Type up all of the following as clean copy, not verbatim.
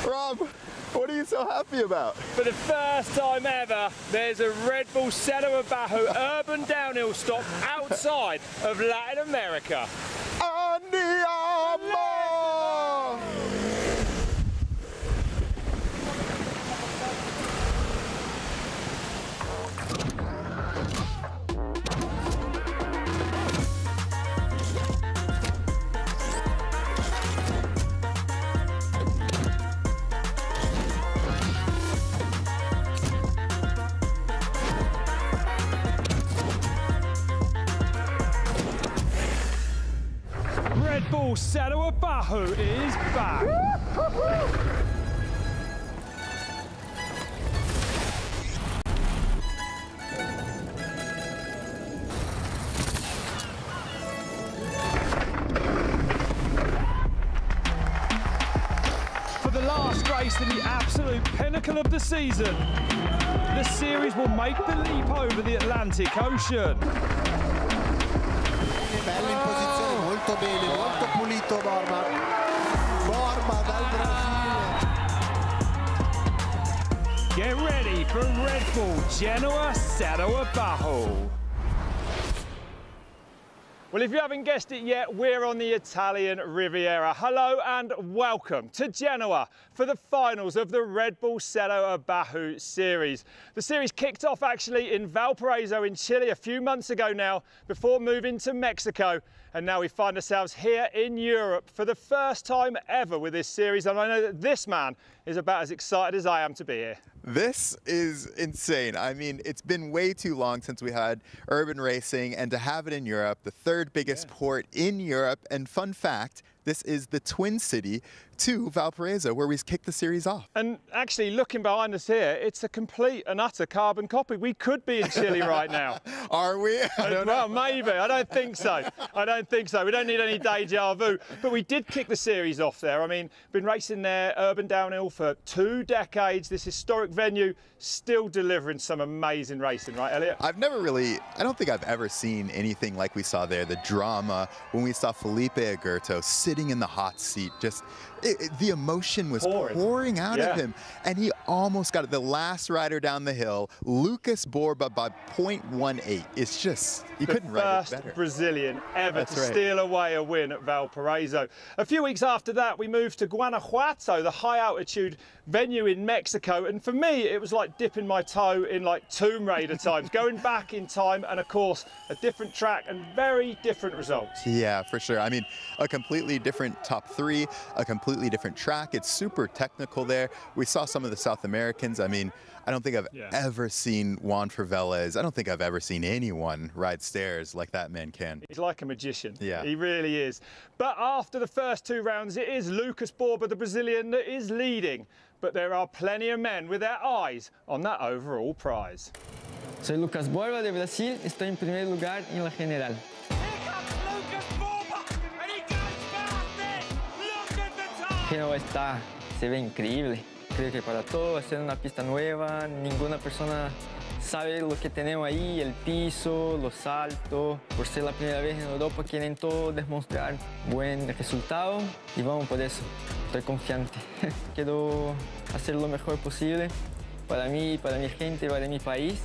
Rob, what are you so happy about? For the first time ever, there's a Red Bull Cerro Abajo urban downhill stop outside of Latin America. Andiamo! Red Bull Cerro Abajo is back. For the last race in the absolute pinnacle of the season, the series will make the leap over the Atlantic Ocean. Bello in posizione, molto bene, molto pulito Borba. Borba dal Brasile. Get ready for Red Bull Genoa Cerro Abajo. Well, if you haven't guessed it yet, we're on the Italian Riviera. Hello and welcome to Genoa for the finals of the Red Bull Cerro Abajo series. The series kicked off actually in Valparaiso in Chile a few months ago now, before moving to Mexico. And now we find ourselves here in Europe for the first time ever with this series. And I know that this man is about as excited as I am to be here. This is insane. I mean, it's been way too long since we had urban racing, and to have it in Europe, the third biggest port in Europe. And fun fact, this is the twin city to Valparaiso, where we kicked the series off. And actually, looking behind us here, it's a complete and utter carbon copy. We could be in Chile right now. Are we? I don't know. Well, maybe. I don't think so. I don't think so. We don't need any deja vu. But we did kick the series off there. I mean, been racing there, urban downhill, for 2 decades. This historic venue still delivering some amazing racing, right, Elliot? I don't think I've ever seen anything like we saw there. The drama when we saw Felipe Agurto sitting in the hot seat, just the emotion was pouring out of him, and he almost got it. The last rider down the hill, Lucas Borba, by 0.18. It's just, you couldn't write it better. First Brazilian ever to steal away a win at Valparaiso. A few weeks after that, we moved to Guanajuato, the high altitude venue in Mexico, and for me it was like dipping my toe in like Tomb Raider times, going back in time, and of course a different track and very different results. Yeah, for sure. I mean, a completely different top 3, a completely different track. It's super technical there. We saw some of the South Americans. I mean, I don't think I've ever seen Juanfer VELEZ. I don't think I've ever seen anyone ride stairs like that man can. He's like a magician. Yeah. He really is. But after the first 2 rounds, it is Lucas Borba, the Brazilian, that is leading. But there are plenty of men with their eyes on that overall prize. Soy Lucas Borba de Brasil. Estoy en primer lugar en la general. Genova se ve increíble. Creo que para todo, hacer una pista nueva, ninguna persona sabe lo que tenemos ahí, el piso, los saltos. Por ser la primera vez en Europa, quieren todo demostrar buen resultado y vamos por eso. Estoy confiante. Quiero hacer lo mejor posible para mí, para mi gente, para mi país,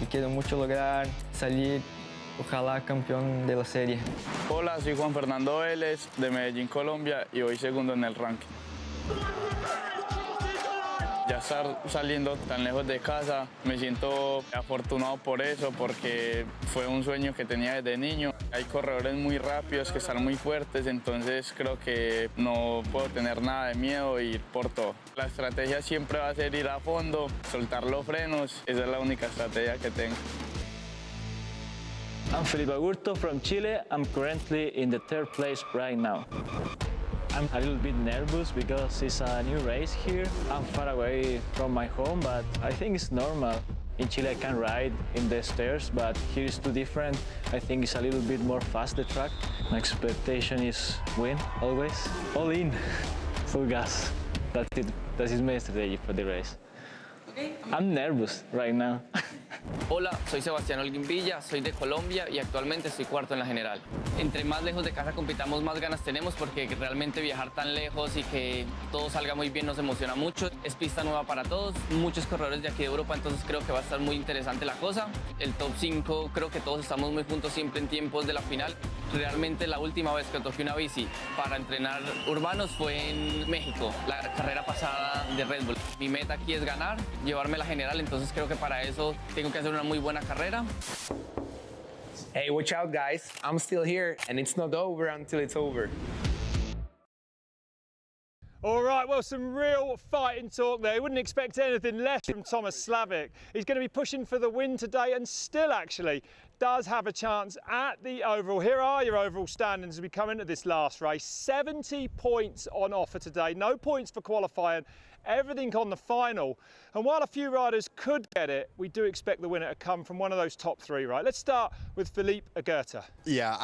y quiero mucho lograr salir, ojalá, campeón de la serie. Hola, soy Juan Fernando Vélez, de Medellín, Colombia, y voy segundo en el ranking. Ya estar saliendo tan lejos de casa, me siento afortunado por eso, porque fue un sueño que tenía desde niño. Hay corredores muy rápidos que están muy fuertes, entonces creo que no puedo tener nada de miedo e ir por todo. La estrategia siempre va a ser ir a fondo, soltar los frenos, esa es la única estrategia que tengo. I'm Felipe Agurto from Chile. I'm currently in the 3rd place right now. I'm a little bit nervous because it's a new race here. I'm far away from my home, but I think it's normal. In Chile I can ride in the stairs, but here it's too different. I think it's a little bit more fast, the track. My expectation is win, always. All in, full gas. That's it. That is my strategy for the race. Okay. I'm nervous right now. Hola, soy Sebastián Holguín Villa, soy de Colombia y actualmente estoy cuarto en la general. Entre más lejos de casa compitamos, más ganas tenemos porque realmente viajar tan lejos y que todo salga muy bien nos emociona mucho. Es pista nueva para todos, muchos corredores de aquí de Europa, entonces creo que va a estar muy interesante la cosa. El top 5, creo que todos estamos muy juntos siempre en tiempos de la final. Realmente la última vez que toqué una bici para entrenar urbanos fue en México, la carrera pasada de Red Bull. Mi meta aquí es ganar, llevarme la general, entonces creo que para eso tengo que hacer una muy buena carrera. Hey, watch out guys, I'm still here and it's not over until it's over. All right, well, some real fighting talk there. You wouldn't expect anything less from Tomas SLAVIK. He's going to be pushing for the win today and still actually does have a chance at the overall. Here are your overall standings as we come into this last race. 70 points on offer today, no points for qualifying, everything on the final. And while a few riders could get it, we do expect the winner to come from one of those top three, right? Let's start with Felipe AGURTO. Yeah,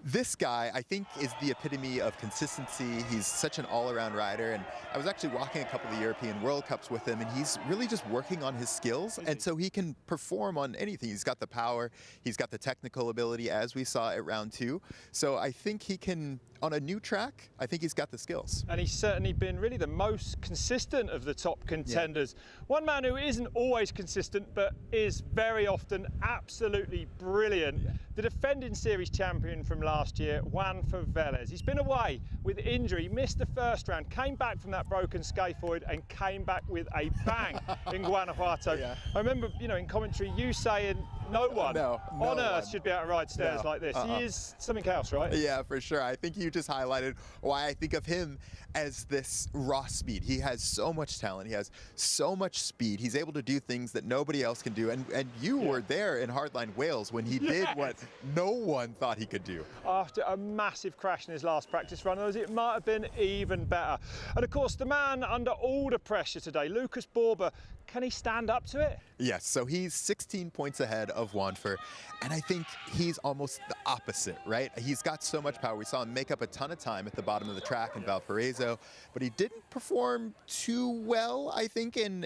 this guy, I think, is the epitome of consistency. He's such an all-around rider, and I was actually walking a couple of the European World Cups with him, and he's really just working on his skills, and so he can perform on anything. He's got the power, he's got the technical ability, as we saw at round 2. So I think he can, on a new track, I think he's got the skills. And he's certainly been really the most consistent of the top contenders. Yeah. One man who isn't always consistent, but is very often absolutely brilliant. Yeah. The defending series champion from last year, Juanfer VELEZ. He's been away with injury, he missed the first round, came back from that broken scaphoid and came back with a bang in Guanajuato. Yeah. I remember, you know, in commentary, you saying no one on earth should be able to ride stairs like this. He is something else, right? Yeah, for sure. I think you just highlighted why I think of him as this raw speed. He has so much talent. He has so much speed. He's able to do things that nobody else can do. And you were there in Hardline Wales when he did what no one thought he could do. After a massive crash in his last practice run, it might have been even better. And of course, the man under all the pressure today, Lucas Borba, can he stand up to it? Yes, so he's 16 points ahead of Juanfer, and I think he's almost the opposite, right? He's got so much power. We saw him make up a ton of time at the bottom of the track in Valparaiso, but he didn't perform too well, I think, in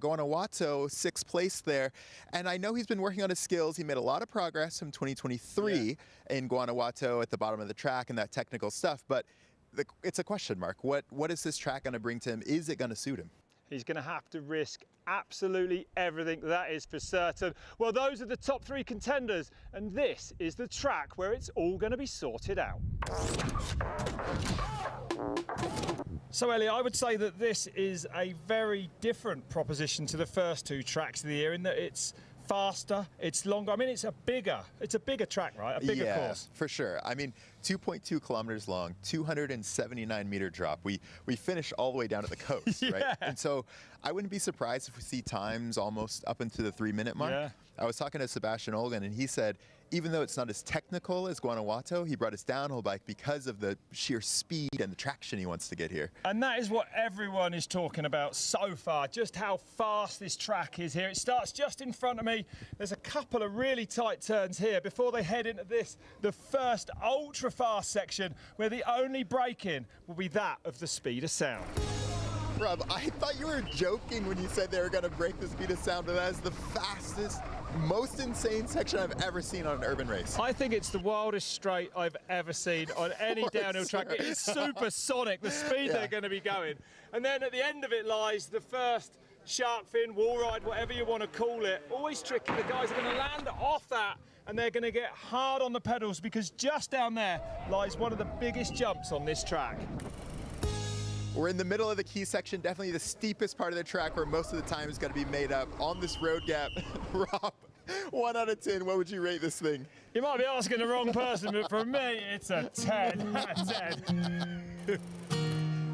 Guanajuato, 6th place there. And I know he's been working on his skills. He made a lot of progress from 2023 in Guanajuato at the bottom of the track and that technical stuff, but it's a question mark. What is this track going to bring to him? Is it going to suit him? He's going to have to risk absolutely everything, that is for certain. Well, those are the top 3 contenders, and this is the track where it's all going to be sorted out. So, Ellie, I would say that this is a very different proposition to the first 2 tracks of the year in that it's faster, it's longer. I mean, it's a bigger track, right? A bigger course. For sure. I mean, 2.2 kilometers long, 279-meter drop. We finish all the way down to the coast, right? And so I wouldn't be surprised if we see times almost up into the 3-minute mark. Yeah. I was talking to Sebastian Olgan, and he said, even though it's not as technical as Guanajuato, he brought his downhill bike because of the sheer speed and the traction he wants to get here. And that is what everyone is talking about so far, just how fast this track is here. It starts just in front of me. There's a couple of really tight turns here before they head into this, the first ultra-fast section, where the only break-in will be that of the speed of sound. Rob, I thought you were joking when you said they were going to break the speed of sound, but that is the fastest, most insane section I've ever seen on an urban race. I think it's the wildest straight I've ever seen on any downhill track. It is supersonic, the speed they're going to be going. And then at the end of it lies the first shark fin, wall ride, whatever you want to call it. Always tricky. The guys are going to land off that and they're going to get hard on the pedals because just down there lies one of the biggest jumps on this track. We're in the middle of the key section, definitely the steepest part of the track where most of the time is going to be made up on this road gap. Rob, 1 out of 10, what would you rate this thing? You might be asking the wrong person, but for me, it's a 10 out of 10.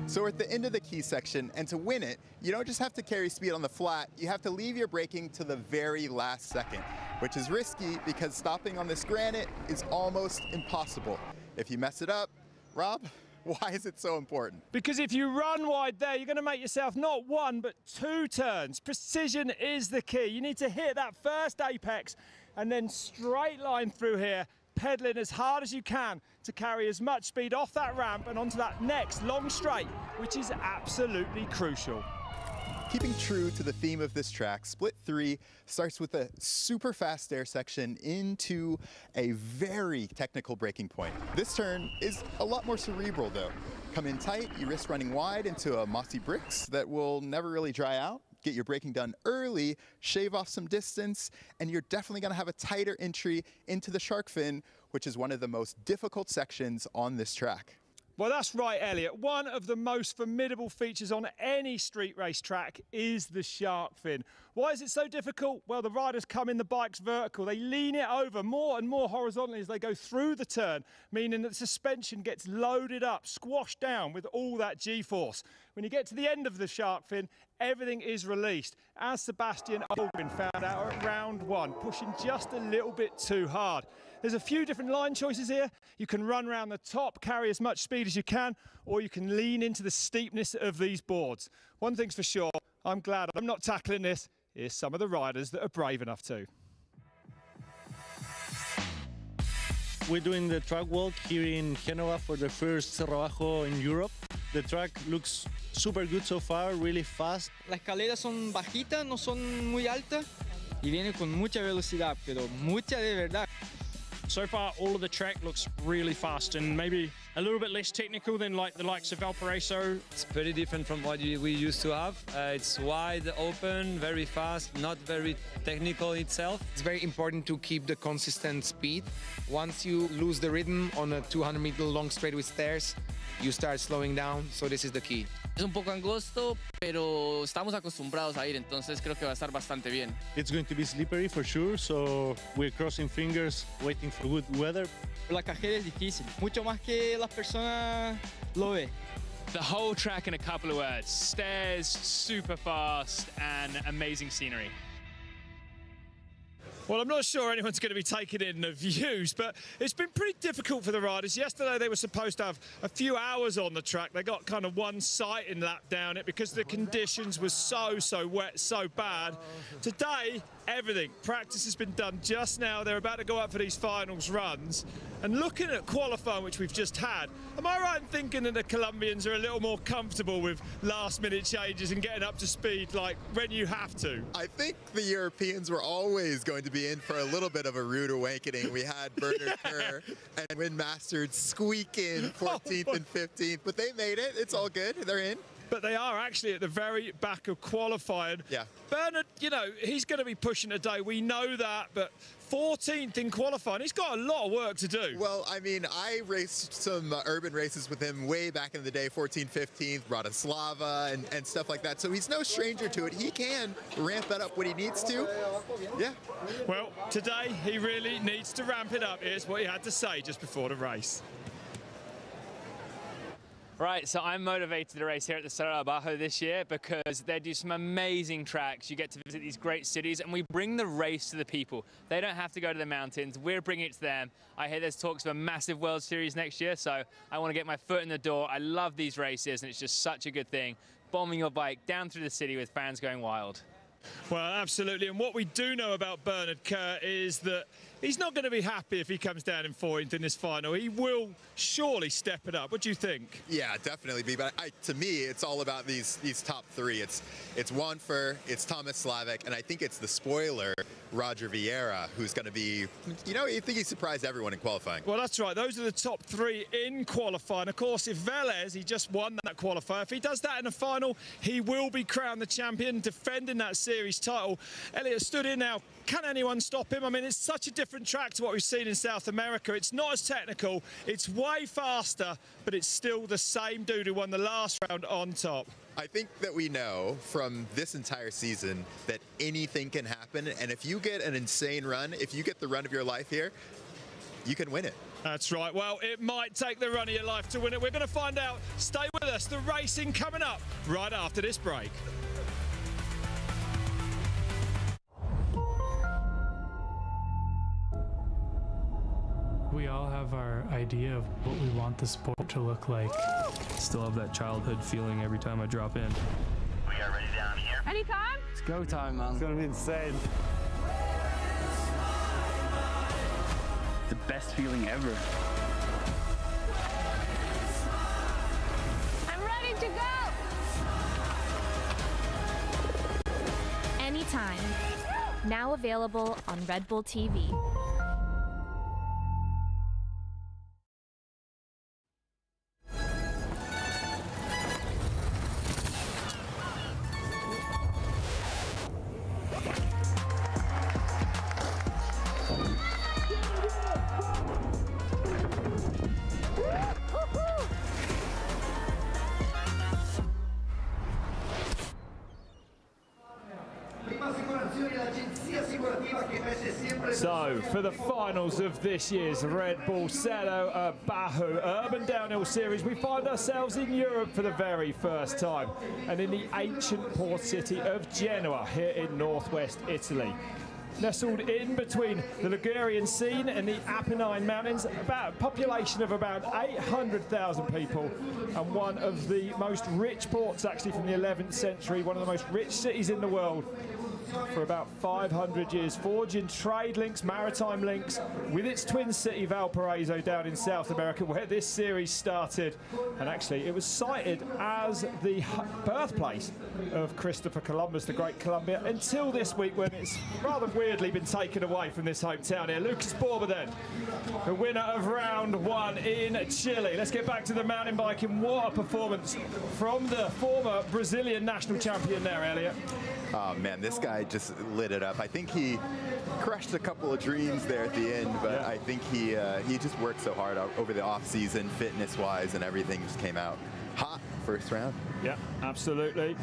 So we're at the end of the key section, and to win it, you don't just have to carry speed on the flat, you have to leave your braking to the very last second, which is risky because stopping on this granite is almost impossible. If you mess it up, Rob, why is it so important? Because if you run wide there, you're going to make yourself not 1, but 2 turns. Precision is the key. You need to hit that first apex and then straight line through here, pedaling as hard as you can to carry as much speed off that ramp and onto that next long straight, which is absolutely crucial. Keeping true to the theme of this track, Split 3 starts with a super fast stair section into a very technical braking point. This turn is a lot more cerebral though. Come in tight, you risk running wide into a mossy bricks that will never really dry out. Get your braking done early, shave off some distance, and you're definitely going to have a tighter entry into the shark fin, which is one of the most difficult sections on this track. Well, that's right, Elliot. One of the most formidable features on any street race track is the shark fin. Why is it so difficult? Well, the riders come in the bikes vertical. They lean it over more and more horizontally as they go through the turn, meaning that the suspension gets loaded up, squashed down with all that G-force. When you get to the end of the shark fin, everything is released, as Sebastian Holguín found out at round 1, pushing just a little bit too hard. There's a few different line choices here. You can run around the top, carry as much speed as you can, or you can lean into the steepness of these boards. One thing's for sure, I'm glad I'm not tackling this. Here's some of the riders that are brave enough to. We're doing the track walk here in Genova for the first Cerro Abajo in Europe. The track looks super good so far, really fast. Las escaleras son bajitas, no son muy altas y viene con mucha velocidad, pero mucha de verdad. So far, all of the track looks really fast and maybe a little bit less technical than like the likes of Valparaiso. It's pretty different from what we used to have. It's wide open, very fast, not very technical itself. It's very important to keep the consistent speed. Once you lose the rhythm on a 200-meter long straight with stairs, you start slowing down, so this is the key. Es un poco angosto, pero estamos acostumbrados a ir, entonces creo que va a estar bastante bien. It's going to be slippery for sure, so we're crossing fingers, waiting for good weather. La cajera es difícil, mucho más que las personas lo ven. The whole track in a couple of words: stairs, super fast, and amazing scenery. Well, I'm not sure anyone's going to be taking in the views, but it's been pretty difficult for the riders. Yesterday, they were supposed to have a few hours on the track. They got kind of one sighting lap down it because the conditions were so wet, so bad. Today, everything. Practice has been done just now. They're about to go up for these finals runs. And looking at qualifying, which we've just had, am I right in thinking that the Colombians are a little more comfortable with last-minute changes and getting up to speed, like, when you have to? I think the Europeans were always going to be in for a little bit of a rude awakening. We had Bernard KERR and Win Mastered squeak in 14th and 15th, but they made it. It's all good. They're in. But they are actually at the very back of qualifying. Yeah. Bernard, you know, he's going to be pushing today. We know that, but 14th in qualifying, he's got a lot of work to do. Well, I mean, I raced some urban races with him way back in the day, 14th, 15th, Bratislava and stuff like that. So he's no stranger to it. He can ramp it up when he needs to. Yeah. Well, today he really needs to ramp it up. Here's what he had to say just before the race. Right, so I'm motivated to race here at the Cerro Abajo this year because they do some amazing tracks. You get to visit these great cities and we bring the race to the people. They don't have to go to the mountains, we're bringing it to them. I hear there's talks of a massive World Series next year, so I want to get my foot in the door. I love these races and it's just such a good thing. Bombing your bike down through the city with fans going wild. Well, absolutely. And what we do know about Bernard KERR is that he's not going to be happy if he comes down in 14th in this final. He will surely step it up. What do you think? Yeah, definitely. But to me, it's all about these top three. It's Juanfer, it's Thomas SLAVIK, and I think it's the spoiler, Roger VIEIRA, who's going to be, you know, I think he surprised everyone in qualifying. Well, that's right. Those are the top three in qualifying. Of course, if VELEZ, he just won that qualifier. If he does that in the final, he will be crowned the champion, defending that series title. Elliot stood in now. Can anyone stop him? I mean, it's such a different track to what we've seen in South America. It's not as technical. It's way faster, but it's still the same dude who won the last round on top. I think that we know from this entire season that anything can happen. And if you get an insane run, if you get the run of your life here, you can win it. That's right. Well, it might take the run of your life to win it. We're going to find out. Stay with us. The racing coming up right after this break. We all have our idea of what we want the sport to look like. Still have that childhood feeling every time I drop in. We are ready down here. Anytime? It's go time, man. It's gonna be insane. The best feeling ever. I'm ready to go. time. Now available on Red Bull TV. So, for the finals of this year's Red Bull Cerro Abajo Urban Downhill Series, we find ourselves in Europe for the very first time, and in the ancient port city of Genoa, here in northwest Italy. Nestled in between the Ligurian Sea and the Apennine Mountains, about a population of about 800,000 people, and one of the most rich ports actually from the 11th century, one of the most rich cities in the world. For about 500 years, forging trade links, maritime links with its twin city Valparaiso down in South America, where this series started. And actually it was cited as the birthplace of Christopher Columbus, the great Columbia, until this week when it's rather weirdly been taken away from this hometown here. Lucas Borba then, the winner of round one in Chile. Let's get back to the mountain biking. What a performance from the former Brazilian national champion there, Elliot. Oh man, this guy just lit it up. I think he crushed a couple of dreams there at the end, but I think he just worked so hard over the off season, fitness-wise, and everything just came out hot first round. Yeah, absolutely.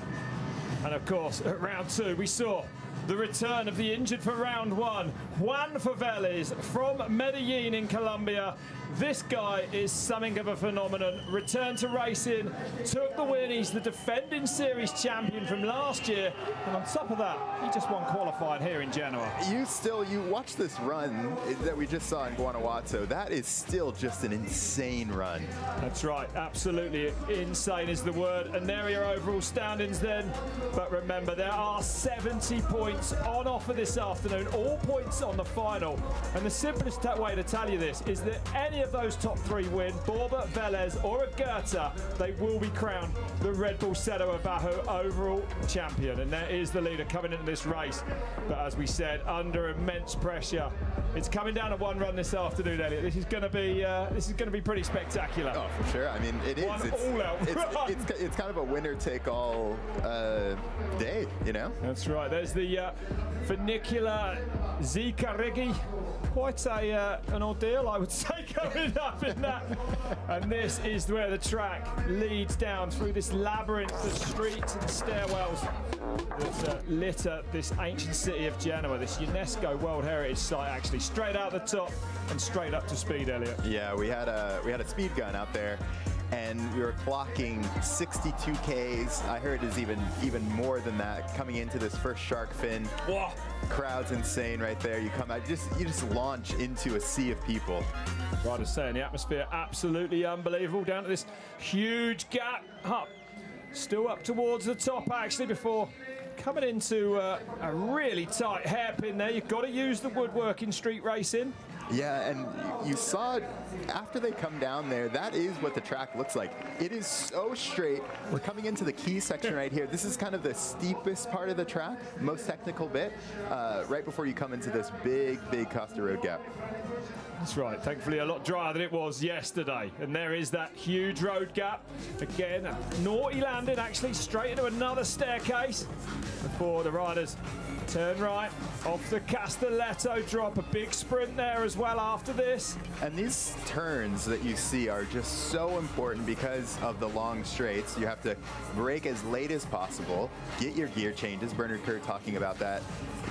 And of course, at round two, we saw the return of the injured for round one, Juanfer VELEZ from Medellin in Colombia. This guy is something of a phenomenon. Returned to racing, took the win. He's the defending series champion from last year. And on top of that, he just won qualifying here in Genoa. You watch this run that we just saw in Guanajuato. That is still just an insane run. That's right, absolutely insane is the word. And there are your overall standings then. But remember, there are 70 points on offer this afternoon, all points on the final. And the simplest way to tell you this is that any of those top three win, Borba, VELEZ or AGURTO, they will be crowned the Red Bull Cerro Abajo overall champion. And there is the leader coming into this race. But as we said, under immense pressure. It's coming down to one run this afternoon, Elliot. This is going to be pretty spectacular. Oh, for sure. I mean, it is. It's kind of a winner-take-all day, you know? That's right. There's the funicular Zicarregui. Quite an ordeal, I would say, coming up in that. And this is where the track leads down through this labyrinth of streets and stairwells that litter this ancient city of Genoa, this UNESCO World Heritage Site, actually. Straight out the top and straight up to speed, Elliot. Yeah, we had a speed gun out there, and we were clocking 62 Ks. I heard it's even more than that coming into this first shark fin. Whoa. Crowd's insane right there. You come out, you just launch into a sea of people. Right as saying, the atmosphere absolutely unbelievable. Down to this huge gap up, still up towards the top actually before coming into a really tight hairpin there. You've got to use the woodwork in street racing. Yeah, and you saw after they come down there, that is what the track looks like. It is so straight. We're coming into the key section right here. This is kind of the steepest part of the track, most technical bit, right before you come into this big Costa Road gap. That's right. Thankfully, a lot drier than it was yesterday. And there is that huge road gap. Again, a naughty landing, actually, straight into another staircase before the riders turn right off the Castelletto drop. A big sprint there as well after this. And these turns that you see are just so important because of the long straights. You have to brake as late as possible, get your gear changes. Bernard Kerr talking about that,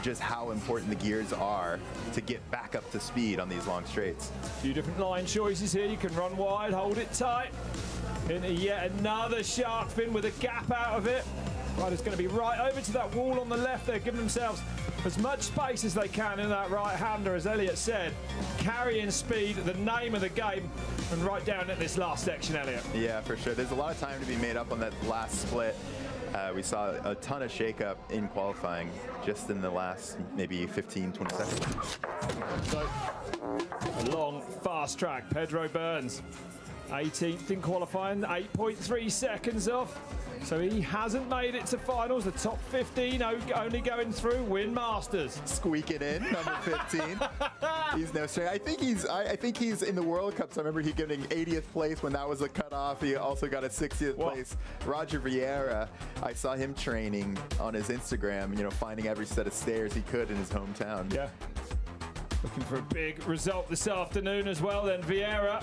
just how important the gears are to get back up to speed on these long straights. A few different line choices here. You can run wide, hold it tight. Into yet another shark fin with a gap out of it. Rider's going to be right over to that wall on the left there, giving themselves as much space as they can in that right-hander, as Elliot said. Carrying speed, the name of the game, and right down at this last section, Elliot. Yeah, for sure. There's a lot of time to be made up on that last split. We saw a ton of shake-up in qualifying just in the last maybe 15, 20 seconds. So, a long, fast track. Pedro Burns, 18th in qualifying, 8.3 seconds off. So he hasn't made it to finals. The top 15 only going through win Masters. Squeaking in, number 15. He's no stranger. I think he's in the World Cup. So I remember he getting 80th place when that was a cutoff. He also got a 60th place. Roger Vieira, I saw him training on his Instagram, you know, finding every set of stairs he could in his hometown. Yeah. Looking for a big result this afternoon as well then, Vieira.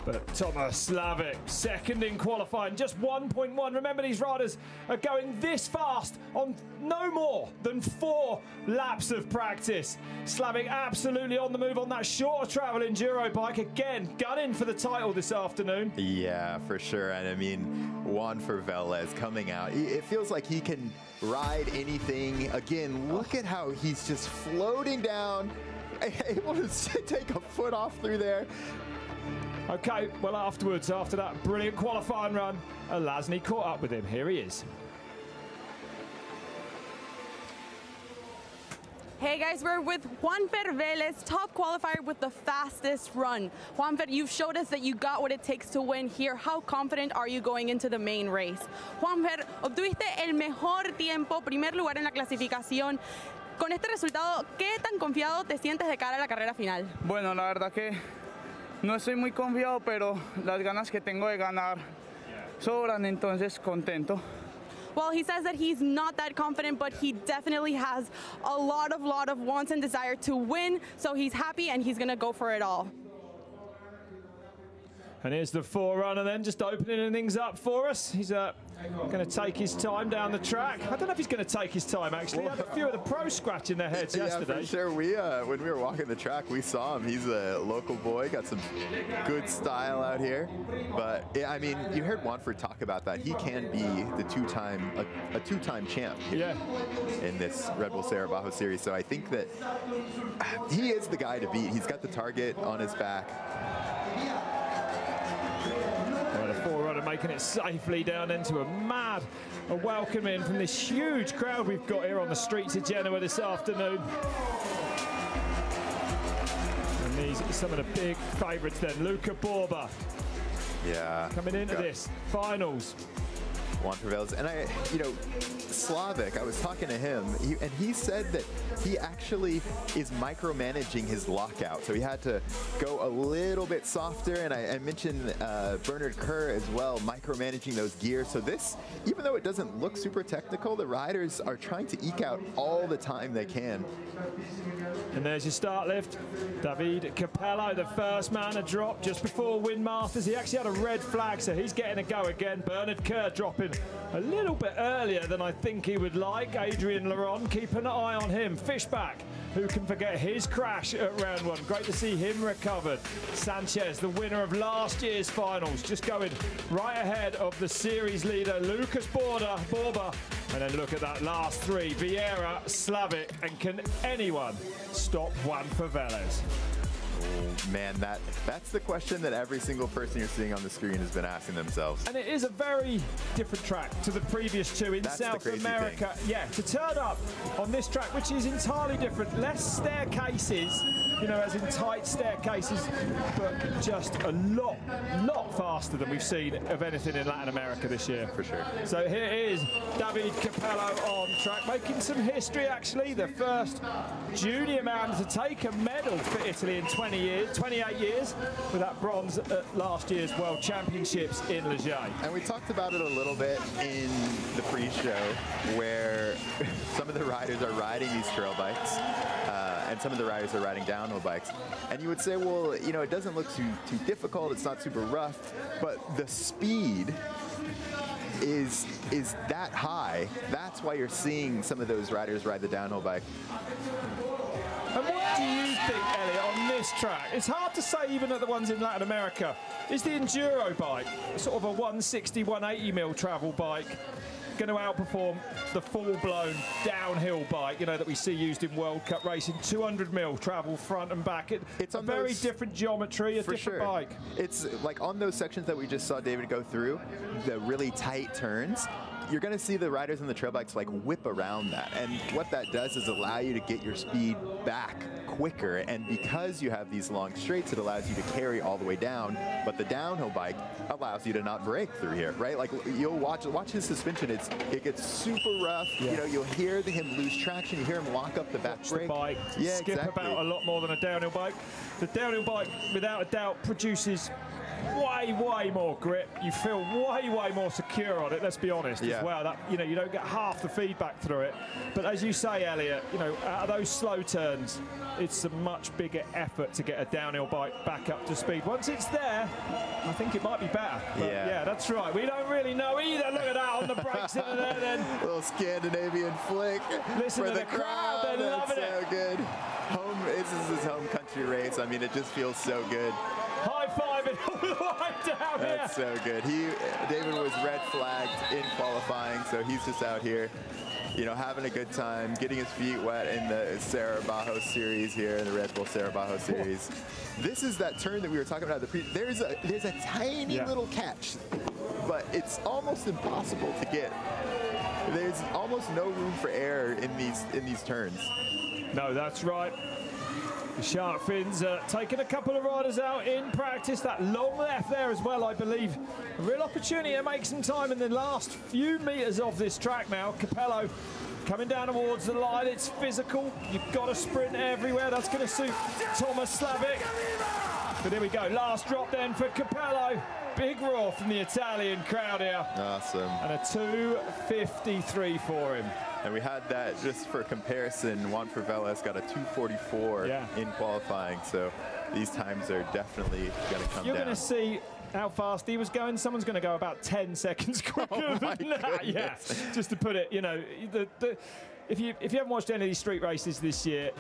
But Tomas SLAVIK, second in qualifying, just 1.1. Remember, these riders are going this fast on no more than 4 laps of practice. SLAVIK absolutely on the move on that shorter travel enduro bike. Again, gunning for the title this afternoon. Yeah, for sure. And I mean, Juanfer VELEZ coming out. It feels like he can ride anything. Again, look at how he's just floating down, able to take a foot off through there. Okay, well afterwards, after that brilliant qualifying run, Lasny caught up with him. Here he is. Hey guys, we're with Juanfer VELEZ, top qualifier with the fastest run. Juanfer, you've showed us that you got what it takes to win here. How confident are you going into the main race? Juanfer, obtuviste el mejor tiempo, primer lugar en la clasificación. Con este resultado, ¿qué tan confiado te sientes de cara a la carrera final? Bueno, la verdad que no estoy muy confiado, pero las ganas que tengo de ganar sobran, entonces contento. Well, he says that he's not that confident, but he definitely has a lot of wants and desire to win, so he's happy and he's gonna go for it all. And here's the forerunner then, just opening things up for us. He's going to take his time down the track. I don't know if he's going to take his time, actually. Had a few of the pros scratching their heads yesterday. Yeah, for sure. When we were walking the track, we saw him. He's a local boy, got some good style out here. But, yeah, I mean, you heard Juanfer talk about that. He can be the a two-time champ in this Red Bull Cerro Abajo series. So I think that he is the guy to beat. He's got the target on his back. The forerunner making it safely down into a welcome in from this huge crowd we've got here on the streets of Genoa this afternoon. And these are some of the big favourites then. Luca Borba. Yeah. Coming into this finals. Juanfer VELEZ. And SLAVIK, I was talking to him, and he said that he actually is micromanaging his lockout. So he had to go a little bit softer, and I mentioned Bernard KERR as well, micromanaging those gears. So this, even though it doesn't look super technical, the riders are trying to eke out all the time they can. And there's your start lift. Davide Capello, the first man to drop just before Win Masters. He actually had a red flag, so he's getting a go again. Bernard KERR dropping a little bit earlier than I think he would like. Adrien LORON, keep an eye on him. Fishback, who can forget his crash at round 1. Great to see him recovered. Sanchez, the winner of last year's finals, just going right ahead of the series leader, Lucas Borba. And then look at that last 3, VIEIRA, SLAVIK, and can anyone stop Juanfer VELEZ? Oh, man, that's the question that every single person you're seeing on the screen has been asking themselves. And it is a very different track to the previous 2 in South America. Yeah, to turn up on this track, which is entirely different, less staircases, as in tight staircases, but just a lot faster than we've seen of anything in Latin America this year. For sure. So here is Davide Capello on track, making some history actually, the first junior man to take a medal for Italy in 28 years, with that bronze at last year's World Championships in Leger. And we talked about it a little bit in the pre-show, where some of the riders are riding these trail bikes, and some of the riders are riding downhill bikes. And you would say, well, it doesn't look too difficult, it's not super rough, but the speed is that high. That's why you're seeing some of those riders ride the downhill bike. And what do you think, Elliot, on this track? It's hard to say even at the ones in Latin America. Is the enduro bike, sort of a 160, 180 mil travel bike, going to outperform the full-blown downhill bike, that we see used in World Cup racing, 200 mil travel front and back? It's a very different geometry, a different bike. It's like on those sections that we just saw David go through, the really tight turns, you're going to see the riders on the trail bikes like whip around that. And what that does is allow you to get your speed back quicker. And because you have these long straights, it allows you to carry all the way down. But the downhill bike allows you to not break through here, right? Like you'll watch his suspension. It gets super rough. Yeah. You know, you'll hear him lose traction. You hear him lock up the back brake. The bike yeah, skip exactly. about a lot more than a downhill bike. The downhill bike, without a doubt, produces way more grip. You feel way more secure on it, let's be honest, as well. That, you know, you don't get half the feedback through it. But as you say, Elliot, you know, out of those slow turns, it's a much bigger effort to get a downhill bike back up to speed. Once it's there, I think it might be better. But yeah, that's right. We don't really know either. Look at that on the brakes in there then. A little Scandinavian flick. Listen for to the crowd. They're loving it. So good. This is his home country race. I mean, it just feels so good. High-fiving all the way down here. That's so good. David was red flagged in qualifying, so he's just out here, you know, having a good time, getting his feet wet in the Cerro Abajo series here, in the Red Bull Cerro Abajo series. This is that turn that we were talking about. There's a tiny little catch, but it's almost impossible to get. There's almost no room for error in these turns. No, that's right. The shark fins taking a couple of riders out in practice. That long left there as well, I believe. A real opportunity to make some time in the last few meters of this track now. Capello coming down towards the line. It's physical. You've got to sprint everywhere. That's going to suit Thomas SLAVIK. But here we go. Last drop then for Capello. Big roar from the Italian crowd here. Awesome. And a 2:53 for him. And we had that, just for comparison, Juanfer VELEZ got a 2:44 in qualifying, so these times are definitely going to come down. You're going to see how fast he was going. Someone's going to go about 10 seconds quicker than that. Yeah, just to put it, you know, if you haven't watched any of these street races this year,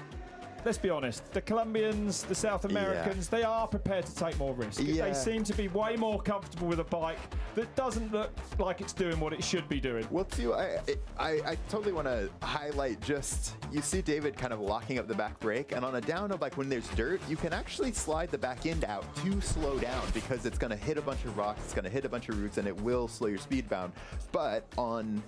let's be honest, the Colombians, the South Americans, they are prepared to take more risk. They seem to be way more comfortable with a bike that doesn't look like it's doing what it should be doing. Well, too, I totally want to highlight just, you see David kind of locking up the back brake, and on a downhill bike, when there's dirt, you can actually slide the back end out to slow down, because it's going to hit a bunch of rocks, it's going to hit a bunch of roots, and it will slow your speed down. But on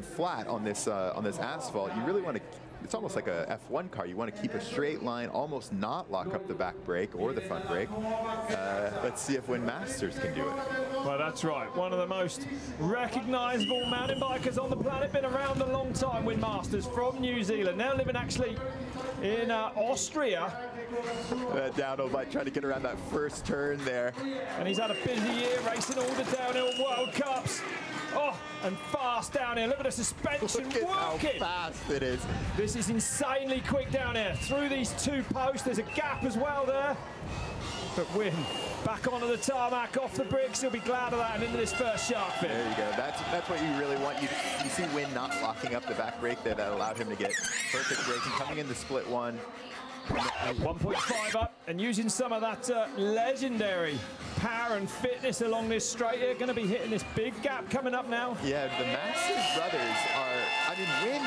flat, on this asphalt, you really want to, it's almost like a F1 car. You want to keep a straight line, almost not lock up the back brake or the front brake. Let's see if Win Masters can do it. Well, that's right. One of the most recognizable mountain bikers on the planet. Been around a long time, Win Masters, from New Zealand. Now living actually in Austria. Downhill bike trying to get around that first turn there. And he's had a busy year racing all the downhill World Cups. Oh, and fast down here. Look at the suspension working. How fast it is. This is insanely quick down here. Through these two posts, there's a gap as well there. But Win back onto the tarmac, off the bricks. He'll be glad of that, and into this first shark fin. There you go. That's what you really want. You see Win not locking up the back brake there. That allowed him to get perfect braking. Coming in the split one. 1.5 up, and using some of that legendary power and fitness along this straight here. Going to be hitting this big gap coming up now. Yeah, the Masters brothers are, I mean,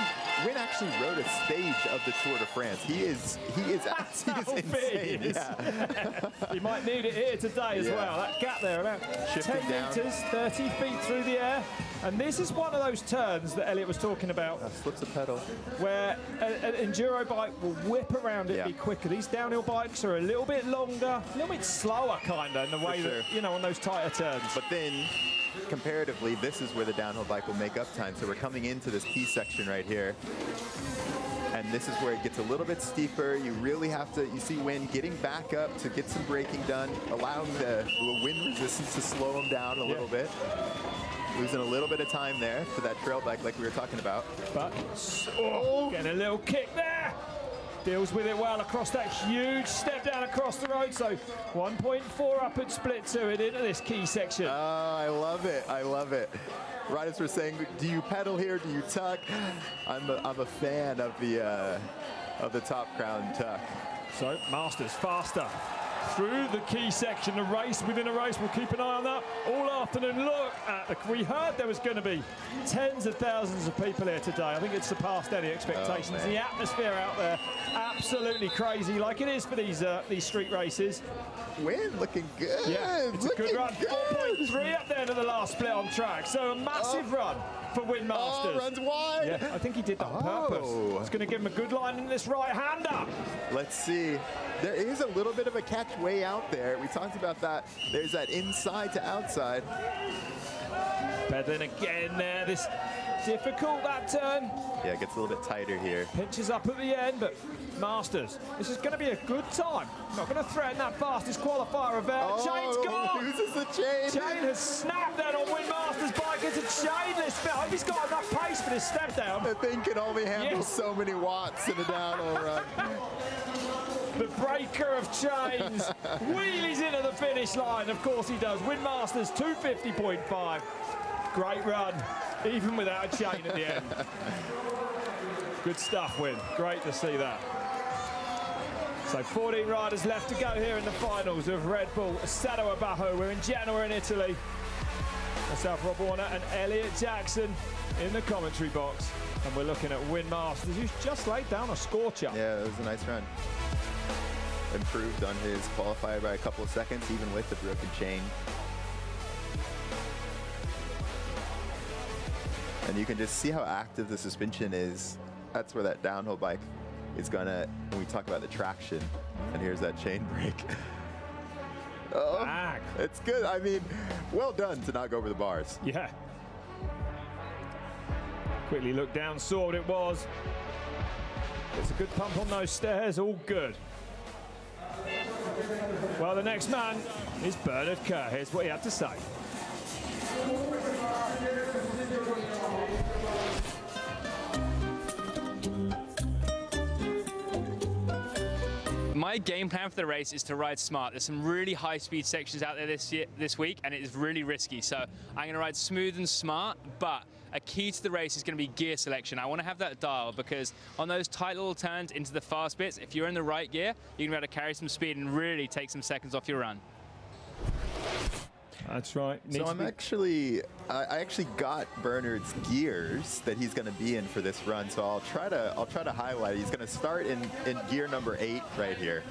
Win actually rode a stage of the Tour de France. He is insane. Yeah. He might need it here today as well. That gap there, about shifting 10 meters, 30 feet through the air. And this is one of those turns that Elliot was talking about. Slips the pedal. Where an enduro bike will whip around it, be quicker. These downhill bikes are a little bit longer, a little bit slower kind of in the way that, you know, on those tighter turns. But then, comparatively, this is where the downhill bike will make up time. So we're coming into this key section right here. And this is where it gets a little bit steeper. You really have to, you see Win getting back up to get some braking done, allowing the wind resistance to slow him down a little bit. Losing a little bit of time there for that trail bike like we were talking about. But, getting a little kick there. Deals with it well across that huge step down across the road. So 1.4 up and split to it into this key section. Oh, I love it. I love it. Riders were saying, do you pedal here? Do you tuck? I'm a fan of the top crown tuck. So Masters faster. through the key section, a race within a race. We'll keep an eye on that all afternoon. Look at we heard there was going to be tens of thousands of people here today. I think it's surpassed any expectations. The atmosphere out there, absolutely crazy, like it is for these street races. Win looking good. Yeah, it's a good run. 4.3 up there to the last split on track. So a massive run for Win Masters. Oh, runs wide. Yeah, I think he did that on purpose. It's going to give him a good line in this right-hander. Let's see. There is a little bit of a catch way out there. We talked about that. There's that inside to outside. But then again there, this difficult, that turn. Yeah, it gets a little bit tighter here. Pinches up at the end, but Masters, this is going to be a good time. Not going to threaten that fastest qualifier event. Chain's gone. Loses the chain. Chain has snapped then on Win Masters' bike. It's a chainless bit. I hope he's got enough pace for this step down. The thing can only handle so many watts in a downhill run. The breaker of chains wheelies into the finish line. Of course he does. Win Masters 250.5. Great run, even without a chain at the end. Good stuff, Win. Great to see that. So 14 riders left to go here in the finals of Red Bull Cerro Abajo. We're in Genoa in Italy. Myself, Rob Warner, and Elliot Jackson in the commentary box. And we're looking at Win Masters, who's just laid down a scorcher. Yeah, it was a nice run. Improved on his qualifier by a couple of seconds, even with the broken chain. And you can just see how active the suspension is. That's where that downhill bike is gonna, when we talk about the traction, and here's that chain break. Oh, it's good. I mean, well done to not go over the bars. Yeah. Quickly looked down, saw what it was. It's a good pump on those stairs, all good. Well, the next man is Bernard KERR. Here's what he had to say. My game plan for the race is to ride smart. There's some really high-speed sections out there this week, and it is really risky. So I'm going to ride smooth and smart, but a key to the race is going to be gear selection. I want to have that dial because on those tight little turns into the fast bits, if you're in the right gear, you're going to be able to carry some speed and really take some seconds off your run. That's right. So I actually got Bernard's gears that he's going to be in for this run. So I'll try to highlight. He's going to start in gear number 8 right here.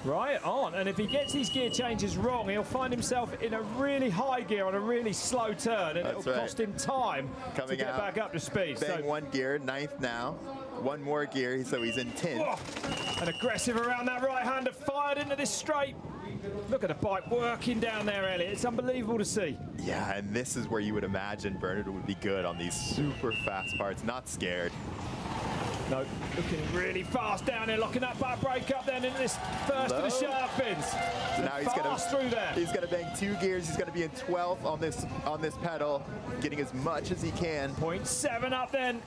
Right on, and if he gets these gear changes wrong, he'll find himself in a really high gear on a really slow turn, and it'll cost him time to get back up to speed. Bang one gear, 9th now. One more gear, so he's in 10th. And aggressive around that right-hander, fired into this straight. Look at the bike working down there, Elliot. It's unbelievable to see. Yeah, and this is where you would imagine Bernard would be good on these super fast parts, not scared. No, looking really fast down here, locking that back brake up then into this first of the sharp fins. So now he's gonna bang 2 gears. He's gonna be in 12th on this pedal, getting as much as he can. 0.7 up then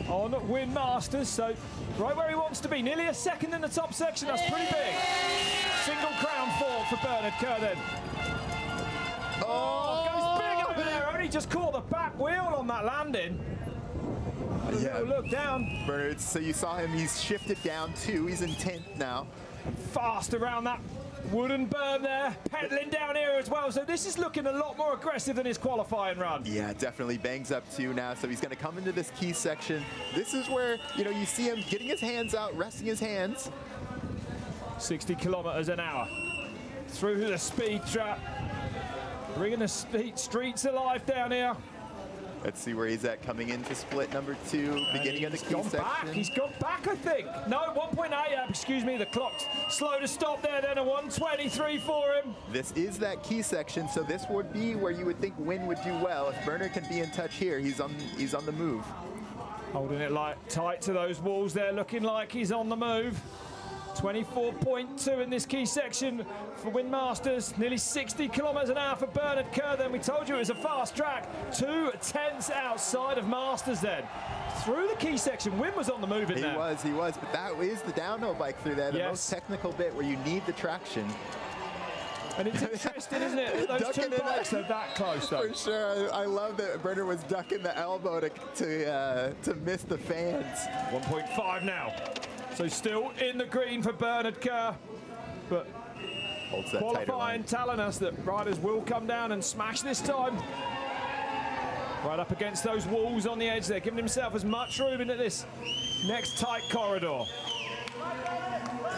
on Win Masters, so right where he wants to be, nearly a second in the top section. That's pretty big. Single crown fall for Bernard KERR then. Oh, goes big over there. Only just caught the back wheel on that landing. Yeah, look down. Bernard, so you saw him, he's shifted down 2, he's in 10th now. Fast around that wooden berm there, pedaling down here as well. So this is looking a lot more aggressive than his qualifying run. Yeah, definitely bangs up 2 now. So he's going to come into this key section. This is where, you know, you see him getting his hands out, resting his hands. 60 kilometers an hour through the speed trap, bringing the streets alive down here. Let's see where he's at coming into split number 2, beginning of the key section. He's gone back, I think. No, 1.8 up, excuse me, the clock's slow to stop there, then a 123 for him. This is that key section, so this would be where you would think Win would do well. If Bernard can be in touch here, he's on the move. Holding it tight to those walls there, looking like he's on the move. 24.2 in this key section for Win Masters, nearly 60 kilometers an hour for Bernard KERR. Then we told you it was a fast track, 2 tenths outside of Masters then. Through the key section, Win was on the move in there. He was, but that is the downhill bike through there, the most technical bit where you need the traction. And it's interesting, isn't it? Those 2 bikes are that close, though. For sure. I love that Bernard was ducking the elbow to miss the fans. 1.5 now. So still in the green for Bernard KERR, but Holds that tighter Qualifying line. telling us that riders will come down and smash this time. Right up against those walls on the edge there, giving himself as much room into this next tight corridor.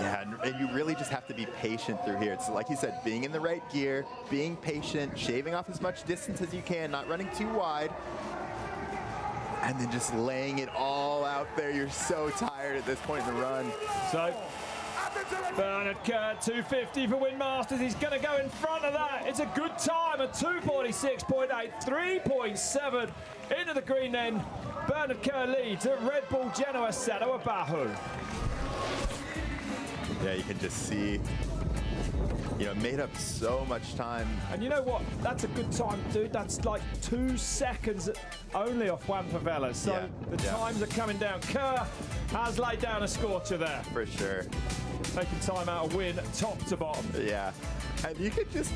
Yeah, and you really just have to be patient through here. It's like you said, being in the right gear, being patient, shaving off as much distance as you can, not running too wide, and then just laying it all out there. You're so tired at this point in the run. So, Bernard KERR, 250 for Win Masters. He's going to go in front of that. It's a good time, a 246.8, 3.7 into the green then. Bernard KERR leads at Red Bull Genoa Cerro Abajo. Yeah, you can just see, you know, made up so much time. And you know what? That's a good time, dude. That's like 2 seconds only off Juanfer VELEZ. So yeah, the times are coming down. KERR has laid down a scorcher there. For sure. Taking time out of Win, top to bottom. Yeah. And you could just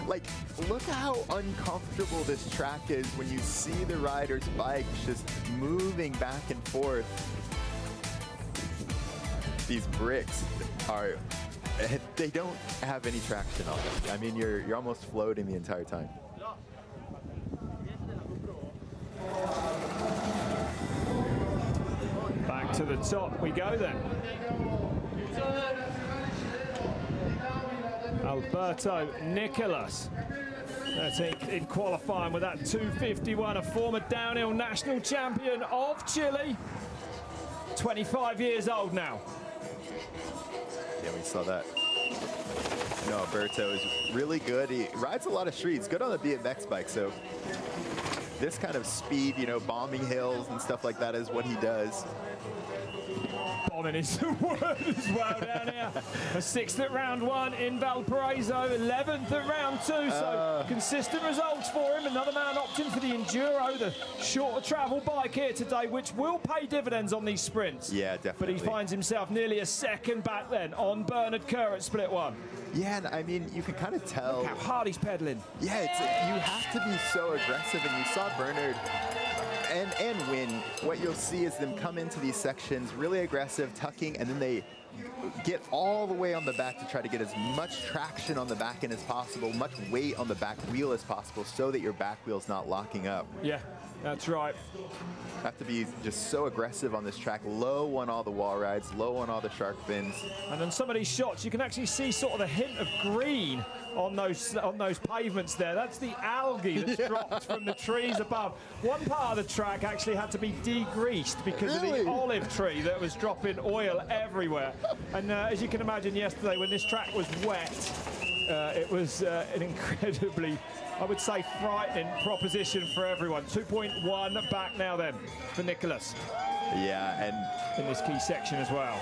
like, look how uncomfortable this track is when you see the riders' bikes just moving back and forth. These bricks are, they don't have any traction on them. I mean, you're almost floating the entire time. Back to the top we go then. Alberto NICOLAS, I think, in qualifying with that 251, a former downhill national champion of Chile. 25 years old now. Yeah, we saw that. No, Alberto is really good. He rides a lot of streets, good on the BMX bike, so this kind of speed, you know, bombing hills and stuff like that is what he does. Bombing is the word as well down here. A 6th at round 1 in Valparaiso, 11th at round 2, so consistent results for him. Another man opting for the Enduro, the shorter travel bike here today, which will pay dividends on these sprints. Yeah, definitely. But he finds himself nearly a second back then on Bernard KERR at split 1. Yeah, and I mean, you can kind of tell. Look how hard he's pedaling. Yeah, you have to be so aggressive, and you saw Bernard and Win. What you'll see is them come into these sections really aggressive, tucking, and then they get all the way on the back to try to get as much traction on the back end as possible, much weight on the back wheel as possible, so that your back wheel's not locking up. Yeah, that's right. Have to be just so aggressive on this track, low on all the wall rides, low on all the shark fins. And on some of these shots, you can actually see sort of the hint of green on those pavements there. That's the algae that's dropped from the trees above. One part of the track actually had to be degreased because of the olive tree that was dropping oil everywhere. And as you can imagine, yesterday when this track was wet, it was an incredibly, I would say, frightening proposition for everyone. 2.1 back now then for NICOLAS. Yeah, and in this key section as well.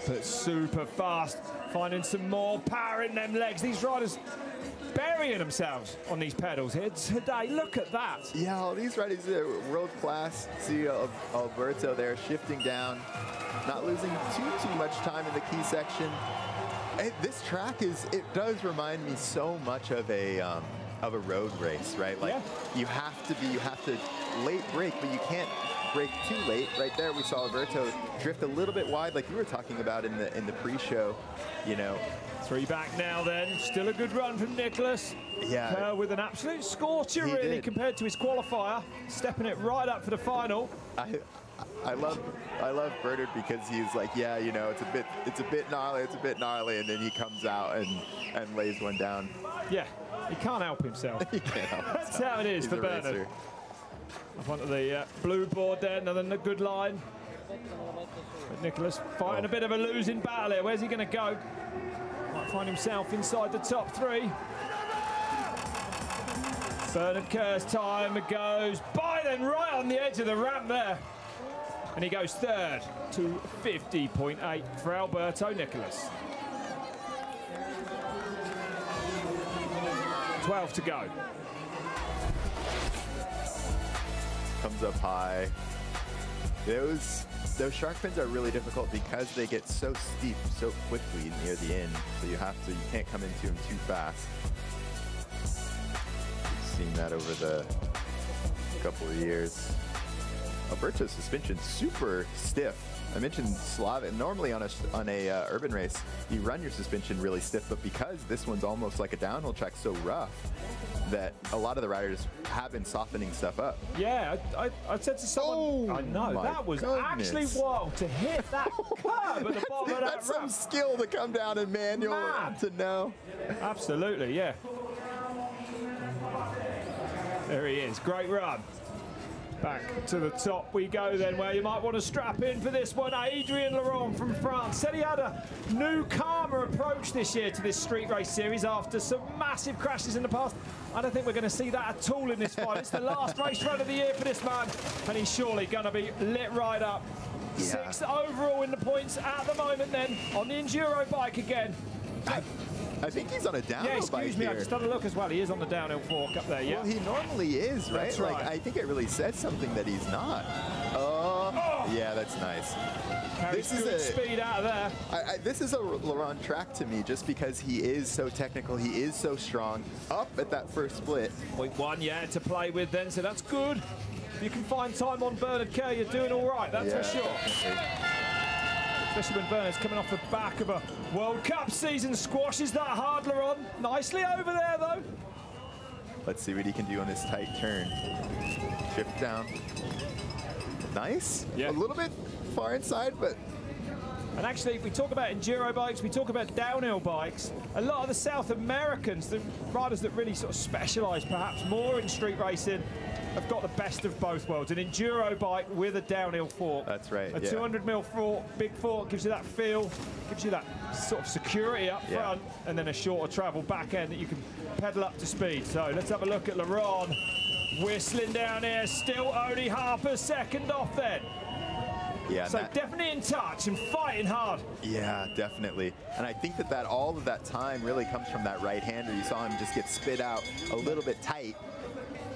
But super fast, finding some more power in them legs. These riders burying themselves on these pedals here today. Look at that. Yeah, all these riders are world class. See Alberto there shifting down, not losing too much time in the key section. This track it does remind me so much of a road race, right? Like you have to late brake, but you can't brake too late. Right there, we saw Alberto drift a little bit wide, like you were talking about in the pre-show. You know, 3 back now. Then still a good run from NICOLAS. Yeah, with an absolute scorcher really compared to his qualifier, stepping it right up for the final. I love Bernard because he's like, yeah, you know, it's a bit gnarly, and then he comes out and lays one down. Yeah, he can't help himself. He can't help himself. That's how it is for Bernard. Up onto the blue board there, another good line. But NICOLAS fighting a bit of a losing battle here. Where's he going to go? Might find himself inside the top 3. Bernard KERR's time goes by then, right on the edge of the ramp there. And he goes 3rd to 50.8 for Alberto NICOLAS. 12 to go. Comes up high. Those shark fins are really difficult because they get so steep so quickly near the end. So you can't come into them too fast. We've seen that over the couple of years. Alberto's suspension super stiff. I mentioned SLAVIK. Normally on a urban race, you run your suspension really stiff, but because this one's almost like a downhill track, so rough, that a lot of the riders have been softening stuff up. Yeah, I said to someone, I know, that was actually wild to hit that curb at the bottom of that That's some skill to come down in manual to know. Absolutely, yeah. There he is, great run. Back to the top we go then, where you might want to strap in for this one. Adrien LORON from France said he had a new, calmer approach this year to this street race series after some massive crashes in the past. I don't think we're going to see that at all in this fight. It's the last race run of the year for this man, and he's surely going to be lit right up. Yeah. 6th overall in the points at the moment then, on the enduro bike again. I think he's on a downhill bike excuse me, here. I just had a look as well. He is on the downhill fork up there, yeah. Well, he normally is, right? That's right. Like, I think it really says something that he's not. Yeah, that's nice. This is good speed out of there. This is a LORON track to me, just because he is so technical, he is so strong. Up at that first split. 0.1, yeah, to play with then, so that's good. If you can find time on Bernard Kerr, you're doing all right, that's for sure. Especially when Bernard's coming off the back of a World Cup season. Squashes that hard, LORON. Nicely over there, though. Let's see what he can do on this tight turn. Shift down. Nice. Yeah. A little bit far inside, but... And actually, we talk about enduro bikes, we talk about downhill bikes. A lot of the South Americans, the riders that really sort of specialise perhaps more in street racing, have got the best of both worlds. An enduro bike with a downhill fork. That's right, A 200mm fork, big fork, gives you that feel, gives you that sort of security up front, and then a shorter travel back end that you can pedal up to speed. So let's have a look at LORON. Whistling down here, still only half a second off then. Yeah, so definitely in touch and fighting hard. Yeah, definitely. And I think that all of that time really comes from that right-hander. You saw him just get spit out a little bit tight,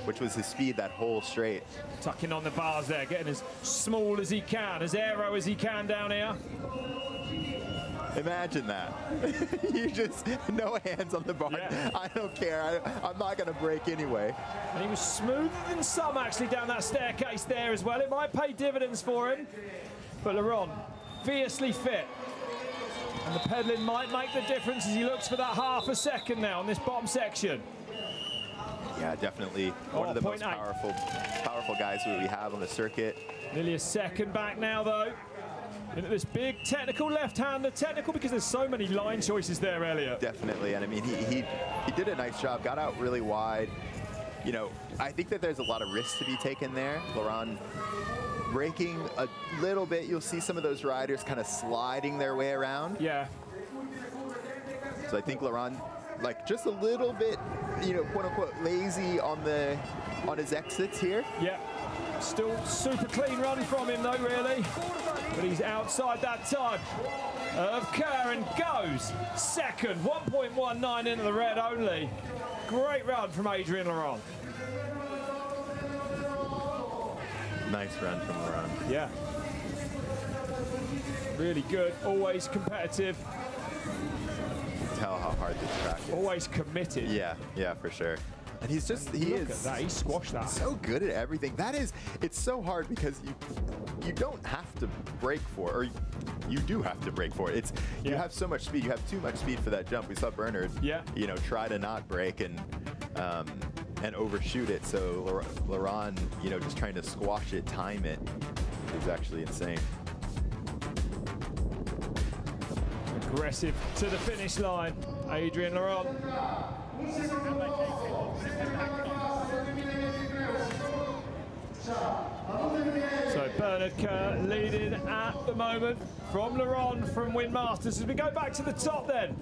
which was his speed that whole straight. Tucking on the bars there, getting as small as he can, as aero as he can down here. Imagine that. You just, no hands on the bar. Yeah. I don't care. I'm not going to break anyway. And he was smoother than some actually down that staircase there as well. It might pay dividends for him. But LORON, fiercely fit. And the pedaling might make the difference as he looks for that half a second now on this bottom section. Yeah, definitely one of the most powerful guys that we have on the circuit. Nearly a second back now, though. Into this big technical left-hander, technical because there's so many line choices there, Elliot. Definitely, and I mean, he did a nice job, got out really wide. You know, I think that there's a lot of risk to be taken there. LORON braking a little bit. You'll see some of those riders kind of sliding their way around. Yeah. So I think LORON, like, just a little bit, you know, quote-unquote lazy on his exits here. Yeah. Still super clean run from him though, really. But he's outside that time of Kerr and goes second. 1.19 into the red only. Great run from Adrien LORON. Nice run from LORON. Yeah. Really good, always competitive. Tell how hard this track is. Always committed. Yeah, yeah, for sure. And he's just, he squashed that. So good at everything. That is, it's so hard because you don't have to brake for it, or you do have to brake for it. You have so much speed. You have too much speed for that jump. We saw Bernard, you know, try to not brake and overshoot it. So LORON, you know, just trying to squash it, time it, is actually insane. Aggressive to the finish line, Adrien LORON. So Bernard Kerr leading at the moment from LORON from Windmasters. As we go back to the top then,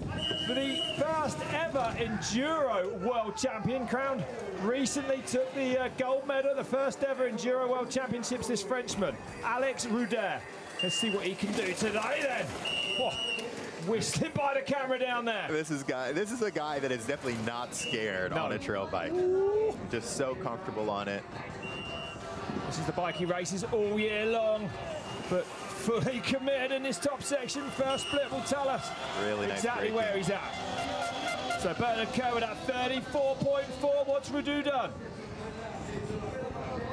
for the first ever Enduro World Champion, crowned recently, took the gold medal, the first ever Enduro World Championships, this Frenchman, Alex RUDEAU. Let's see what he can do today then. Whoa. Whistling by the camera down there. This is a guy that is definitely not scared on a trail bike. Just so comfortable on it. This is the bike he races all year long, but fully committed in this top section. First split will tell us exactly where he's at. So Bernard Kerr with that 34.4. What's RUDEAU done?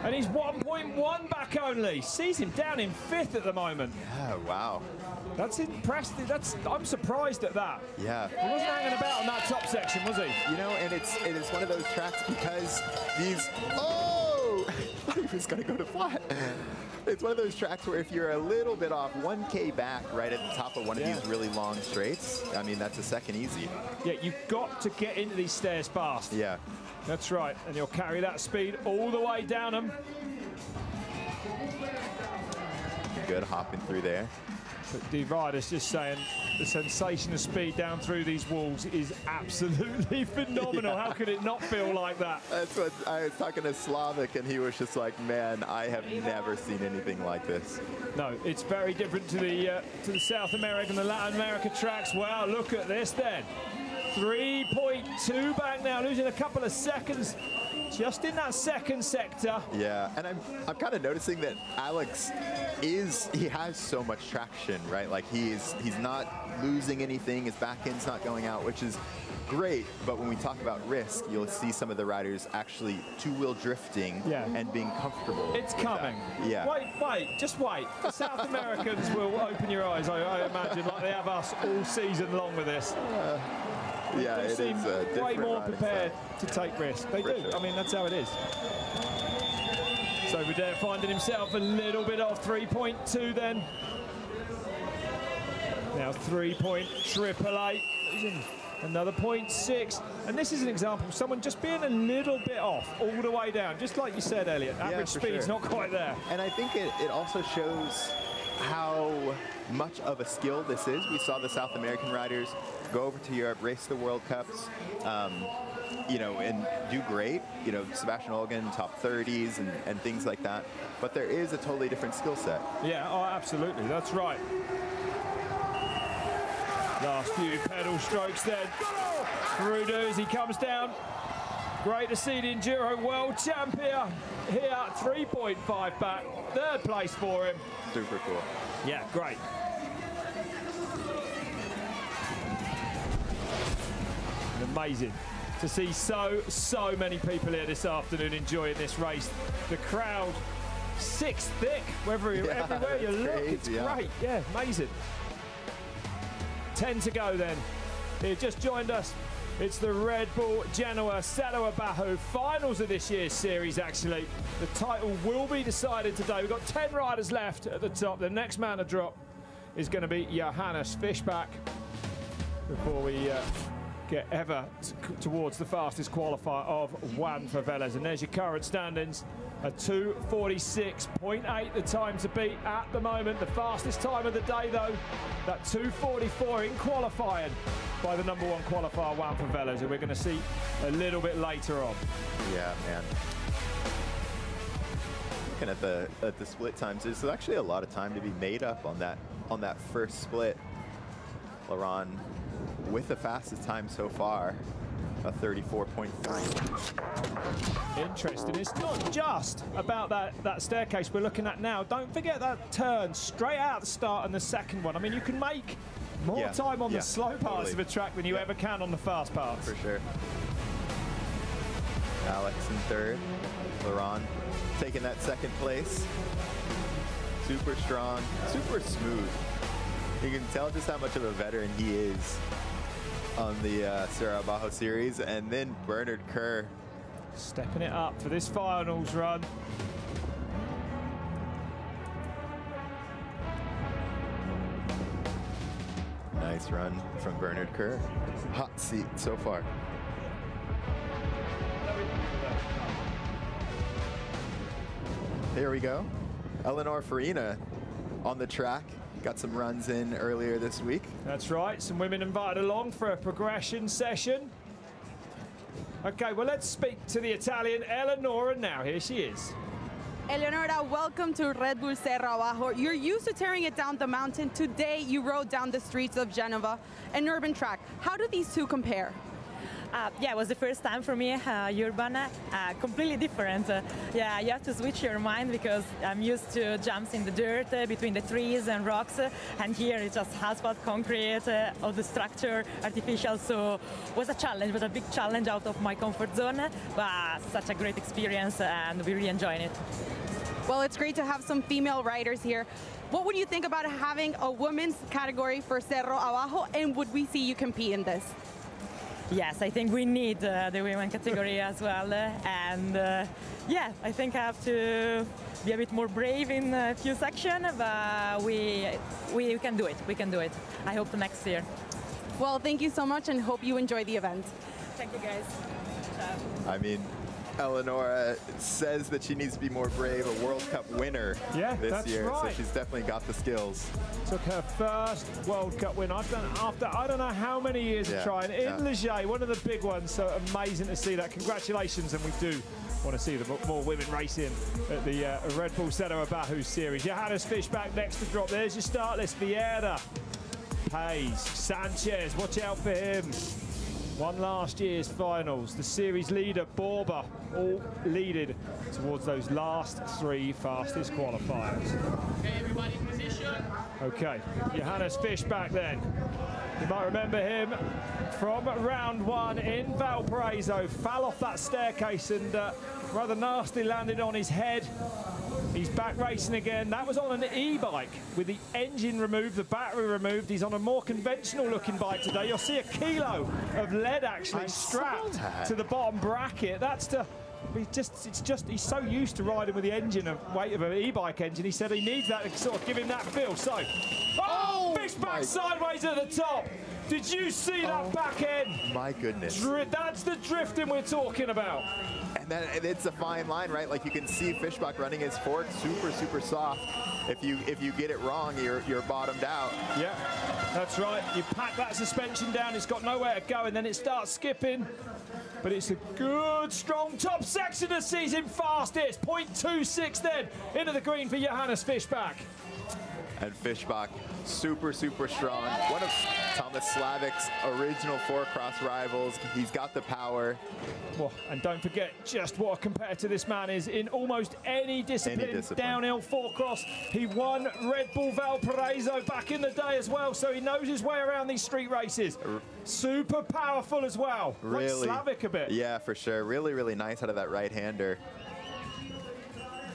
And he's 1.1 back only. Sees him down in 5th at the moment. Yeah, wow. That's impressive. I'm surprised at that. Yeah. He wasn't hanging about on that top section, was he? You know, and it is one of those tracks because these, oh, he was going to go to flat. It's one of those tracks where if you're a little bit off 1K back right at the top of one of these really long straights, I mean, that's a second easy. Yeah, you've got to get into these stairs fast. Yeah. That's right, and you'll carry that speed all the way down them. Good hopping through there. But the rider's just saying the sensation of speed down through these walls is absolutely phenomenal. Yeah. How could it not feel like that? That's what I was talking to SLAVIK, and he was just like, man, I have never seen anything like this. No, it's very different to the South American and the Latin America tracks. Wow, look at this then. 3.2 back now, losing a couple of seconds just in that second sector. Yeah, and I'm kind of noticing that Alex he has so much traction, right? Like he's not losing anything, his back end's not going out, which is great. But when we talk about risk, you'll see some of the riders actually two-wheel drifting and being comfortable. It's coming. That. Yeah. Wait, just wait. The South Americans will open your eyes, I imagine, like they have us all season long with this. Yeah, they seem way more prepared to take risks. They do. Sure. I mean, that's how it is. So Rudeau finding himself a little bit off 3.2 then. Now 3.888. Another 0.6. And this is an example of someone just being a little bit off all the way down. Just like you said, Elliot, average speed's not quite there. And I think it also shows how much of a skill this is. We saw the South American riders go over to Europe, race the World Cups, you know, and do great. You know, Sebastian Holguín, top 30s and things like that. But there is a totally different skill set. Yeah, oh, absolutely, that's right. Last few pedal strokes then. Rudeau as he comes down. Great to see the Enduro World Champion here, 3.5 back. 3rd place for him. Super cool. Yeah, great. Amazing to see so many people here this afternoon enjoying this race. The crowd 6 thick, everywhere you look. Crazy, it's great. Yeah, amazing. 10 to go then. He just joined us. It's the Red Bull Genoa Cerro Abajo finals of this year's series, actually. The title will be decided today. We've got 10 riders left at the top. The next man to drop is going to be Johannes FISCHBACH before we get ever towards the fastest qualifier of Juanfer VELEZ. And there's your current standings. A 2:46.8 the time to beat at the moment. The fastest time of the day though, that 2:44 in qualifying by the #1 qualifier Juanfer VELEZ, who we're going to see a little bit later on. Yeah, man. Looking at the split times, there's actually a lot of time to be made up on that first split. LORON with the fastest time so far, a 34.3. Interesting. It's not just about that staircase we're looking at now. Don't forget that turn straight out the start and the second one. I mean, you can make more time on the slow parts of a track than you ever can on the fast parts. For sure. Alex in 3rd. LORON taking that 2nd place. Super strong, super smooth. You can tell just how much of a veteran he is on the Cerro Abajo series. And then Bernard KERR stepping it up for this finals run. Nice run from Bernard KERR. Hot seat so far. Here we go. Eleanor Farina on the track. Got some runs in earlier this week. That's right, some women invited along for a progression session. Okay, well, let's speak to the Italian Eleonora now. Here she is. Eleonora, welcome to Red Bull Cerro Abajo. You're used to tearing it down the mountain. Today, you rode down the streets of Genova, an urban track. How do these two compare? Yeah, it was the first time for me, urban, completely different. Yeah, you have to switch your mind because I'm used to jumps in the dirt between the trees and rocks, and here it's just asphalt, concrete, all the structure, artificial, so it was a challenge, was a big challenge out of my comfort zone, but such a great experience and we really enjoying it. Well, it's great to have some female riders here. What would you think about having a women's category for Cerro Abajo, and would we see you compete in this? Yes, I think we need the women category as well, and yeah, I think I have to be a bit more brave in a few sections, but we can do it, we can do it. I hope for next year. Well, thank you so much and hope you enjoy the event. Thank you guys. Ciao. I mean, Eleonora says that she needs to be more brave, a World Cup winner this year, right. so she's definitely got the skills. Took her first World Cup win after I don't know how many years of trying in Leger, one of the big ones, so amazing to see that. Congratulations, and we do want to see more women racing at the Red Bull Cerro Abajo series. Johannes Fischbach next to drop. There's your start list. VIEIRA, PAEZ, Sanchez, watch out for him. Won last year's finals. The series leader, BORBA, all leaded towards those last three fastest qualifiers. Okay, everybody, position. Okay, Johannes Fischbach then. You might remember him from round one in Valparaiso. Fell off that staircase and rather nasty landed on his head. He's back racing again. That was on an e-bike with the engine removed, the battery removed. He's on a more conventional looking bike today. You'll see 1 kilo of lead actually strapped to the bottom bracket. That's to, he's so used to riding with the engine of weight of an e-bike engine. He said he needs that to sort of give him that feel. So, Fischbach sideways at the top. Did you see that back end? My goodness. That's the drifting we're talking about. And it's a fine line, right? Like you can see Fischbach running his fork super soft. If you get it wrong, you're bottomed out. Yeah, that's right. You pack that suspension down, it's got nowhere to go, and then it starts skipping. But it's a good, strong top section of season fastest. 0.26 then into the green for Johannes Fischbach. And Fischbach, super strong. One of Thomas Slavik's original four-cross rivals. He's got the power. Well, and don't forget just what a competitor this man is in almost any discipline. Downhill, four-cross. He won Red Bull Valparaiso back in the day as well, so he knows his way around these street races. Super powerful as well. Really, like Slavik a bit. Yeah, for sure. Really nice out of that right-hander.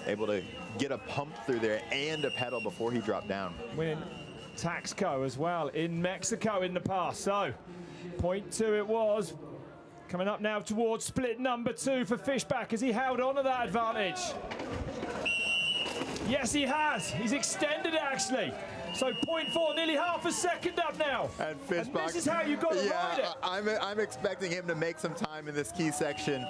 Able to get a pump through there and a pedal before he dropped down. Winning Taxco as well in Mexico in the past. So 0.2 it was. Coming up now towards split number 2 for Fischbach as he held on to that advantage. Yes, he has. He's extended it actually. So 0.4, nearly half a second up now. And Fischbach, and this is how you got to ride it. I'm expecting him to make some time in this key section.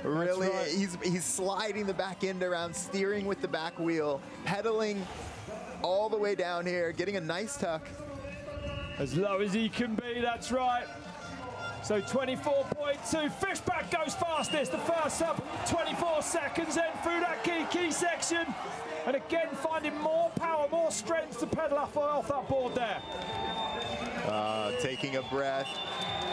Really, right. he's sliding the back end around, steering with the back wheel, pedaling all the way down here, getting a nice tuck. As low as he can be, that's right. So 24.2, Fischbach goes fastest, the first up 24 seconds then through that key section. And again, finding more power, more strength to pedal off that board there. Taking a breath,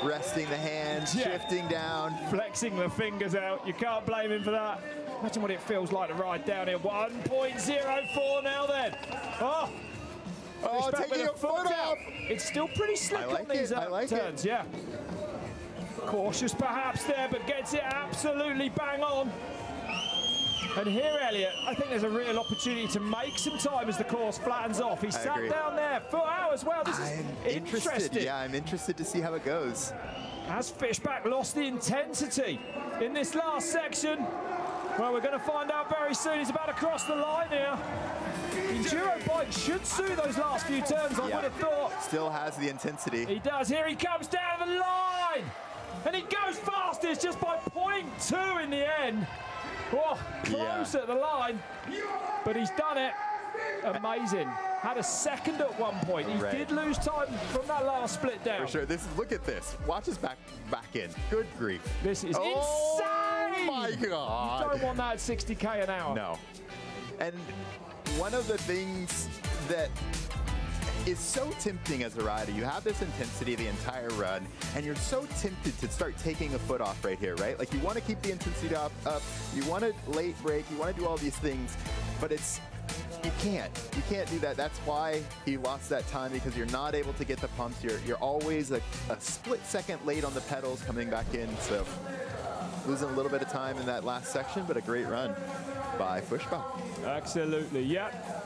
resting the hands, shifting down. Flexing the fingers out, you can't blame him for that. Imagine what it feels like to ride down here. 1.04 now then. Taking a foot off. It's still pretty slick on these turns, yeah. Cautious perhaps there, but gets it absolutely bang on. And here, Elliot, I think there's a real opportunity to make some time as the course flattens off. He sat down there, foot out as well. This is interesting. Yeah, I'm interested to see how it goes. Has Fischbach lost the intensity in this last section? Well, we're going to find out very soon. He's about to cross the line here. Enduro bike should suit those last few turns, I would have thought. Still has the intensity. He does. Here he comes down the line. And he goes fastest just by 0.2 in the end. Oh, close at the line, but he's done it. Amazing. Had a second at one point. He did lose time from that last split down. For sure. Look at this. Watch his back in. Good grief. This is insane. Oh my God. You don't want that at 60k an hour. No. And one of the things that is so tempting as a rider. You have this intensity the entire run, and you're so tempted to start taking a foot off right here, right? Like you want to keep the intensity up, you want to late break, you want to do all these things, but you can't do that. That's why he lost that time, because you're not able to get the pumps. You're always a split second late on the pedals coming back in, so losing a little bit of time in that last section, but a great run by FISCHBACH. Absolutely, yep.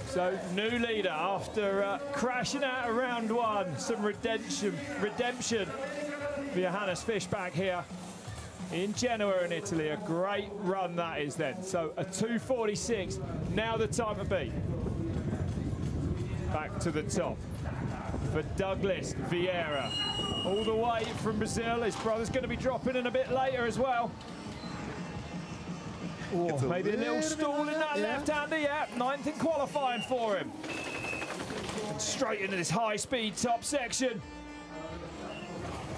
So new leader after crashing out of round one. Some redemption for Johannes FISCHBACH here in Genoa in Italy. A great run that is then. So a 2:46, now the time to beat. Back to the top for Douglas Vieira. All the way from Brazil. His brother's going to be dropping in a bit later as well. Oh, maybe a little stall in that left-hander, yeah. 9th in qualifying for him. And straight into this high-speed top section.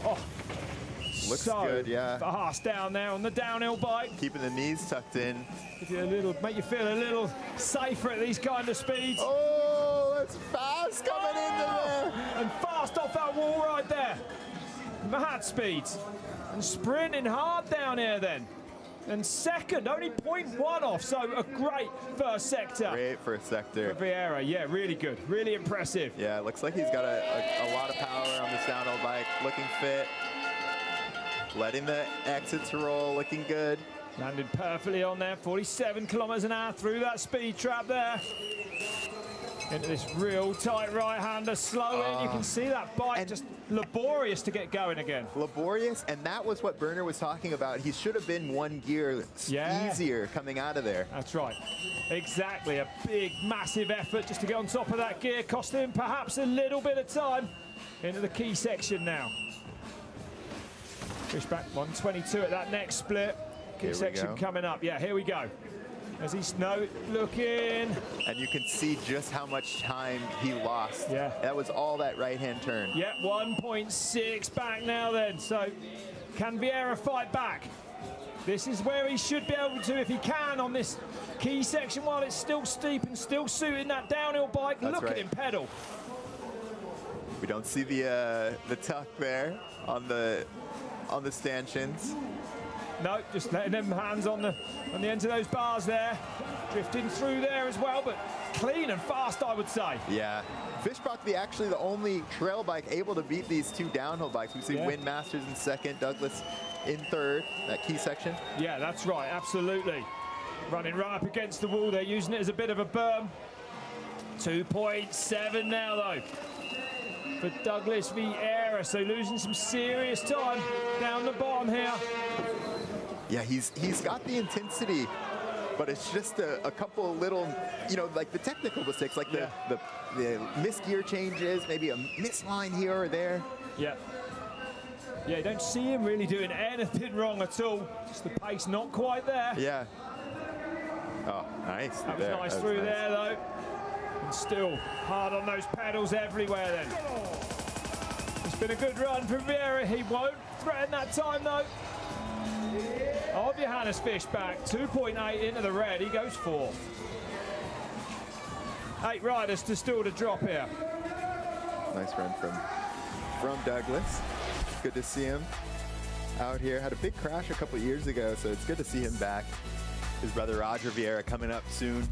Oh, looks so good, yeah. Fast down there on the downhill bike. Keeping the knees tucked in. Give you a little, make you feel a little safer at these kind of speeds. Oh, that's fast coming into there. And fast off that wall right there. Mad speeds. And sprinting hard down here then. And second, only 0.1 off, so a great first sector. Great first sector. For Vieira, yeah, really good, really impressive. Yeah, it looks like he's got a lot of power on this downhill bike, looking fit. Letting the exits roll, looking good. Landed perfectly on there, 47 kilometers an hour through that speed trap there. Into this real tight right-hander, slow in. You can see that bike just laborious to get going again. Laborious, and that was what Bernard was talking about. He should have been one gear easier coming out of there. That's right. Exactly, a big, massive effort just to get on top of that gear, cost him perhaps a little bit of time. Into the key section now. FISCHBACH 122 at that next split. Key section coming up. Yeah, here we go. As he's looking. And you can see just how much time he lost. Yeah. That was all that right-hand turn. Yeah, 1.6 back now then. So can Vieira fight back? This is where he should be able to if he can on this key section while it's still steep and still suiting that downhill bike. Look at him pedal. We don't see the tuck there on the stanchions. No, just letting them hands on the ends of those bars there. Drifting through there as well, but clean and fast, I would say. Yeah. FISCHBACH actually the only trail bike able to beat these two downhill bikes. We see Win Masters in second, Douglas in third, that key section. Yeah, that's right, absolutely. Running right up against the wall, they're using it as a bit of a berm. 2.7 now though for Douglas Vieira, so losing some serious time down the bottom here. Yeah, he's got the intensity, but it's just a couple of little, you know, like the technical mistakes, like the missed gear changes, maybe a misline here or there. Yeah. Yeah, you don't see him really doing anything wrong at all. Just the pace not quite there. Yeah. Oh, nice. That was nice through there, though. And still hard on those pedals everywhere then. It's been a good run from Vieira. He won't threaten that time, though. Of Johannes FISCHBACH, 2.8 into the red. He goes fourth. 8 riders to still to drop here. Nice run from Douglas. Good to see him out here. Had a big crash a couple years ago, so it's good to see him back. His brother Roger Vieira coming up soon.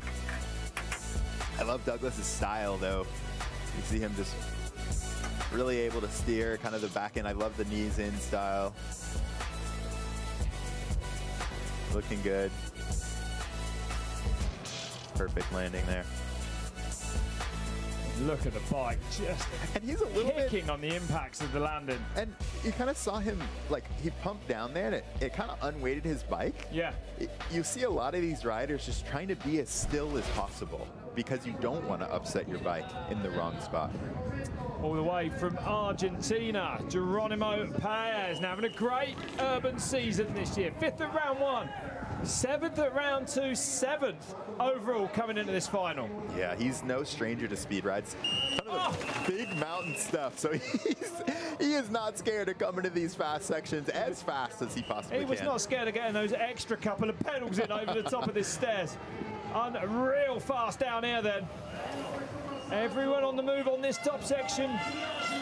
I love Douglas's style, though. You see him just really able to steer kind of the back end. I love the knees in style. Looking good. Perfect landing there. Look at the bike, just and he's a little kicking on the impacts of the landing. And you kind of saw him, like, he pumped down there, and it kind of unweighted his bike. Yeah. You see a lot of these riders just trying to be as still as possible because you don't want to upset your bike in the wrong spot. All the way from Argentina, Jeronimo PAEZ, now having a great urban season this year. 5th at round 1, 7th at round 2, 7th overall coming into this final. Yeah, he's no stranger to speed rides. Kind of the big mountain stuff, so he is not scared to come into these fast sections as fast as he possibly can. He was not scared of getting those extra couple of pedals in over the top of this stairs. Unreal fast down here then. Everyone on the move on this top section.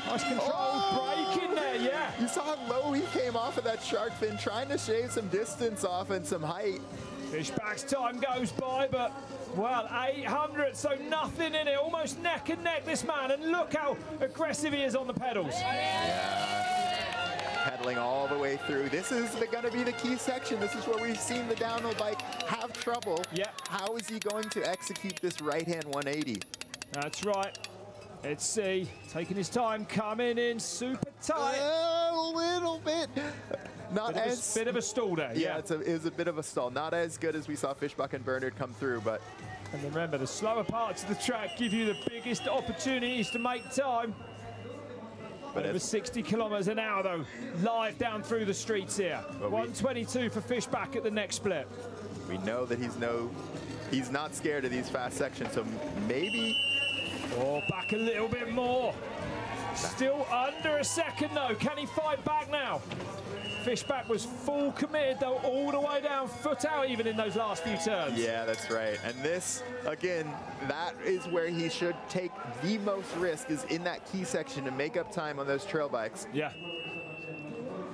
Nice controlled break in there, yeah. You saw how low he came off of that shark fin, trying to shave some distance off and some height. Fischbach's time goes by, but, well, 800, so nothing in it. Almost neck and neck, this man, and look how aggressive he is on the pedals. Yeah. Pedaling all the way through. This is going to be the key section. This is where we've seen the downhill bike have trouble. Yeah. How is he going to execute this right-hand 180? That's right. Let's see. Taking his time, coming in super tight. A little bit. Bit of a stall there. Yeah, it was a bit of a stall. Not as good as we saw FISCHBACH and Bernard come through, but. And remember, the slower parts of the track give you the biggest opportunities to make time. But over 60 kilometers an hour, though, live down through the streets here. 122 for FISCHBACH at the next split. We know that he's not scared of these fast sections, so maybe. Oh, back a little bit more. Still under a second, though. Can he fight back now? FISCHBACH was full committed, though, all the way down, foot out even in those last few turns. Yeah, that's right. And this, again, that is where he should take the most risk, is in that key section to make up time on those trail bikes. Yeah.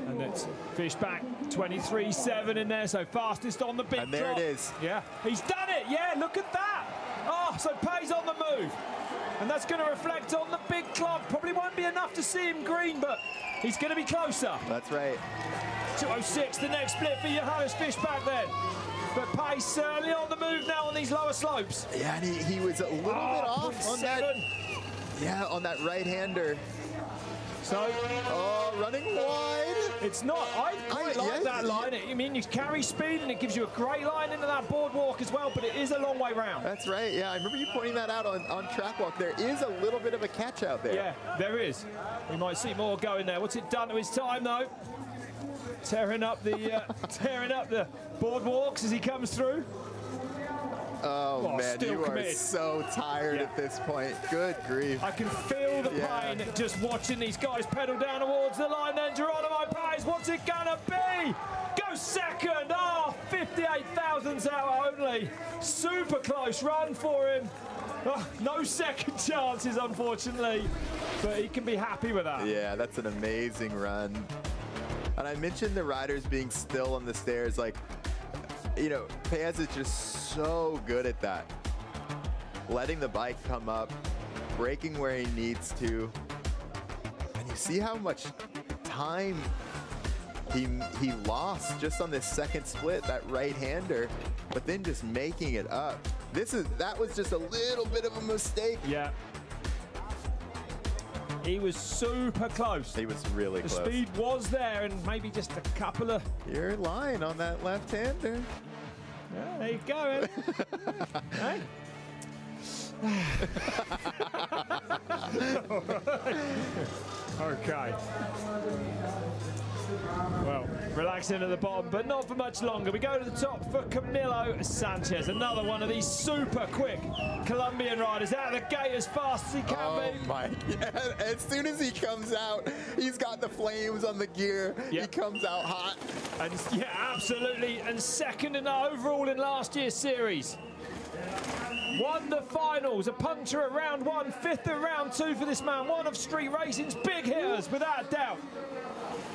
And it's FISCHBACH 23.7 in there, so fastest on the big And there drop. it is. Yeah, he's done it. Yeah, look at that. Oh, so PAEZ on the move. And that's going to reflect on the big clock. Probably won't be enough to see him green, but he's going to be closer. That's right. 206, the next split for Johannes FISCHBACH then. But PAEZ certainly on the move now on these lower slopes. Yeah, and he was a little bit off on that. Yeah, on that right-hander. So, running wide. It's not. I quite like that line. I mean, you carry speed and it gives you a great line into that boardwalk as well, but it is a long way round. That's right. Yeah, I remember you pointing that out on track walk. There is a little bit of a catch out there. Yeah, there is. We might see more going there. What's it done to his time, though? Tearing up the boardwalks as he comes through. Oh man, you are so tired at this point. Good grief. I can feel the pain just watching these guys pedal down towards the line. Then Jeronimo PAEZ, what's it gonna be? Go second. Oh, 58 thousandths out only. Super close run for him. Oh, no second chances, unfortunately, but he can be happy with that. Yeah, that's an amazing run. And I mentioned the riders being still on the stairs. Like, you know, PAEZ is just so good at that. Letting the bike come up, braking where he needs to. And you see how much time he lost just on this second split, that right-hander, but then just making it up. That was just a little bit of a mistake. Yeah. He was super close. He was really close. The speed was there, and maybe just a couple of... You're in line on that left-hander. Yeah, there you go, Hey? Okay. Well, relaxing at the bottom, but not for much longer. We go to the top for Camilo Sanchez, another one of these super quick Colombian riders, out of the gate as fast as he can be. Oh my, as soon as he comes out, he's got the flames on the gear. He comes out hot. And yeah, absolutely, and second in the overall in last year's series. Won the finals, a puncher at round one, fifth at round two for this man. One of street racing's big hitters, without a doubt.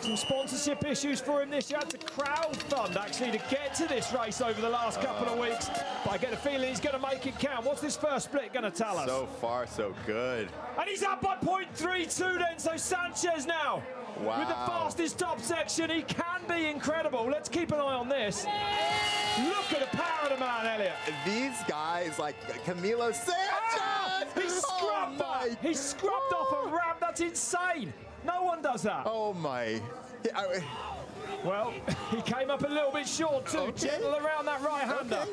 Some sponsorship issues for him this year. Had to crowdfund actually to get to this race over the last couple of weeks. But I get a feeling he's going to make it count. What's this first split going to tell us? So far, so good. And he's up by 0.32 then, so Sanchez now. Wow. With the fastest top section, he can be incredible. Let's keep an eye on this. Look at the power of the man, Elliot. These guys like Camilo Sanchez. He scrubbed that. He scrubbed off a ramp. That's insane. No one does that. Oh my. Well, he came up a little bit short too. Gentle around that right-hander.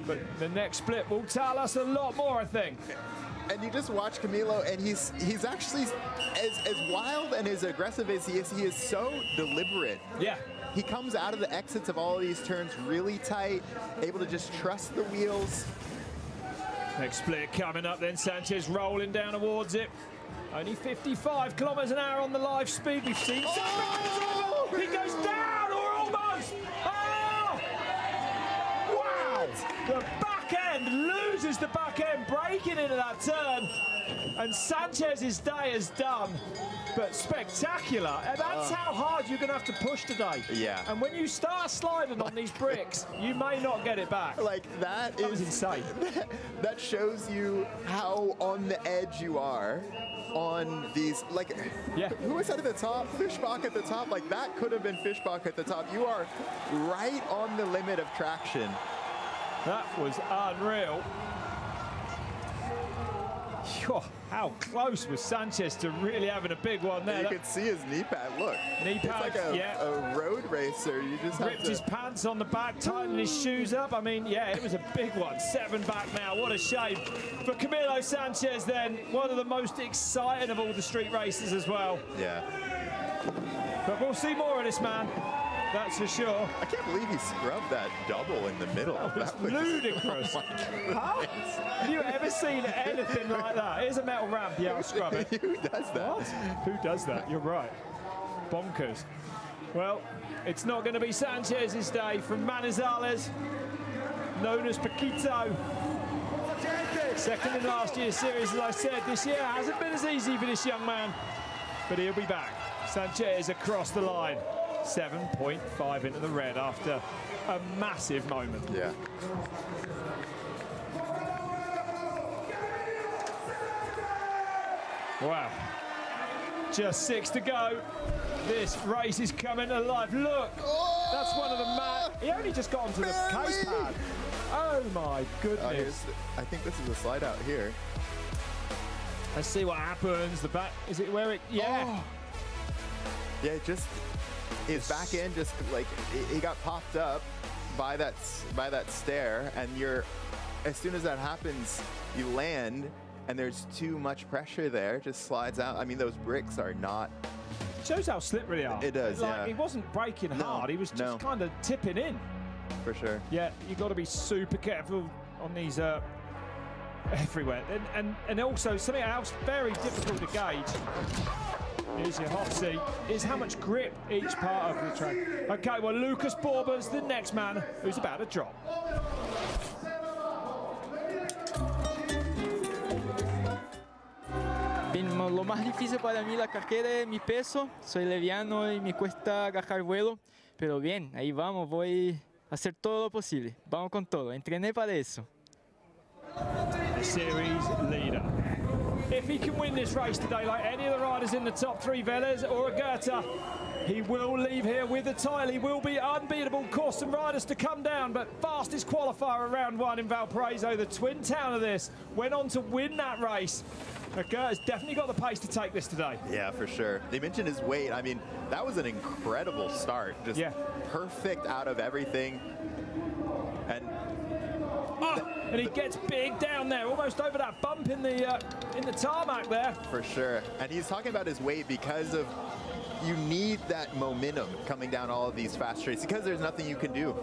But the next split will tell us a lot more, I think. And you just watch Camilo, and he's actually as wild and as aggressive as he is so deliberate. Yeah. He comes out of the exits of all of these turns really tight, able to just trust the wheels. Next split coming up then, Sanchez rolling down towards it. Only 55 kilometers an hour on the live speed. We've seen he goes down, or almost. Oh! Wow! The back end loses loses the back end, breaking into that turn. And Sanchez's day is done, but spectacular. And that's how hard you're going to have to push today. Yeah. And when you start sliding on these bricks, you may not get it back. Like, that was insane. That shows you how on the edge you are on these, like, who was that at the top? FISCHBACH at the top. Like, that could have been FISCHBACH at the top. You are right on the limit of traction. That was unreal. How close was Sanchez to really having a big one there? You could see his knee pad. Look, knee pad, it's like a road racer. You just ripped his pants on the back, tightened his shoes up. I mean, yeah, it was a big one. 7 back now. What a shame for Camilo Sanchez. Then one of the most exciting of all the street races as well. Yeah. But we'll see more of this man. That's for sure. I can't believe he scrubbed that double in the middle. That was ludicrous. Oh Have you ever seen anything like that? Here's a metal ramp. Yeah, I'll scrub it. Who does that? What? Who does that? You're right. Bonkers. Well, it's not going to be Sanchez's day from Manizales, known as Paquito. Second in last year's series, as I said. This year hasn't been as easy for this young man, but he'll be back. Sanchez across the line. 7.5 into the red after a massive moment. Yeah. Wow. Just 6 to go. This race is coming alive. Look, that's one of the he only just got onto the case pad. Oh my goodness. I think this is a slide out here. Let's see what happens. The back, is it where it, yeah. Yeah, just, his back end just like, he got popped up by that stair, and as soon as that happens, you land, and there's too much pressure there, just slides out. I mean, those bricks are not. Shows how slippery they are. It does, like, he wasn't braking hard, he was just kind of tipping in. For sure. Yeah, you've got to be super careful on these everywhere. And also, something else very difficult to gauge. Here's your hot seat, is how much grip each part of the track. Okay, well, Lucas Borba's the next man who's about to drop. Lo más difícil para mí la carrera es mi peso. Soy leviano y me cuesta agarrar vuelo. Pero bien, ahí vamos, voy a hacer todo lo posible. Vamos con todo, entrené para eso. Series leader. If he can win this race today, like any of the riders in the top 3, VELEZ or AGURTO, he will leave here with the title. He will be unbeatable. Of course, some riders to come down, but fastest qualifier around 1 in Valparaiso, the twin town of this, went on to win that race. AGURTO's definitely got the pace to take this today. Yeah, for sure. They mentioned his weight. I mean, that was an incredible start. Just perfect out of everything. And he gets big down there, almost over that bump in the tarmac there. For sure. And he's talking about his weight because of, you need that momentum coming down all of these fast straights because there's nothing you can do.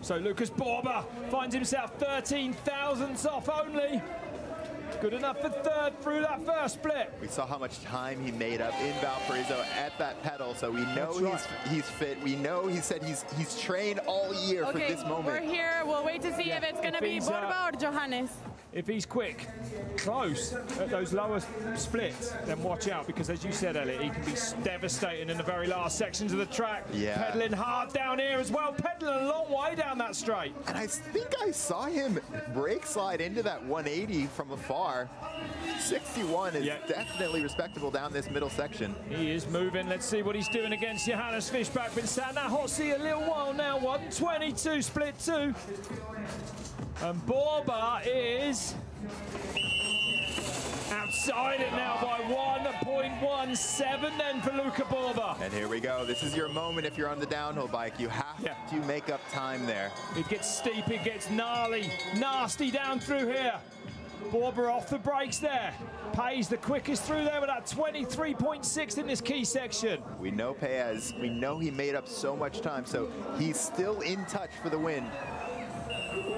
So Lucas Borba finds himself 13 thousandths off only. Good enough for third through that first split. We saw how much time he made up in Valparaiso at that pedal, so we know he's fit. We know he said he's trained all year for this moment. We're here. We'll wait to see if it's going to be Borba or Johannes. If he's quick, close at those lower splits, then watch out, because as you said, Elliot, he can be devastating in the very last sections of the track. Yeah. Pedaling hard down here as well, pedaling a long way down that straight. And I think I saw him brake slide into that 180 from afar. 61 is definitely respectable down this middle section. He is moving. Let's see what he's doing against Johannes FISCHBACH. Been sat in that hot seat a little while now. 122, split 2. And Borba is outside it now by 1.17 then for Luca Borba. And here we go. This is your moment if you're on the downhill bike. You have to make up time there. It gets steep, it gets gnarly, nasty down through here. Borba off the brakes there. PAEZ the quickest through there with that 23.6 in this key section. We know PAEZ, we know he made up so much time, so he's still in touch for the win.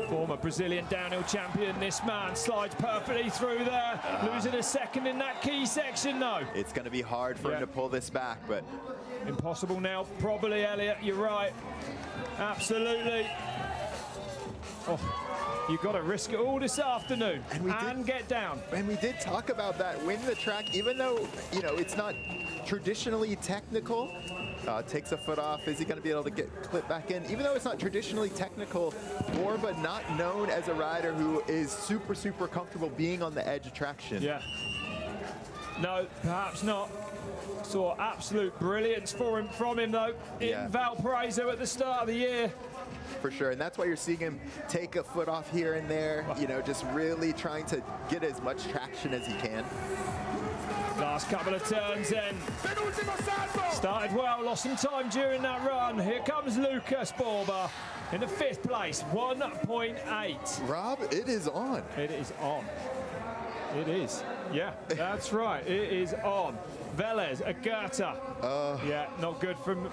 Former Brazilian downhill champion, this man slides perfectly through there, losing a second in that key section though. It's going to be hard for him to pull this back, but... Impossible now, probably, Elliot, you're right. Absolutely. Oh. You've got to risk it all this afternoon and get down. And we did talk about that. Win the track, even though, you know, it's not traditionally technical. Takes a foot off. Is he going to be able to get clipped back in? Even though it's not traditionally technical, Borba not known as a rider who is super, super comfortable being on the edge of traction. Yeah. No, perhaps not. Saw absolute brilliance from him though in Valparaiso at the start of the year. For sure, and that's why you're seeing him take a foot off here and there, you know, just really trying to get as much traction as he can. Last couple of turns then. Started well, lost some time during that run. Here comes Lucas Borba in the 5th place, 1.8. Rob, it is on. It is on. It is. Yeah, that's right. It is on. VELEZ, AGURTO. Yeah, not good from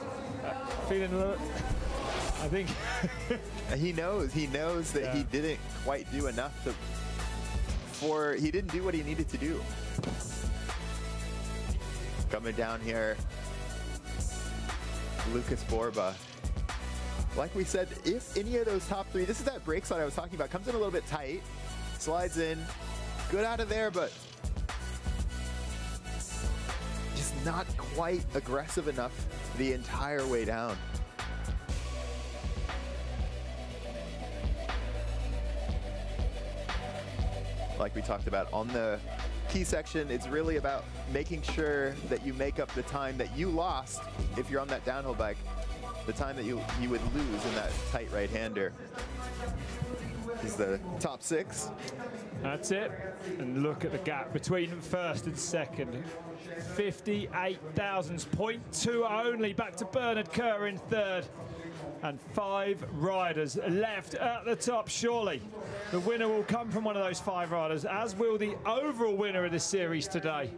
feeling a little... I think he knows that he didn't quite do enough he didn't do what he needed to do. Coming down here, Lucas Borba. Like we said, if any of those top 3, this is that brake slide I was talking about, comes in a little bit tight, slides in, good out of there, but just not quite aggressive enough the entire way down. Like we talked about on the key section, it's really about making sure that you make up the time that you lost if you're on that downhill bike, the time that you would lose in that tight right-hander. Is the top 6. That's it. And look at the gap between first and second. 58 thousandths, 0.2 only. Back to Bernard KERR in 3rd. And 5 riders left at the top. Surely the winner will come from one of those 5 riders, as will the overall winner of this series today.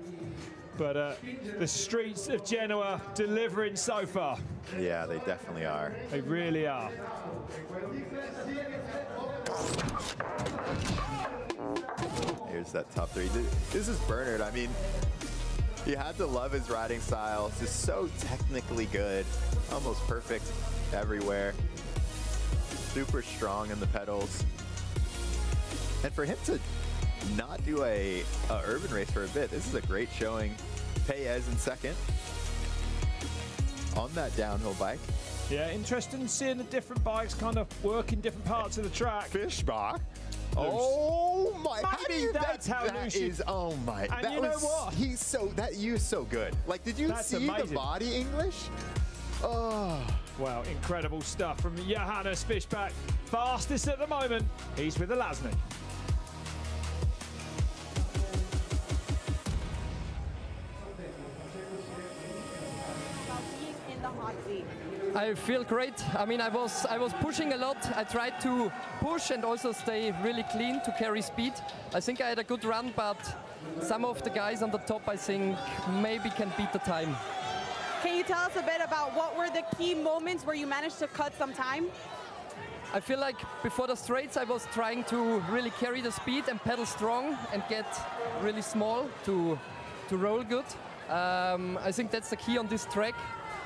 But the streets of Genoa delivering so far. Yeah, they definitely are. They really are. Here's that top 3. This is Bernard. I mean, you had to love his riding style. It's just so technically good, almost perfect everywhere. Super strong in the pedals. And for him to not do a urban race for a bit, this is a great showing. PAEZ in 2nd on that downhill bike. Yeah, interesting seeing the different bikes kind of work in different parts of the track. FISCHBACH. Oh my! Maybe that's how that is. Oh my! And that you know what? He's so good. Like, did you see the body English? Oh. Well, incredible stuff from Johannes FISCHBACH. Fastest at the moment. He's with the Lasny. I feel great. I mean, I was pushing a lot. I tried to push and also stay really clean to carry speed. I think I had a good run, but some of the guys on the top, I think, maybe can beat the time. Can you tell us a bit about what were the key moments where you managed to cut some time? I feel like before the straights, I was trying to really carry the speed and pedal strong and get really small to roll good. I think that's the key on this track.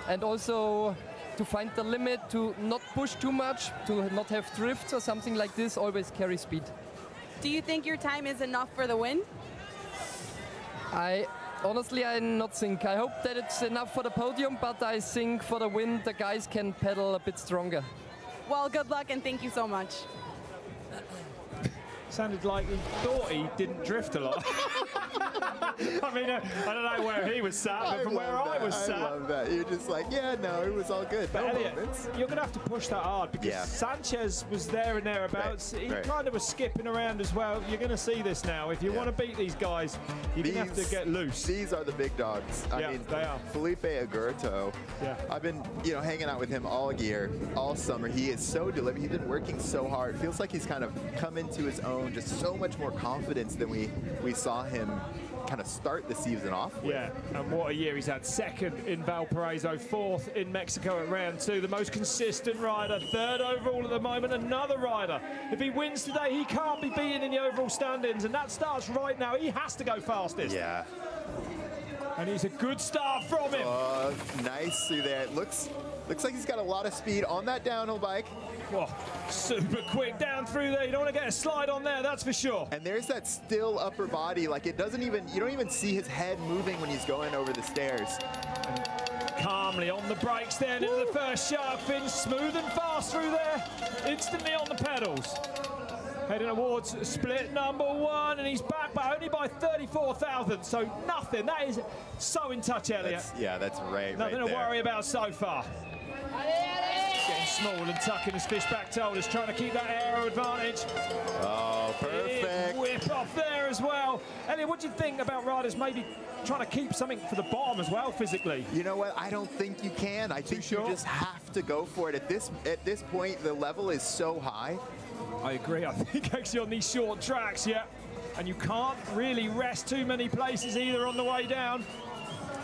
And also to find the limit, to not push too much, to not have drifts or something like this, always carry speed. Do you think your time is enough for the win? Honestly, I not think. I hope that it's enough for the podium, but I think for the win, the guys can pedal a bit stronger. Well, good luck and thank you so much. Sounded like he thought he didn't drift a lot. I mean, I don't know where he was sat, but from where I was sat. I love that. You're just like, yeah, no, it was all good. But no Elliot, moments. you're going to have to push that hard because Sanchez was there and thereabouts. He kind of was skipping around as well. You're going to see this now. If you want to beat these guys, you're going to have to get loose. These are the big dogs. I mean, they are. Felipe AGURTO. Yeah. I've been, hanging out with him all year, all summer. He is so deliberate. He's been working so hard. Feels like he's kind of come into his own, just so much more confidence than we saw him kind of start the season off with. Yeah, and what a year he's had. 2nd in Valparaiso, 4th in Mexico at round 2. The most consistent rider, 3rd overall at the moment. Another rider. If he wins today, he can't be beaten in the overall standings, and that starts right now. He has to go fastest. Yeah. And he's a good start from him. Nice through there. It looks Looks like he's got a lot of speed on that downhill bike. Whoa, super quick down through there. You don't want to get a slide on there, that's for sure. And there's that still upper body. Like it doesn't even, you don't even see his head moving when he's going over the stairs. Calmly on the brakes then into the first shark fin, smooth and fast through there, instantly on the pedals. Heading towards split number 1, and he's back, but only by 34 thousandths, so nothing. That is so in touch, Elliot. That's right. Nothing to worry about so far. Getting small and tucking, as Fishback told us, trying to keep that aero advantage. Oh, perfect. Big whip off there as well. Elliot, what do you think about riders maybe trying to keep something for the bottom as well physically? You know what? I don't think you can. I think you just have to go for it. At this point, the level is so high. I agree. I think actually on these short tracks, yeah. And you can't really rest too many places either on the way down.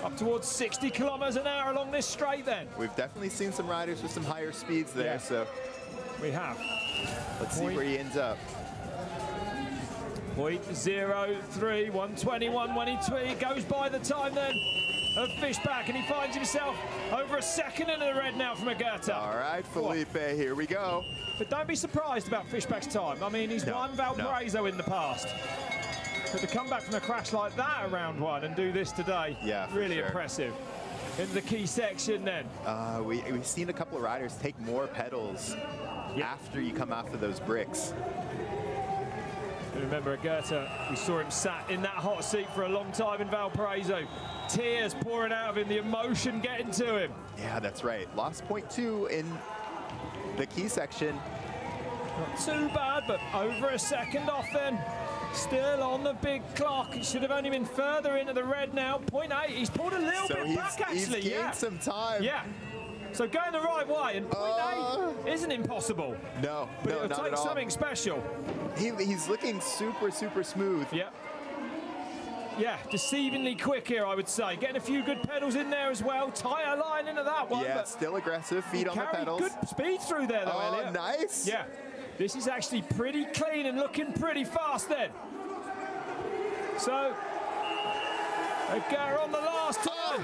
Up towards 60 kilometers an hour along this straight then. We've definitely seen some riders with some higher speeds there, so. We have. Let's see where he ends up. 0.03, 121 when he goes by the time then of Fishback, and he finds himself over a second into the red now from AGURTO. All right, Felipe, here we go. But don't be surprised about Fishback's time. I mean, he's won Valparaiso in the past. But to come back from a crash like that at round 1 and do this today, really impressive. In the key section then. We've seen a couple of riders take more pedals after you come off of those bricks. Remember AGURTO, we saw him sat in that hot seat for a long time in Valparaiso. Tears pouring out of him, the emotion getting to him. Yeah, that's right. Lost 0.2 in the key section. Not too bad, but over a second off then. Still on the big clock. It should have only been further into the red now. 0.8, he's pulled a little bit back actually. He's gained some time. Yeah. So going the right way, and 0.8 isn't impossible. No, but no, it'll not take at all. something special. He's looking super, super smooth. Yeah. Yeah, deceivingly quick here, I would say. Getting a few good pedals in there as well. Tire line into that one. Yeah, but still aggressive. Feet on the pedals. Good speed through there, though, Elliot. Nice. Yeah. This is actually pretty clean and looking pretty fast then. So, AGURTO on the last time.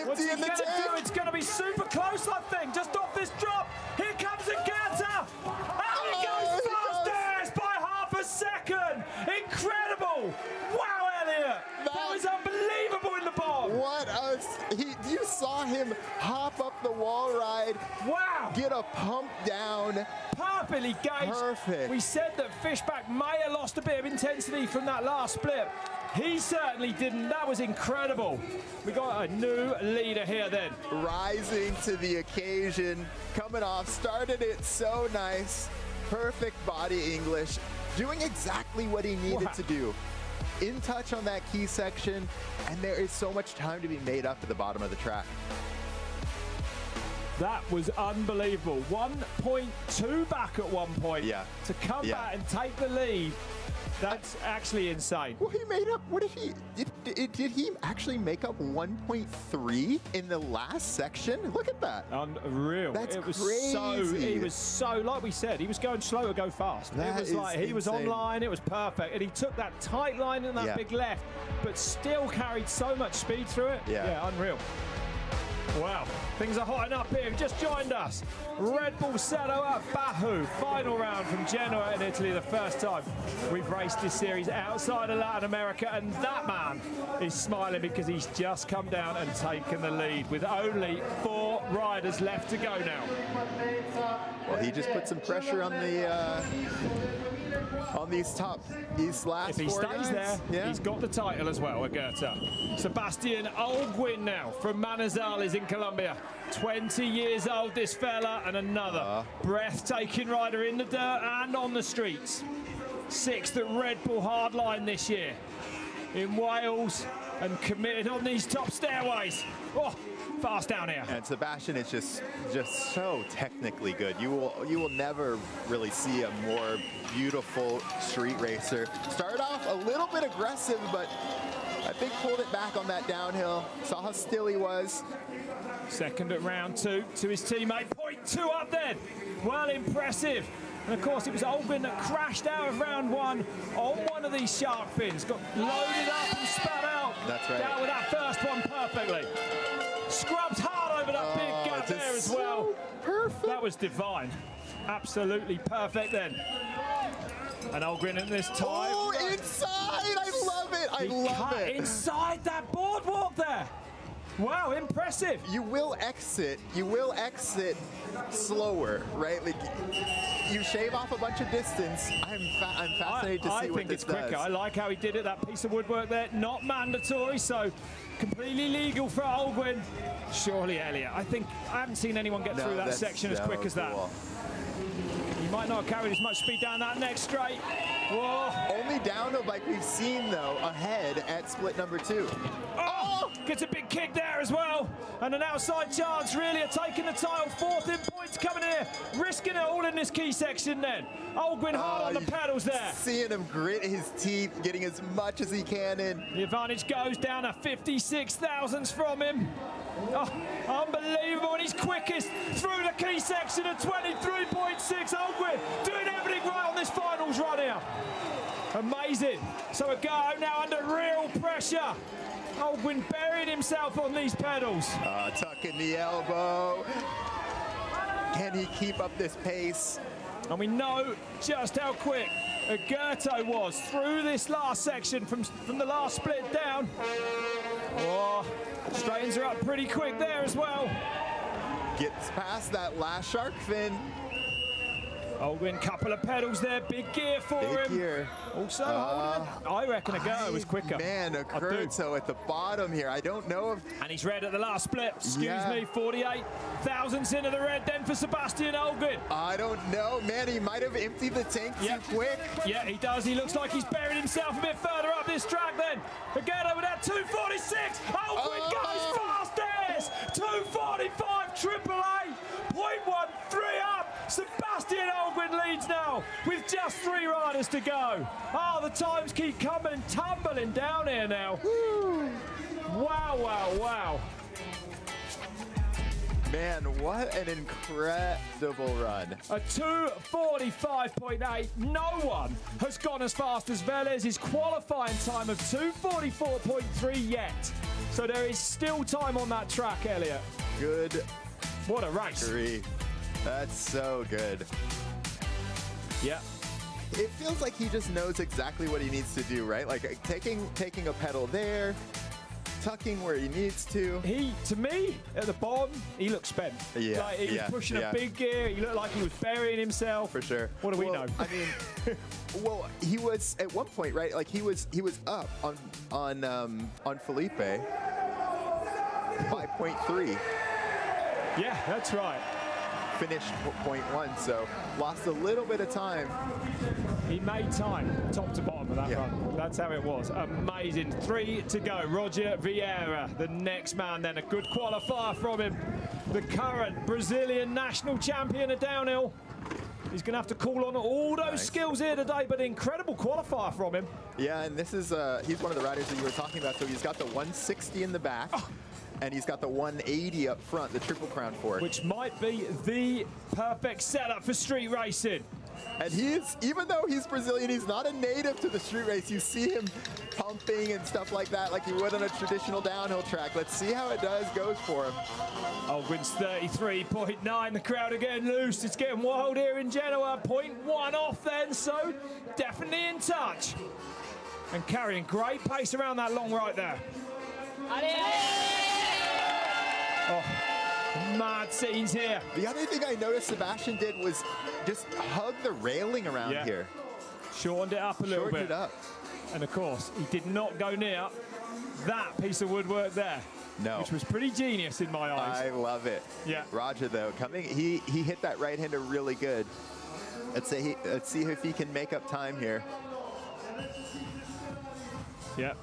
What's he going to do? It's going to be super close, I think. Just off this drop. Here comes AGURTO. And he goes faster by half a second. Incredible. Wow, Elliot. That was unbelievable in the bottom. What you saw him hop up the wall ride. Wow. Get a pump down. Perfectly gauged. Perfect. We said that Fishback may have lost a bit of intensity from that last split. He certainly didn't. That was incredible. We got a new leader here then. Rising to the occasion, coming off, started it so nice. Perfect body English, doing exactly what he needed to do. In touch on that key section, and there is so much time to be made up at the bottom of the track. That was unbelievable. 1.2 back at one point. Yeah. To come back and take the lead. That's actually insane. Well, he made up, what did he actually make up 1.3 in the last section? Look at that. Unreal. That's crazy. He was so, like we said, he was going slow to go fast. That it was is like, he was insane. online, it was perfect. And he took that tight line in that big left, but still carried so much speed through it. Yeah, unreal. Wow, things are hotting up here. You've just joined us. Bull Cerro Abajo, final round from Genoa in Italy, the first time we've raced this series outside of Latin America, and that man is smiling because he's just come down and taken the lead with only 4 riders left to go now. Well, he just put some pressure on the on these last If he 4 stays guys. there, he's got the title as well, AGURTO. Sebastian Holguín now from Manizales in Colombia. 20 years old, this fella, and another breathtaking rider in the dirt and on the streets. 6th at Red Bull Hardline this year in Wales, and committed on these top stairways. Oh, fast down here. And Sebastian is just so technically good. You will never really see a more beautiful street racer. Started off a little bit aggressive, but I think pulled it back on that downhill. Saw how still he was. Second at round 2 to his teammate. 0.2 up then. Well, impressive. And of course, it was Holguín that crashed out of round 1 on one of these shark fins. Got loaded up and spat out. That's right. Down with that first one perfectly. Scrubbed hard over that big gap there as as well. Perfect. That was divine. Absolutely perfect then. And Alberto at this time. Oh, inside! I love it! I love it! Inside that boardwalk there. Wow, impressive. You will exit slower, right? Like, you shave off a bunch of distance. I'm fascinated to see what this does. I think it's quicker. I like how he did it, that piece of woodwork there. Not mandatory, so completely legal for Alberto. Surely, Elliot. I haven't seen anyone get through that section as quick as that. He might not have carried as much speed down that next straight. Whoa. Only downhill like we've seen, though, ahead at split number 2. Oh! Gets a big kick there as well. And an outside chance, really, of taking the title. 4th in points coming here. Risking it all in this key section then. Alberto hard on the pedals there. Seeing him grit his teeth, getting as much as he can in. The advantage goes down to 56 thousandths from him. Oh, unbelievable, and he's quickest through the key section at 23.6. Alberto doing everything right on this finals run here. Amazing. So a go now under real pressure. Alberto buried himself on these pedals. Tucking the elbow. Can he keep up this pace? And we know just how quick Agurto was through this last section from the last split down. Oh, straightens her up pretty quick there as well. Gets past that last shark fin. Alberto, couple of pedals there, big gear for him. Big gear. Also, I reckon Agurto was quicker. Man, Agurto at the bottom here. I don't know if... And he's red at the last split. Excuse me, 48 thousandths into the red then for Sebastian Alberto. I don't know, man. He might have emptied the tank too quick. Yeah, he does. He looks like he's buried himself a bit further up this track then. Agurto with that 246. Alberto goes fastest. 245 AAA. 0.13 up. Sebastian Alberto leads now with just 3 riders to go. Oh, the times keep coming and tumbling down here now. Woo. Wow, wow, wow. Man, what an incredible run. A 2:45.8. No one has gone as fast as VELEZ's qualifying time of 2:44.3 yet. So there is still time on that track, Elliot. Good. What a race. That's so good. Yeah. It feels like he just knows exactly what he needs to do, right? Like taking a pedal there, tucking where he needs to. To me, at the bottom, he looked spent. Yeah. Like he was pushing a big gear. He looked like he was burying himself. For sure. What do we know? I mean, well, he was at one point, right? Like he was up on Felipe by 0.3. Yeah, that's right. Finished 0.1, so lost a little bit of time. He made time, top to bottom of that run. That's how it was. Amazing. 3 to go. Roger Vieira, the next man then. A good qualifier from him. The current Brazilian national champion of downhill. He's going to have to call on all those skills here today, but incredible qualifier from him. Yeah, and this is, he's one of the riders that you were talking about, so he's got the 160 in the back. And he's got the 180 up front, the Triple Crown fork. Which might be the perfect setup for street racing. And even though he's Brazilian, he's not a native to the street race. You see him pumping and stuff like that, like you would on a traditional downhill track. Let's see how it goes for him. Alberto's 33.9. The crowd are getting loose. It's getting wild here in Genoa. 0.1 off then, so definitely in touch. And carrying great pace around that long right there. Oh, mad scenes here. The other thing I noticed Sebastian did was just hug the railing around here. Shortened it up a little bit. Shortened it up. And of course, he did not go near that piece of woodwork there. No. Which was pretty genius in my eyes. I love it. Yeah. Roger, though, he hit that right-hander really good. Let's see if he can make up time here. Yep.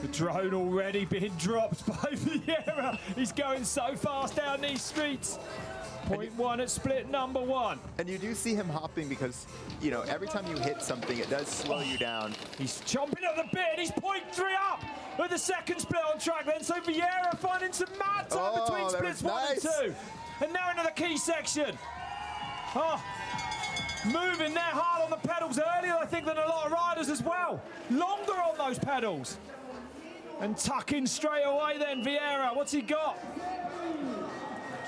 The drone already being dropped by Vieira. He's going so fast down these streets. 0.1 at split number 1. And you do see him hopping because, you know, every time you hit something, it does slow you down. He's chomping at the bit. He's 0.3 up with the second split on track then. So Vieira finding some mad time between splits 1 and 2. And now into the key section. Oh, moving there hard on the pedals earlier, I think, than a lot of riders as well. Longer on those pedals. And tucking straight away then, Vieira. What's he got?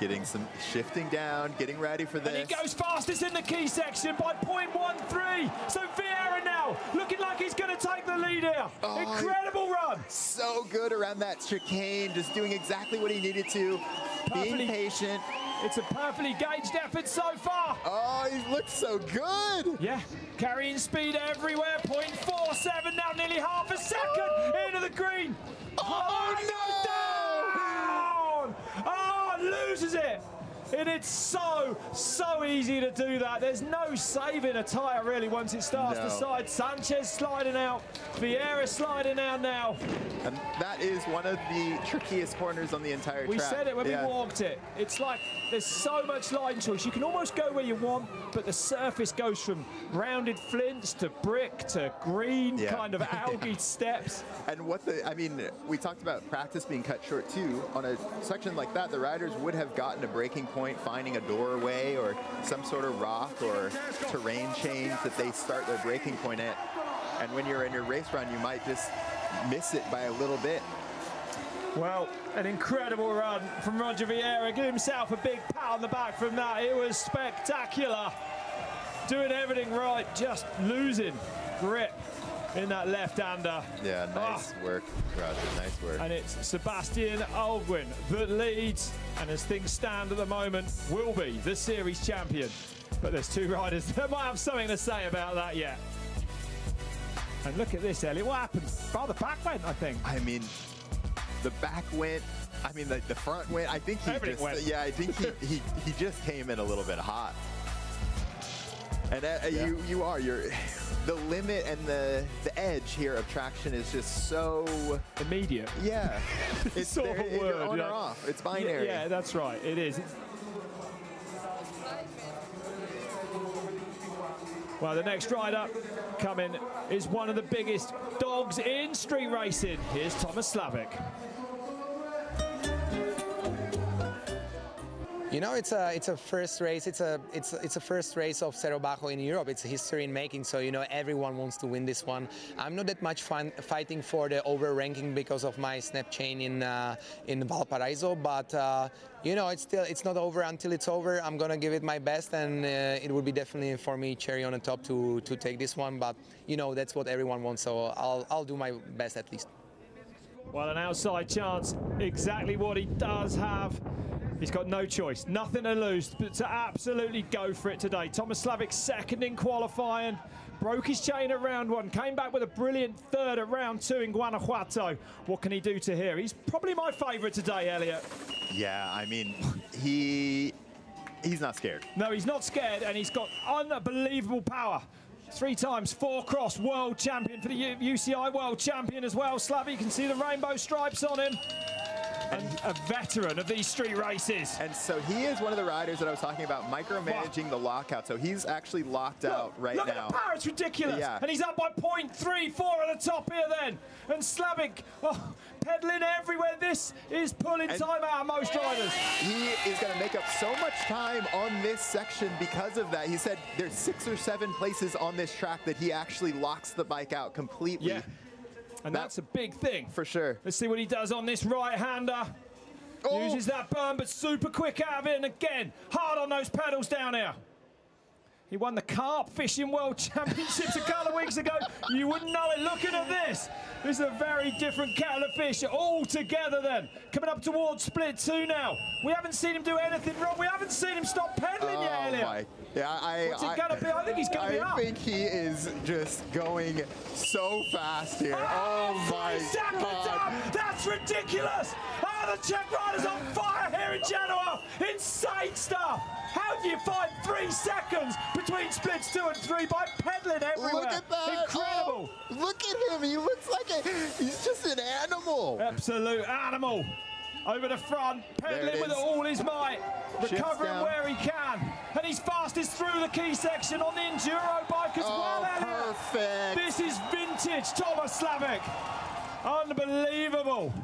Getting some shifting down, getting ready for this. And he goes fastest in the key section by 0.13. So VIEIRA now looking like he's going to take the lead here. Oh, incredible run. So good around that chicane, just doing exactly what he needed to. Being patient. It's a perfectly gauged effort so far. Oh, he looks so good. Yeah, carrying speed everywhere. 0.47 now, nearly half a second into the green. Oh no! Down! Oh, loses it. And it's so easy to do that. There's no saving a tyre really once it starts to slide. Sanchez sliding out, VIEIRA sliding out now. And that is one of the trickiest corners on the entire track. We said it when we walked it. It's like there's so much line choice. You can almost go where you want, but the surface goes from rounded flints to brick to green, kind of algae steps. And I mean, we talked about practice being cut short too. On a section like that, the riders would have gotten a braking point, finding a doorway or some sort of rock or terrain change that they start their braking point at. And when you're in your race run, you might just miss it by a little bit. Well, an incredible run from Roger VIEIRA. Give himself a big pat on the back from that. It was spectacular. Doing everything right, just losing grip in that left-hander. Yeah, nice work, Roger, nice work. And it's Sebastian Alguin that leads, and as things stand at the moment, will be the series champion. But there's two riders that might have something to say about that yet. And look at this, Elliot. What happened? Oh, the back went, I think. I mean, the back went. I mean, the front went. I think he Everything went. Yeah, I think he just came in a little bit hot. And you're the limit and the edge here of traction is just so immediate. Yeah, it's sort of a word, on or off. It's binary. Yeah, that's right. It is. Well, the next rider coming is one of the biggest dogs in street racing. Here's Thomas SLAVIK. You know, it's a first race. It's a first race of Cerro Abajo in Europe. It's a history in making. So you know, everyone wants to win this one. I'm not that much fighting for the over ranking because of my snap chain in Valparaiso. But you know, it's not over until it's over. I'm gonna give it my best, and it would be definitely for me cherry on the top to take this one. But you know, that's what everyone wants. So I'll do my best at least. Well, an outside chance, exactly what he does have. He's got no choice, nothing to lose, but to absolutely go for it today. Thomas SLAVIK second in qualifying, broke his chain at round one, came back with a brilliant third at round two in Guanajuato. What can he do to here? He's probably my favourite today, Elliot. Yeah, I mean, he's not scared. No, he's not scared, and he's got unbelievable power. 3 times 4-cross world champion for the UCI world champion as well. SLAVIK, you can see the rainbow stripes on him. And a veteran of these street races. And so he is one of the riders that I was talking about micromanaging the lockout. So he's actually locked out right now. Look at the power, it's ridiculous. Yeah. And he's up by 0.34 at the top here then. And SLAVIK, pedaling everywhere. This is pulling time out of most riders. He is going to make up so much time on this section because of that. He said there's 6 or 7 places on this track that he actually locks the bike out completely. Yeah. And that's a big thing. For sure. Let's see what he does on this right-hander. Uses that burn, but super quick out of it. And again, hard on those pedals down here. He won the Carp Fishing World Championships a couple of weeks ago. You wouldn't know it looking at this. This is a very different kettle of fish all together then. Coming up towards split 2 now. We haven't seen him do anything wrong. We haven't seen him stop pedaling yet, Elliot. Yeah, What's it going to be? I think he's going to be up. I think he is just going so fast here. Oh my God. That's ridiculous. Oh, the Czech rider's on fire here in Genoa. Insane stuff. How do you find 3 seconds between splits 2 and 3 by pedaling everywhere? Look at that. Incredible. Oh, look at him. He looks like he's just an animal. Absolute animal. Over the front, pedaling with all his might, recovering where he can. And he's fastest through the key section on the enduro bike as well, Elliot. Perfect. This is vintage Thomas SLAVIK. Unbelievable.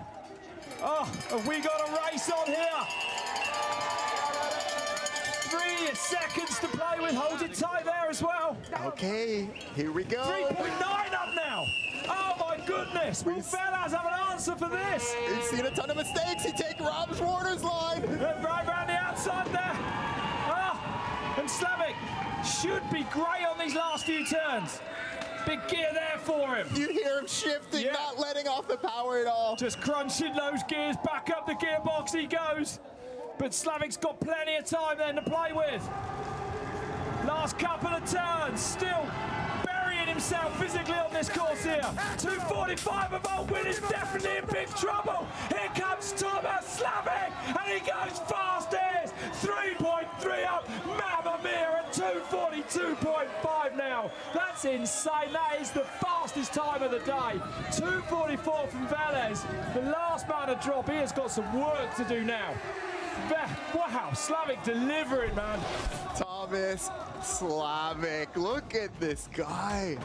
Oh, have we got a race on here? 3 seconds to play with. Hold it tight there as well. Okay, here we go. 3.9 up now. Oh my goodness, will Velez have an answer for this? We've seen a ton of mistakes. He takes Rob Schwarter's line. And right round the inside there. Ah, and Slavik should be great on these last few turns. Big gear there for him. You hear him shifting, not letting off the power at all. Just crunching those gears, back up the gearbox he goes. But Slavik's got plenty of time then to play with. Last couple of turns, still burying himself physically on this course here. 2:45 of Holguín is definitely in big trouble. Here comes Tomas Slavik, and he goes fastest. 3.3 up, mamma mia, at 2:42.5 now. That's insane. That is the fastest time of the day. 2:44 from VELEZ. The last man to drop, he has got some work to do now. Wow, Slavik delivering, man. Tomas Slavik, look at this guy.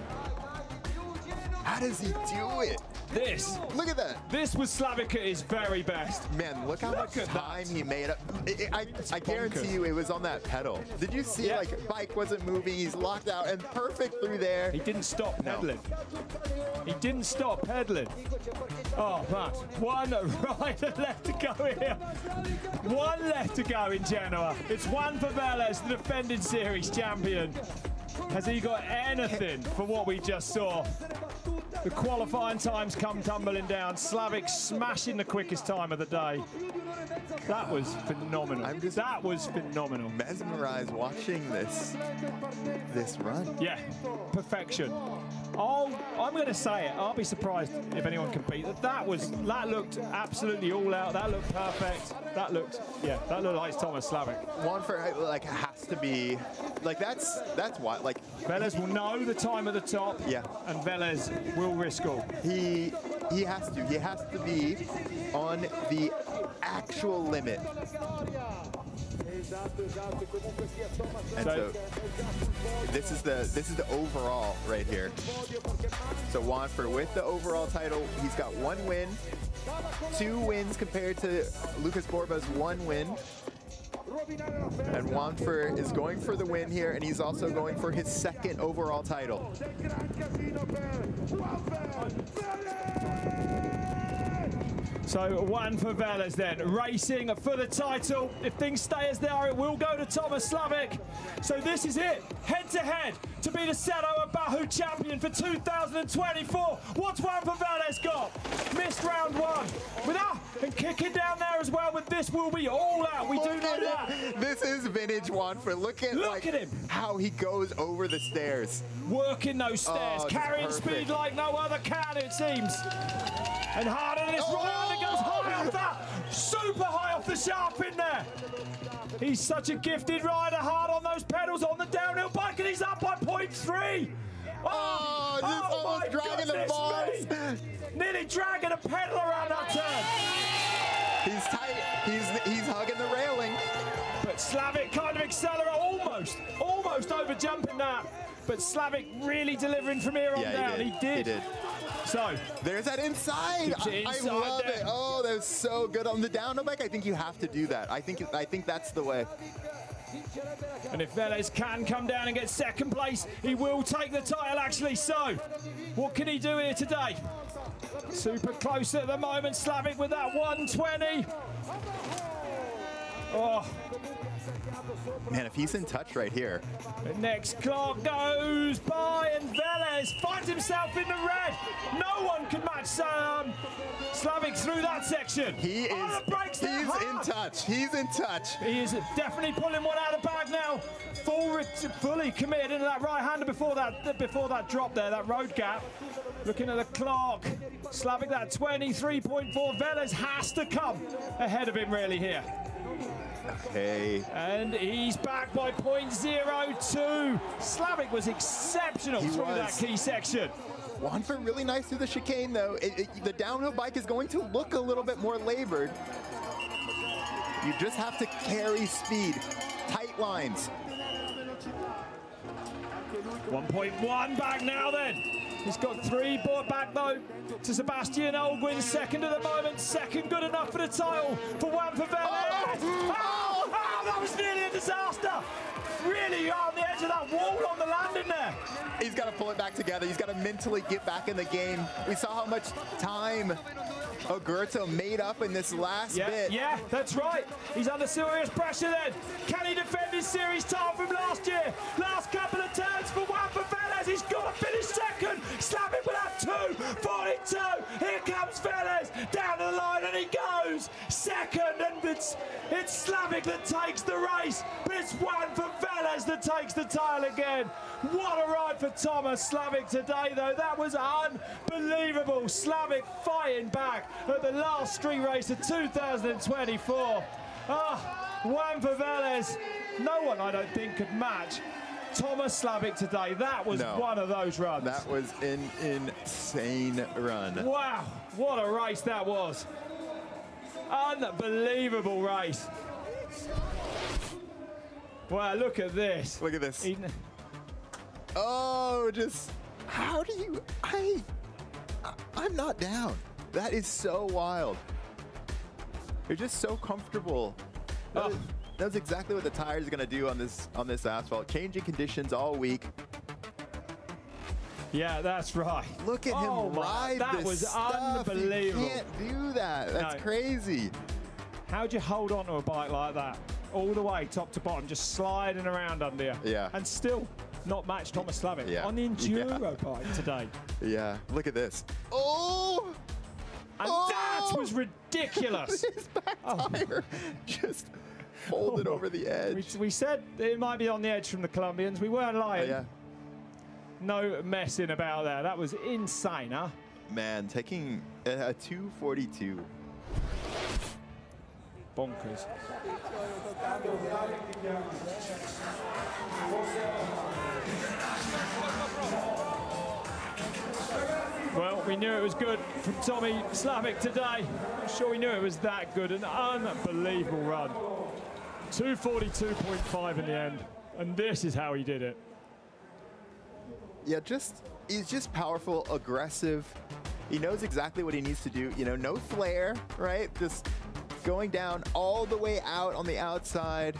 How does he do it? Look at that. This was Slavik at his very best. Man, look how much time he made up. I guarantee you it was on that pedal. Did you see, like, bike wasn't moving, he's locked out, and perfect through there. He didn't stop pedaling. He didn't stop pedaling. Oh, man. One rider left to go here. One left to go in Genoa. It's one for VELEZ, the defending series champion. Has he got anything for what we just saw? The qualifying times come tumbling down. Slavik smashing the quickest time of the day. That was phenomenal. That was phenomenal. Mesmerized watching this run. Yeah, perfection. I'm going to say it. I'll be surprised if anyone can beat that. That looked absolutely all out. That looked perfect. That looked like Tomas Slavik. Juanfer, like, has to be, like, that's why, like, VELEZ will know the time at the top. Yeah. And VELEZ will risk all. He has to. He has to be on the actual limit. And so this is the overall right here. So Juanfer with the overall title, he's got 1 win, 2 wins compared to Lucas Borba's 1 win. And Juanfer is going for the win here, and he's also going for his 2nd overall title. So 1 for VELEZ then, racing for the title. If things stay as they are, it will go to Tomas Slavik. So this is it, head-to-head, to be the Cerro Abajo champion for 2024. What's 1 for VELEZ got? Missed round 1. And kicking down there as well, but this will be all out. We do know that. This is vintage Juanfer. Look at him. How he goes over the stairs. Working those stairs, carrying speed like no other can, it seems. And harder than this right under goes high off that. Super high off the sharp in there. He's such a gifted rider, hard on those pedals on the downhill bike, and he's up by 0.3. Oh, just almost dragging the bars. Nearly dragging a pedal around that turn. He's tight. He's hugging the railing. But Slavik kind of accelerated, almost over jumping that. But Slavik really delivering from here on down. He did. So there's that inside. I love it. Oh, that was so good on the downhill bike. I think you have to do that. I think that's the way. And if VELEZ can come down and get 2nd place, he will take the title actually. So what can he do here today? Super close at the moment. Slavik with that 120. Oh. Man, if he's in touch right here. The next clock goes by, and VELEZ finds himself in the red. No one can match Slavik through that section. He's in touch. He's in touch. He is definitely pulling one out of the bag now. Fully committed into that right-hander before that drop there, that road gap. Looking at the clock, Slavik that 23.4. VELEZ has to come ahead of him really here. Okay. And he's back by 0.02. Slavik was exceptional through that key section. Juanfer really nice through the chicane though. The downhill bike is going to look a little bit more labored. You just have to carry speed. Tight lines. 1.1 back now then. He's got 3 brought back though to Sebastian Holguín, 2nd at the moment. 2nd good enough for the title for 1 for VELEZ. Oh, that was nearly a disaster. Really on the edge of that wall on the landing there. He's got to pull it back together. He's got to mentally get back in the game. We saw how much time AGURTO made up in this last bit. Yeah, that's right. He's under serious pressure then. Can he defend his series time from last year? Last couple of turns for Juanfer VELEZ. He's got to finish second. SLAVIK will have 2:42. Here comes VELEZ down the line and he goes second. And it's SLAVIK that takes the race. But it's Juanfer VELEZ that takes the title again. What a ride for Tomas SLAVIK today, though. That was unbelievable. SLAVIK fighting back at the last street race of 2024. Juanfer VELEZ, no one I don't think could match Tomas SLAVIK today. That was one of those runs. That was an insane run. Wow, what a race that was. Unbelievable race. Wow, look at this. Look at this. Oh, just, how do you, I'm not down. That is so wild. You're just so comfortable. That's exactly what the tires are gonna do on this asphalt. Changing conditions all week. Yeah, that's right. Look at him ride that this was stuff. Unbelievable. You can't do that. That's crazy. How'd you hold on to a bike like that? All the way, top to bottom, just sliding around under you. Yeah. And still not match Tomas SLAVIK on the Enduro bike today. Yeah, look at this. Oh! And that was ridiculous. His back tire just folded over the edge. We said it might be on the edge from the Colombians. We weren't lying. Yeah. No messing about that. That was insane, huh? Man, taking a 2:42. Bonkers. Well, we knew it was good from Tommy SLAVIK today. I'm sure we knew it was that good. An unbelievable run. 2:42.5 in the end. And this is how he did it. Yeah, he's just powerful, aggressive. He knows exactly what he needs to do. You know, no flare, right? Just going down all the way out on the outside.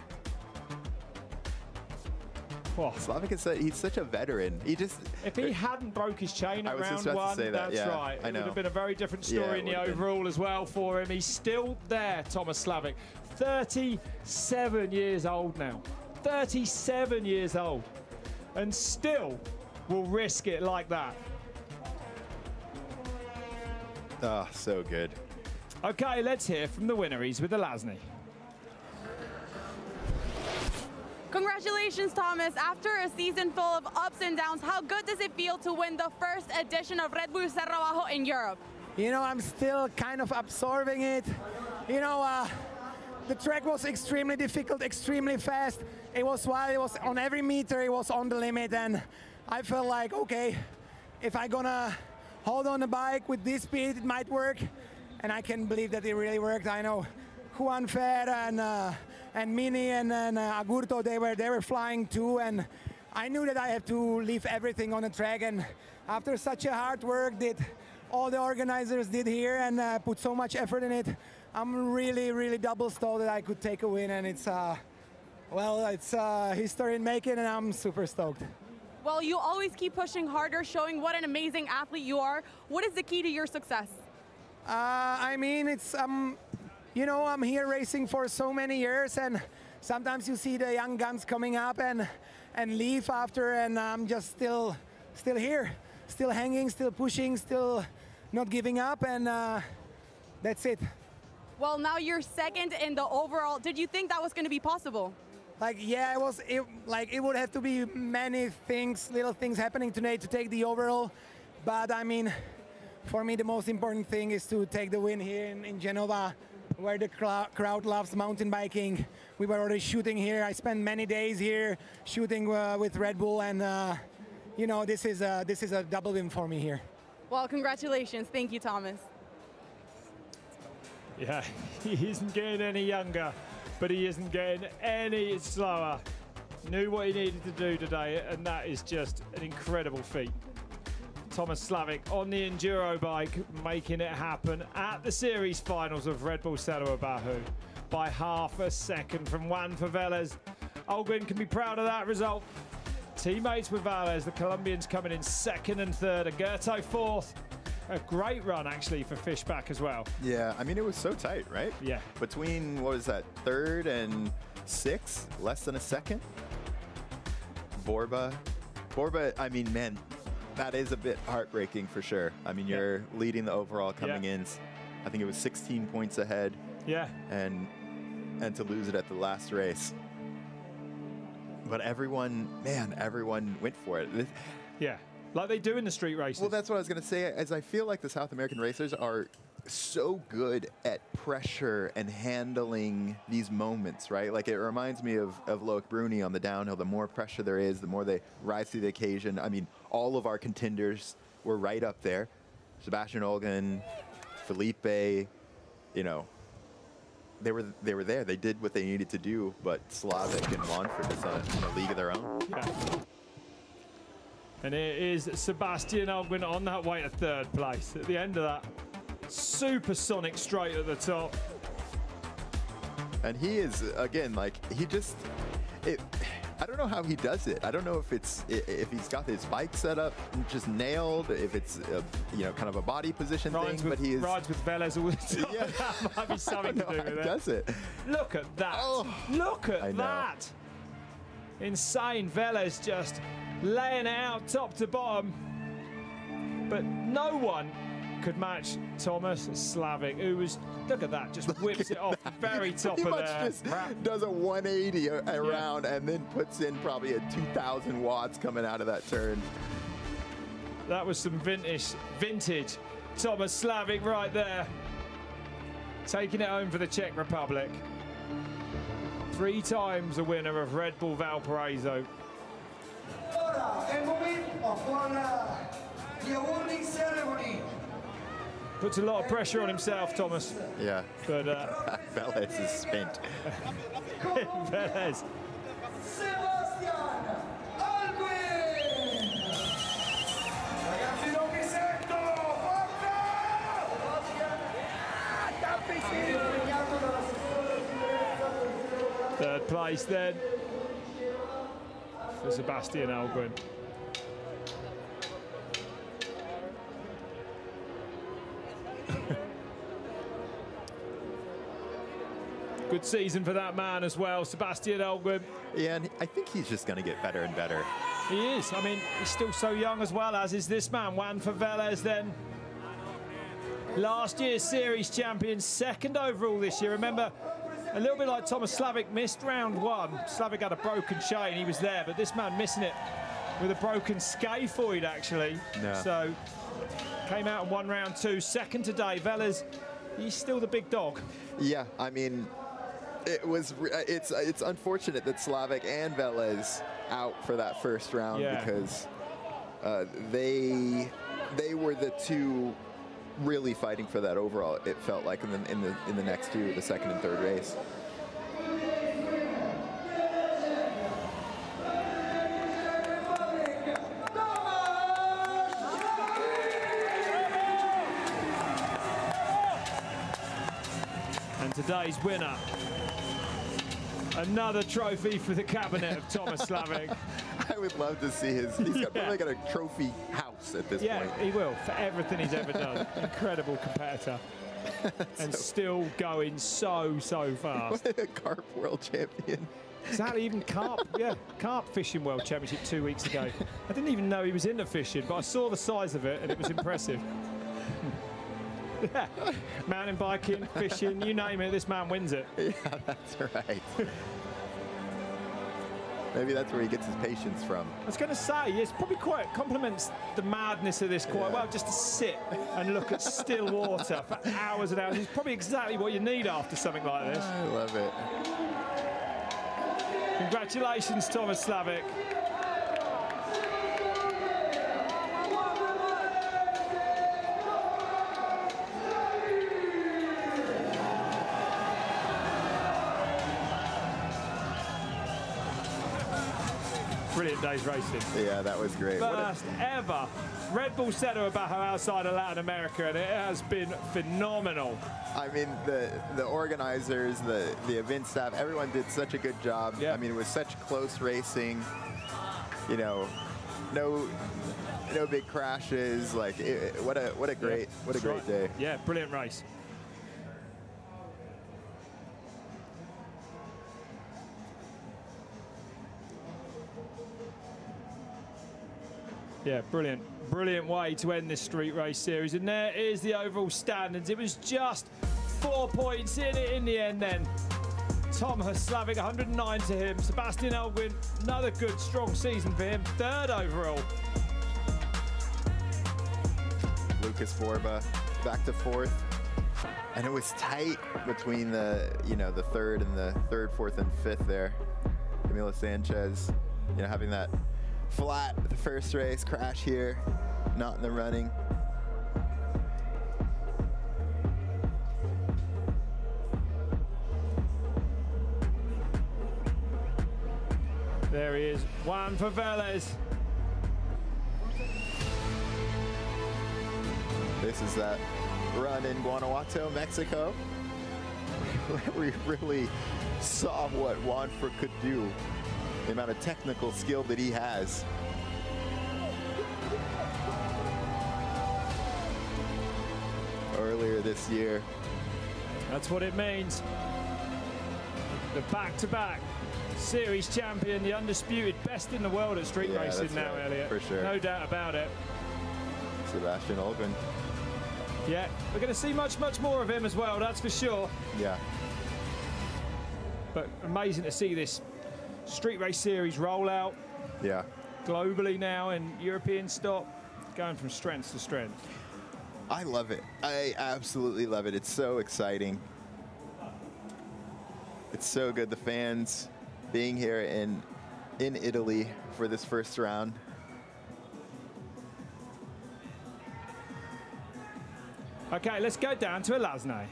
SLAVIK is he's such a veteran. If he hadn't broke his chain at round one, that's right. It would have been a very different story in the overall as well for him. He's still there, Tomas SLAVIK. 37 years old now. 37 years old. And still will risk it like that. Ah, so good. Okay, let's hear from the winner. He's with the Lasny. Congratulations, Tomas. After a season full of ups and downs, how good does it feel to win the first edition of Red Bull Cerro Abajo in Europe? You know, I'm still kind of absorbing it. You know, the track was extremely difficult, extremely fast. It was wild, it was on every meter, it was on the limit, and I felt like, okay, if I'm gonna hold on the bike with this speed, it might work. And I can believe that it really worked. I know Juanfer and Mini and AGURTO, they were flying too, and I knew that I had to leave everything on the track. And after such a hard work that all the organizers did here and put so much effort in it, I'm really, really double stoked that I could take a win. And it's well, it's history in making, and I'm super stoked. Well, you always keep pushing harder, showing what an amazing athlete you are. What is the key to your success? I mean, it's you know, I'm here racing for so many years, and sometimes you see the young guns coming up and leave after, and I'm just still here, still hanging, still pushing, still not giving up, and that's it. Well, now you're second in the overall. Did you think that was going to be possible? Like, yeah, it would have to be many things, little things happening today to take the overall, but I mean, for me, the most important thing is to take the win here in Genova, where the crowd loves mountain biking. We were already shooting here. I spent many days here shooting with Red Bull, and you know, this is a double win for me here. Well, congratulations. Thank you, Tomas. Yeah, he isn't getting any younger, but he isn't getting any slower. Knew what he needed to do today, and that is just an incredible feat. Tomas SLAVIK on the Enduro bike, making it happen at the series finals of Red Bull Cerro Abajo by half a second from Juanfer VELEZ. HOLGUÍN can be proud of that result. teammates with VELEZ. The Colombians coming in second and third. AGURTO fourth. A great run, actually, for FISCHBACH as well. Yeah, I mean, it was so tight, right? Yeah. Between, what was that, third and sixth, less than a second. BORBA, I mean, man, that is a bit heartbreaking for sure. I mean, you're leading the overall coming in. I think it was 16 points ahead. Yeah. And to lose it at the last race. But everyone went for it. Yeah, like they do in the street races. Well, that's what I was going to say, as I feel like the South American racers are so good at pressure and handling these moments, right? Like, it reminds me of Loic Bruni on the downhill. The more pressure there is, the more they rise to the occasion. I mean, all of our contenders were right up there. Sebastian Holguín, Felipe, you know, they were there. They did what they needed to do, but SLAVIK and Juanfer is on a league of their own. Yeah. And it is Sebastian Holguín on that way to third place. At the end of that supersonic straight at the top. And he is, again, like, I don't know how he does it. I don't know if he's got his bike set up and just nailed, if it's you know, kind of a body position thing, but he rides with VELEZ all the time. Yeah. That might be something to do with it. Does it? Look at that! Oh, look at that! Insane. VELEZ just laying it out top to bottom, but no one could match Tomas SLAVIK, who was, look at that, just whips it off very top of there. Just does a 180 around and then puts in probably a 2,000 watts coming out of that turn. That was some vintage Tomas SLAVIK right there. Taking it home for the Czech Republic. 3 times a winner of Red Bull Valparaiso. Puts a lot of pressure on himself, Tomas. Yeah. But VELEZ is spent. VELEZ. Third place then for Sebastian Holguín. Good season for that man as well, Sebastian Holguín. Yeah, and I think he's just going to get better and better. He is. I mean, he's still so young as well, as is this man. Juan for VELEZ then. Last year's series champion, second overall this year. Remember, a little bit like Tomas SLAVIK missed round 1. SLAVIK had a broken chain, he was there, but this man missing it with a broken scaphoid, actually. Yeah. So, came out and won round 2. Second today, VELEZ, he's still the big dog. Yeah, I mean, it's unfortunate that SLAVIK and VELEZ out for that first round, because they were the two really fighting for that overall. It felt like in the next two, the second and third race. And today's winner, another trophy for the cabinet of Tomas SLAVIK. I would love to see he's probably got a trophy house at this point. Yeah, he will, for everything he's ever done. Incredible competitor. And still going so fast. What a carp world champion. Exactly, even carp, carp fishing world championship 2 weeks ago. I didn't even know he was into fishing, but I saw the size of it and it was impressive. Yeah, mountain biking, fishing, you name it, this man wins it. Yeah, that's right. Maybe that's where he gets his patience from. I was going to say, it's probably quite complements the madness of this quite well, just to sit and look at still water for hours and hours. It's probably exactly what you need after something like this. I love it. Congratulations, Tomas SLAVIK. Brilliant day's racing. Yeah, that was great. First ever Red Bull Cerro Abajo outside of Latin America, and it has been phenomenal. I mean, the organizers, the event staff, everyone did such a good job. Yeah. I mean, it was such close racing. you know, no big crashes. Like what a great day. Yeah, brilliant race. Yeah, brilliant. Brilliant way to end this street race series. And there is the overall standings. It was just 4 points in it in the end then. Thomas, SLAVIK, 109 to him. Sebastian Holguín, another good, strong season for him. 3rd overall. Lucas BORBA back to 4th. And it was tight between the 3rd and the 3rd, 4th, and 5th there. Camilo Sanchez, having that flat the first race, crash here, not in the running. There he is, one for VELEZ. This is that run in Guanajuato, Mexico. We really saw what Juanfer could do. The amount of technical skill that he has. Earlier this year. That's what it means. The back-to-back series champion, the undisputed best in the world at street racing now, right, Elliot. for sure. No doubt about it. Sebastian Holguín. Yeah, we're going to see much more of him as well, that's for sure. Yeah. But amazing to see this street race series roll out. Yeah. Globally now in European stock, going from strength to strength. I love it. I absolutely love it. It's so exciting. It's so good. The fans being here in Italy for this first round. Okay, let's go down to Elasne.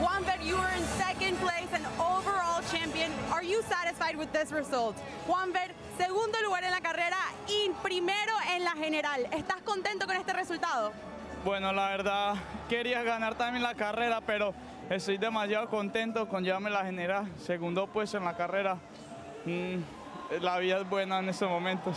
Juanfer, you were in 2nd place and overall champion. Are you satisfied with this result? Juanfer, segundo lugar en la carrera y primero en la general. ¿Estás contento con este resultado? Bueno, la verdad, quería ganar también la carrera, pero estoy demasiado contento con llevarme la general. Segundo puesto en la carrera. La vida es buena en estos momentos.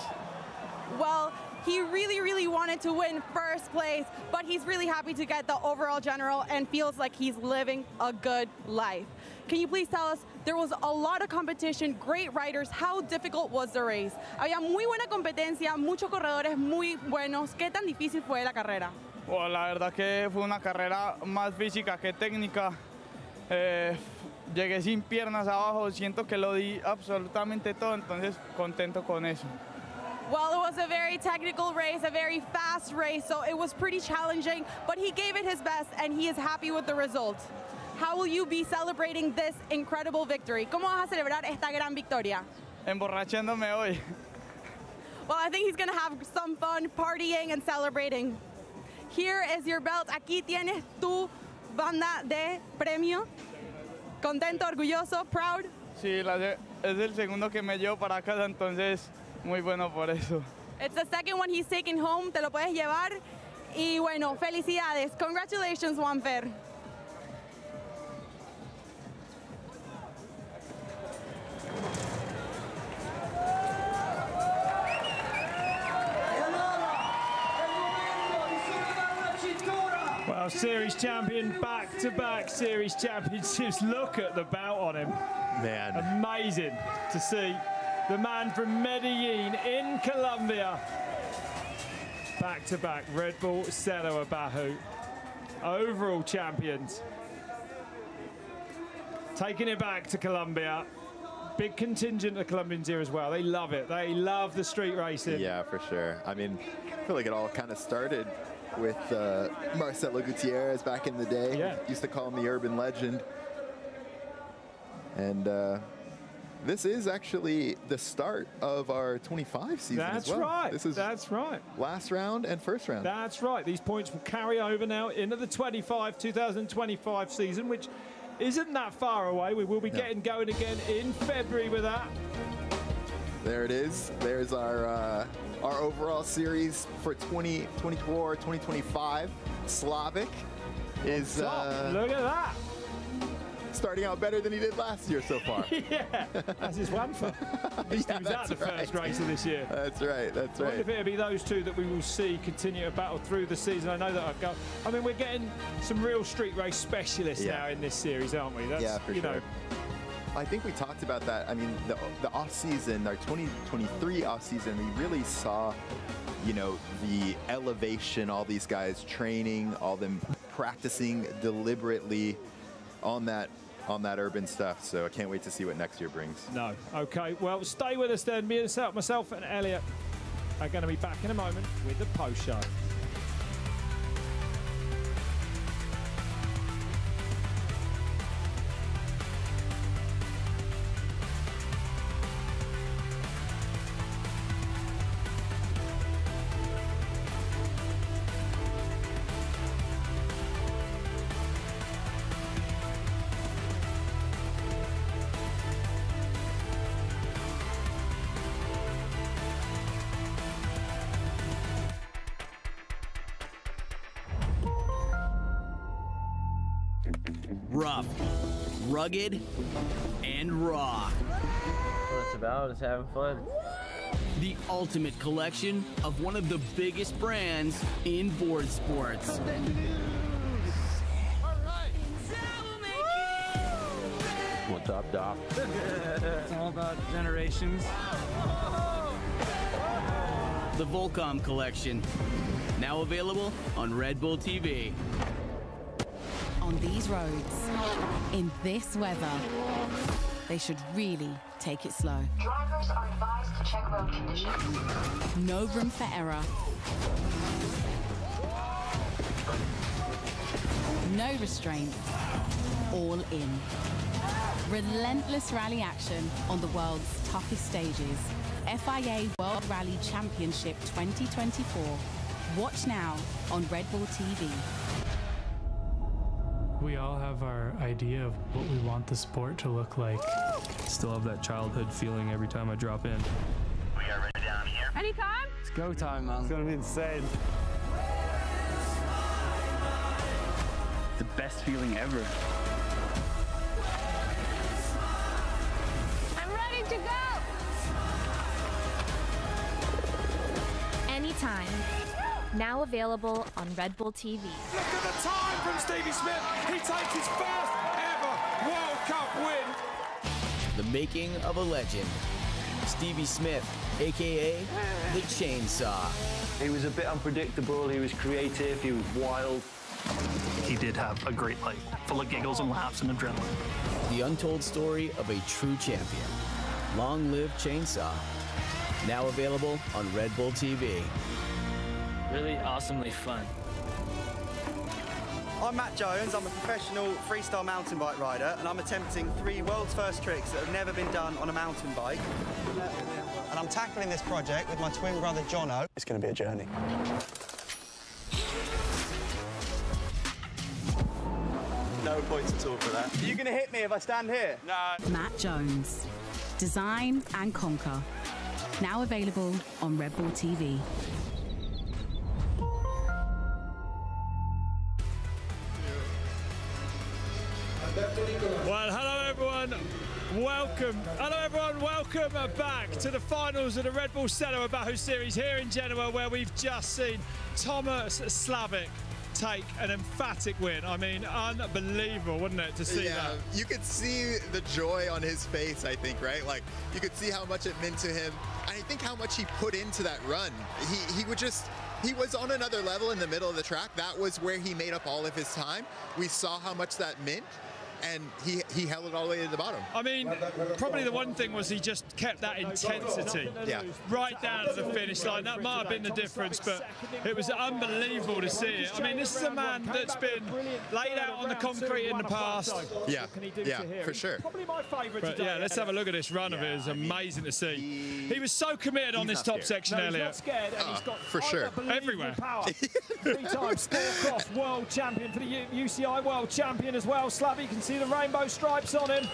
Well, he really wanted to win 1st place, but he's really happy to get the overall general and feels like he's living a good life. Can you please tell us, there was a lot of competition, great riders, how difficult was the race? Había muy buena competencia, muchos corredores muy buenos. ¿Qué tan difícil fue la carrera? Bueno, la verdad que fue una carrera más física que técnica. Llegué sin piernas abajo, siento que lo di absolutamente todo, entonces contento con eso. Well, it was a very technical race, a very fast race, so it was pretty challenging, but he gave it his best and he is happy with the result. How will you be celebrating this incredible victory? ¿Cómo vas a celebrar esta gran victoria? Emborrachándome hoy. Well, I think he's going to have some fun partying and celebrating. Here is your belt. Aquí tienes tu banda de premio. ¿Contento, orgulloso, proud? Sí, es el segundo que me llevo para casa, entonces muy bueno por eso. It's the 2nd one he's taking home, te lo puedes llevar. Y bueno, felicidades. Congratulations, Juanfer. Well, series champion, back-to-back series championships. Look at the bout on him. Man. Amazing to see the man from Medellin in Colombia. Back-to-back Red Bull Cerro Abajo. Overall champions. Taking it back to Colombia. Big contingent of Colombians here as well. They love it. They love the street racing. Yeah, for sure. I mean, I feel like it all kind of started with Marcelo Gutierrez back in the day. Yeah. We used to call him the urban legend. And this is actually the start of our 25 season That's as well. right. This is That's right. Last round and first round. That's right. These points will carry over now into the 2025 season, which isn't that far away. We will be getting going again in February with that. There it is. There's our overall series for 2024, 2025. SLAVIK is Look at that. starting out better than he did last year so far. Yeah, that's his Juanfer. At least he was out the first race of this year. That's right, that's I right. wonder if it'll be those two that we will see continue to battle through the season. I know that I mean, we're getting some real street race specialists now in this series, aren't we? That's, yeah, for sure. I think we talked about that. I mean, the off-season, our 2023 off-season, we really saw, you know, the elevation, all these guys training, all them practicing deliberately on that urban stuff. So I can't wait to see what next year brings. No. Okay, well, stay with us then. Myself and Elliot are going to be back in a moment with the post show. Rough, rugged, and raw. What it's about is having fun. The ultimate collection of one of the biggest brands in board sports. What's up, Doc? It's all about generations. The Volcom collection, now available on Red Bull TV. On these roads, in this weather, they should really take it slow. Drivers are advised to check road conditions. No room for error. No restraint. All in. Relentless rally action on the world's toughest stages. FIA World Rally Championship 2024. Watch now on Red Bull TV. We all have our idea of what we want the sport to look like. Still have that childhood feeling every time I drop in. We are ready down here. Anytime? It's go time, man. It's gonna be insane. The best feeling ever. I'm ready to go. Anytime. Now available on Red Bull TV. Look at the time from Stevie Smith. He takes his first ever World Cup win. The making of a legend. Stevie Smith, aka the Chainsaw. He was a bit unpredictable, he was creative, he was wild. He did have a great life, full of giggles and laughs and adrenaline. The untold story of a true champion. Long live Chainsaw. Now available on Red Bull TV. Really awesomely fun. I'm Matt Jones, I'm a professional freestyle mountain bike rider and I'm attempting 3 world's first tricks that have never been done on a mountain bike. And I'm tackling this project with my twin brother Jono. It's going to be a journey. No points at all for that. Are you going to hit me if I stand here? No. Matt Jones. Design and conquer. Now available on Red Bull TV. Well, hello everyone. Welcome. Hello everyone. Welcome back to the finals of the Red Bull Cerro Abajo series here in Genoa, where we've just seen Tomas SLAVIK take an emphatic win. I mean, unbelievable, wasn't it, to see that? You could see the joy on his face, I think, right? Like, you could see how much it meant to him, and I think how much he put into that run. He was on another level in the middle of the track. That was where he made up all of his time. We saw how much that meant, and he held it all the way to the bottom. I mean, probably the one thing was he just kept that intensity right down to the finish line. That might have been the difference, but it was unbelievable to see it. I mean, this is a man that's been laid out on the concrete in the past. Yeah, for sure. Probably my favourite today. Yeah, let's have a look at this run of his. Amazing to see. He was so committed on this top section, Elliot. He's not scared, and he's got for sure. Everywhere. Power. 3-time Star-Cross World Champion for the UCI World Champion as well. SLAVIK, you can see the rainbow stripes on him.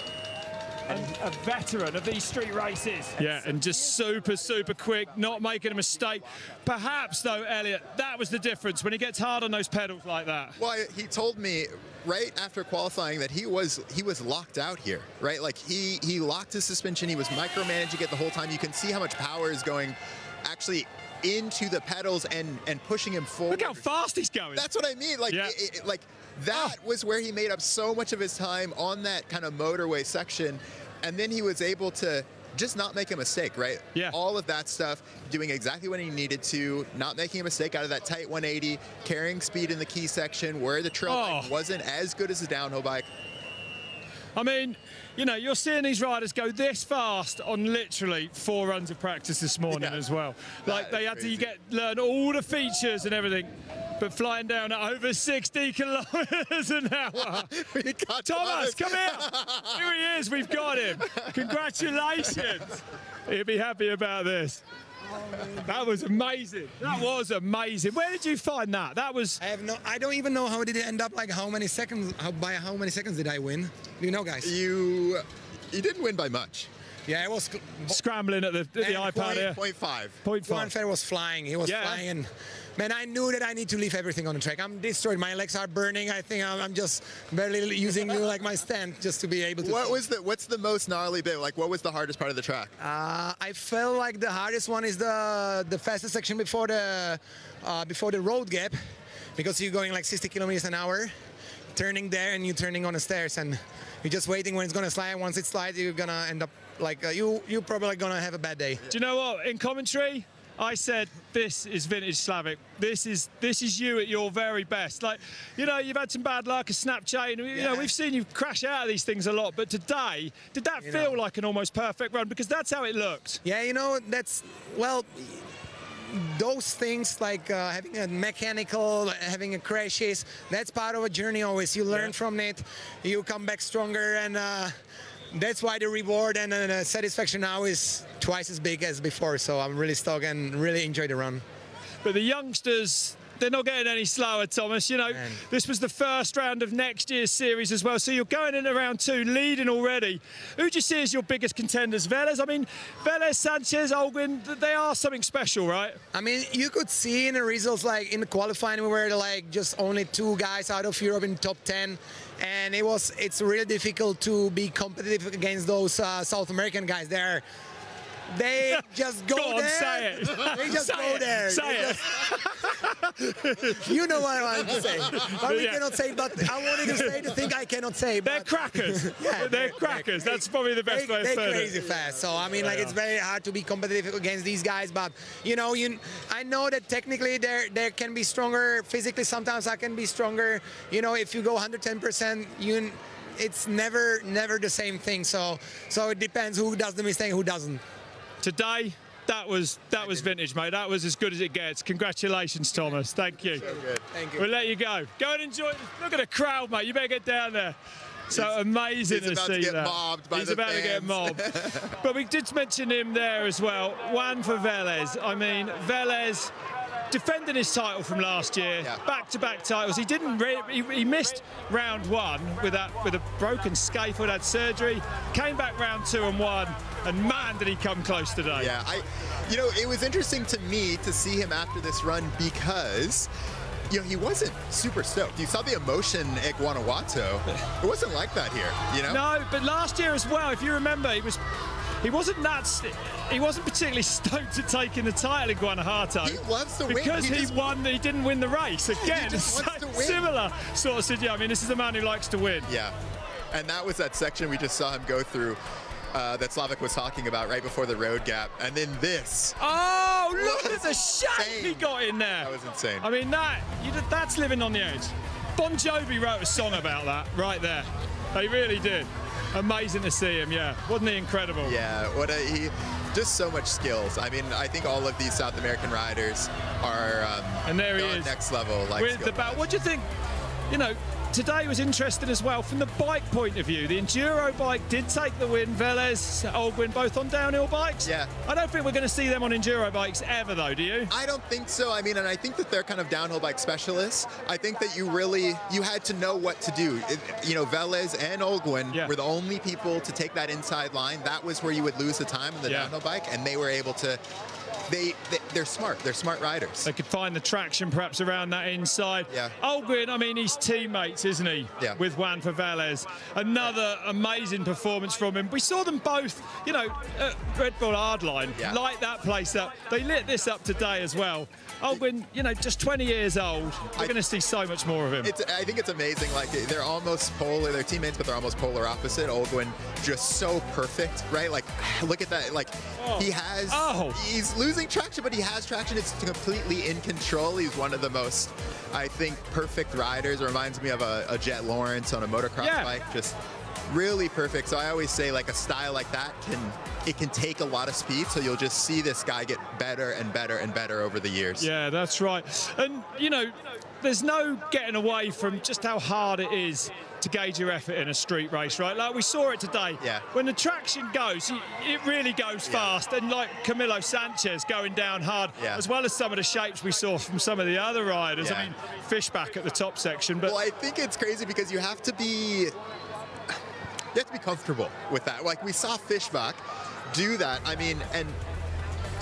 a veteran of these street races. Yeah, and just super, super quick, not making a mistake. Perhaps, though, Elliot, that was the difference when he gets hard on those pedals like that. Well, he told me right after qualifying that he was locked out here, right? Like he locked his suspension. He was micromanaging it the whole time. You can see how much power is going actually into the pedals and pushing him forward. Look how fast he's going. That's what I mean. Like, yeah. Like that was where he made up so much of his time on that kind of motorway section, and then he was able to just not make a mistake, right? Yeah. All of that stuff, doing exactly what he needed to, not making a mistake out of that tight 180, carrying speed in the key section where the trail bike wasn't as good as the downhill bike. I mean, you know, you're seeing these riders go this fast on literally 4 runs of practice this morning as well. Like they had to learn all the features and everything, but flying down at over 60 kilometers an hour. Thomas, come here. Here he is. We've got him. Congratulations. He'll be happy about this. That was amazing. That was amazing. Where did you find that? That was. I don't even know how did it end up. Like how many seconds? By how many seconds did I win? Do you know, guys? You didn't win by much. Yeah, it was scrambling at the iPad here. 0.5. Juanfer was flying. He was flying. And, man, I knew that I need to leave everything on the track. I'm destroyed. My legs are burning. I think I'm just barely using like my stand just to be able to. What's the most gnarly bit? Like, what was the hardest part of the track? I felt like the hardest one is the fastest section before the road gap, because you're going like 60 kilometers an hour, turning there and you're turning on the stairs, and you're just waiting when it's gonna slide. Once it slides, you're gonna end up like you're probably gonna have a bad day. Do you know what? In commentary, I said, this is vintage Slavik. This is you at your very best. Like, you know, you've had some bad luck, a snap chain. You know, we've seen you crash out of these things a lot. But today, did that feel like an almost perfect run? Because that's how it looked. Yeah, you know, those things like having a mechanical, having a crashes, that's part of a journey always. You learn from it, you come back stronger, and that's why the reward and the satisfaction now is twice as big as before. So I'm really stoked and really enjoy the run. But the youngsters, they're not getting any slower, Thomas. You know, this was the first round of next year's series as well. So you're going into round 2, leading already. Who do you see as your biggest contenders? VELEZ? I mean, VELEZ, Sanchez, Holguín, they are something special, right? I mean, you could see in the results, like in the qualifying, we were like just only 2 guys out of Europe in the top 10. And it's really difficult to be competitive against those South American guys. They just go there. Say it. They just go there. Say it. You know what I want to say. But we cannot say, but I wanted to say the thing I cannot say. They're crackers. Yeah, they're crackers. That's probably the best way to say it. They're crazy fast. So, I mean, like, it's very hard to be competitive against these guys. But, you know, I know that technically they can be stronger. Physically, sometimes I can be stronger. You know, if you go 110%, it's never the same thing. So it depends who does the mistake, who doesn't. Today, that was vintage, mate. That was as good as it gets. Congratulations, Thomas. Thank you. So good. Thank you. We'll let you go. Go and enjoy. Look at the crowd, mate. You better get down there. So amazing to see that. He's about to get mobbed. But we did mention him there as well. One for VELEZ. I mean, VELEZ defending his title from last year, back-to-back titles. He didn't. He missed round 1 with a broken scaphoid, had surgery. Came back round 2 and won. And man, did he come close today. Yeah, you know, it was interesting to me to see him after this run because, you know, he wasn't super stoked. You saw the emotion at Guanajuato. It wasn't like that here, you know? No, but last year as well, if you remember, he wasn't particularly stoked at taking the title in Guanajuato. He loves to win. Because he didn't win the race. Again, similar sort of situation. I mean, this is a man who likes to win. Yeah, and that was that section we just saw him go through. That Slavik was talking about right before the road gap, and then this. Oh, look at the shape he got in there. That was insane. I mean, that's living on the edge. Bon Jovi wrote a song about that right there. They really did. Amazing to see him, yeah. Wasn't he incredible? Yeah, just so much skills. I mean, I think all of these South American riders are and there he is, next level. Like, with the bat. What do you think? You know, today was interesting as well from the bike point of view. The enduro bike did take the win. VELEZ, Holguín, both on downhill bikes. Yeah. I don't think we're going to see them on enduro bikes ever, though, do you? I don't think so. I mean, and I think that they're kind of downhill bike specialists. I think that you had to know what to do. You know, VELEZ and Holguín were the only people to take that inside line. That was where you would lose the time in the downhill bike, and they were able to. They're smart. They're smart riders. They could find the traction perhaps around that inside. Yeah. Holguín, I mean, he's teammates, isn't he? Yeah. With Juanfer VELEZ. Another amazing performance from him. We saw them both, you know, at Red Bull Hardline, light that place up. They lit this up today as well. Holguín, you know, just 20 years old. We're going to see so much more of him. I think it's amazing. Like, they're almost polar. They're teammates, but they're almost polar opposite. Holguín just so perfect, right? Like, look at that. Like, he's losing traction, but he has traction. It's completely in control. He's one of the most, I think, perfect riders. It reminds me of a Jet Lawrence on a motocross bike. Just really perfect. So I always say, like, a style like that can take a lot of speed. So you'll just see this guy get better and better and better over the years. Yeah, that's right. And, you know, there's no getting away from just how hard it is to gauge your effort in a street race, right? Like we saw it today. Yeah. When the traction goes, it really goes fast. And like Camilo Sanchez going down hard, as well as some of the shapes we saw from some of the other riders. I mean, FISCHBACH at the top section. But well, I think it's crazy because you have to be comfortable with that. Like we saw FISCHBACH do that. I mean, and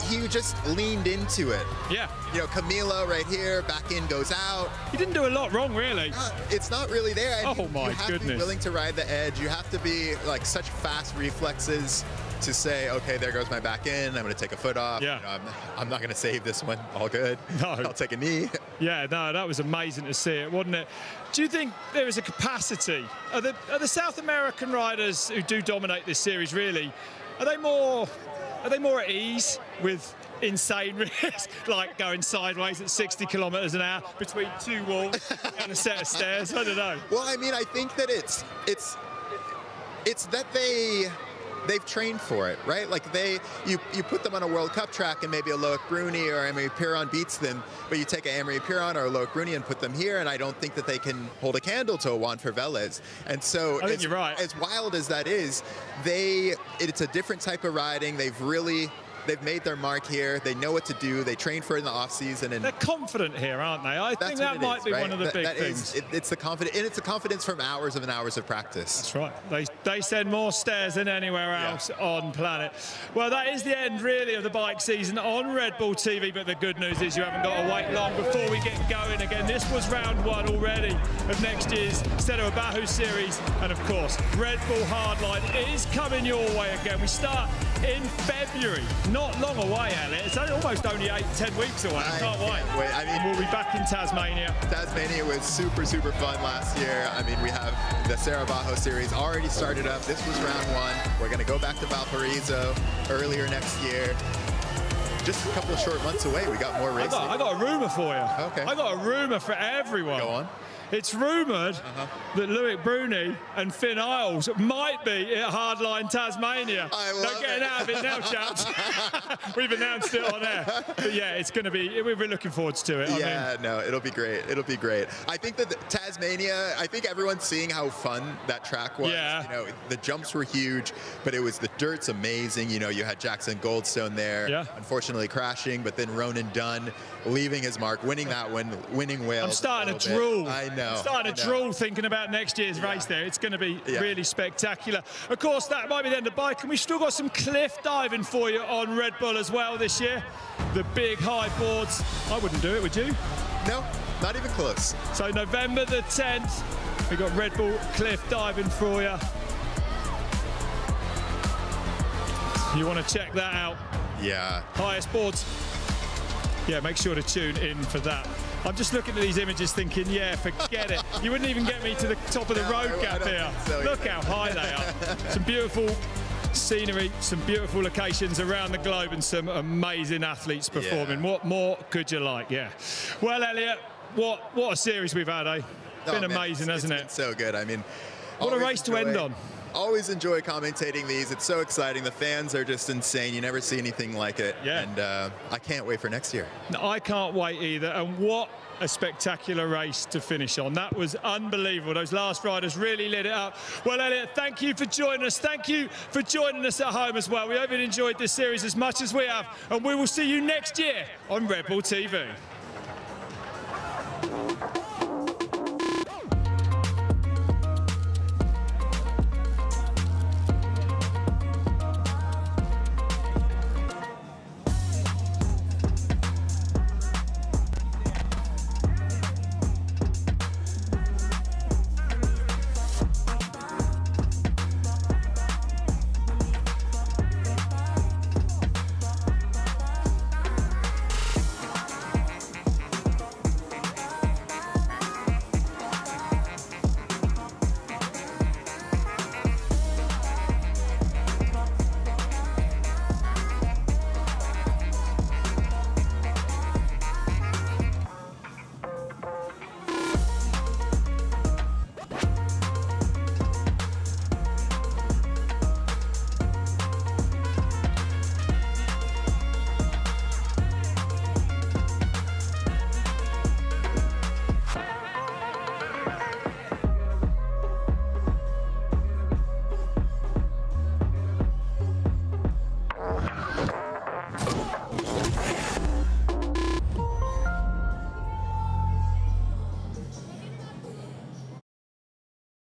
he just leaned into it. Yeah. You know, Camilo right here, back in, goes out. He didn't do a lot wrong, really. It's not really there. And oh, my goodness. You have to be willing to ride the edge. You have to be, like, such fast reflexes to say, okay, there goes my back end. I'm going to take a foot off. Yeah. You know, I'm not going to save this one. All good. No. I'll take a knee. Yeah, no, that was amazing to see it, wasn't it? Do you think there is a capacity? Are the South American riders who do dominate this series, really, are they more at ease with insane risks, like going sideways at 60 kilometers an hour between two walls and a set of stairs? I don't know. Well, I mean, I think that it's that they've trained for it, right? Like you put them on a World Cup track and maybe a Loic Bruni or Emery Piron beats them, but you take a Emery Piron or a Loic Bruni and put them here, and I don't think that they can hold a candle to a Juanfer VELEZ. And so, I think you're right. As wild as that is, it's a different type of riding. They've made their mark here. They know what to do. They train for it in the off season, and they're confident here, aren't they? I think that might be one of the big things. It's the confidence, and it's the confidence from hours and hours of practice. That's right. They send more stairs than anywhere else on planet. Well, that is the end, really, of the bike season on Red Bull TV. But the good news is you haven't got to wait long before we get going again. This was round one already of next year's Cerro Abajo series, and of course, Red Bull Hardline is coming your way again. We start in February. Not long away, Elliot. It's almost only 8-10 weeks away. I can't wait. I mean, we'll be back in Tasmania. Tasmania was super, super fun last year. I mean, we have the Cerro Abajo series already started up. This was round one. We're going to go back to Valparaiso earlier next year. Just a couple of short months away. We got more racing. I got a rumour for you. Okay. I got a rumour for everyone. Go on. It's rumoured that Loic Bruni and Finn Isles might be at Hardline Tasmania. Not getting out of it now, chaps. We've announced it on air. But yeah, it's going to be, we're looking forward to it. No, it'll be great. It'll be great. I think that Tasmania, I think everyone's seeing how fun that track was. Yeah. You know, the jumps were huge, but the dirt's amazing. You know, you had Jackson Goldstone there, unfortunately crashing, but then Ronan Dunn leaving his mark, winning that one, winning Wales. I'm starting to drool. I know. I'm starting to drool thinking about next year's race there. It's going to be really spectacular. Of course, that might be the end of bike, and we've still got some cliff diving for you on Red Bull as well this year. The big high boards. I wouldn't do it, would you? No, not even close. So November the 10th, we've got Red Bull cliff diving for you. You want to check that out? Yeah. Highest boards. Yeah, make sure to tune in for that. I'm just looking at these images thinking, yeah, forget it. You wouldn't even get me to the top of the road gap here. So look how high they are. Some beautiful scenery, some beautiful locations around the globe, and some amazing athletes performing. What more could you like? Yeah. Well, Elliot, what a series we've had, eh? Been amazing, hasn't it? It's been so good. I mean, what a race to end on. Always enjoy commentating these. It's so exciting. The fans are just insane. You never see anything like it. Yeah. And I can't wait for next year. No, I can't wait either. And what a spectacular race to finish on. That was unbelievable. Those last riders really lit it up. Well, Elliot, thank you for joining us. Thank you for joining us at home as well. We hope you enjoyed this series as much as we have. And we will see you next year on Red Bull TV.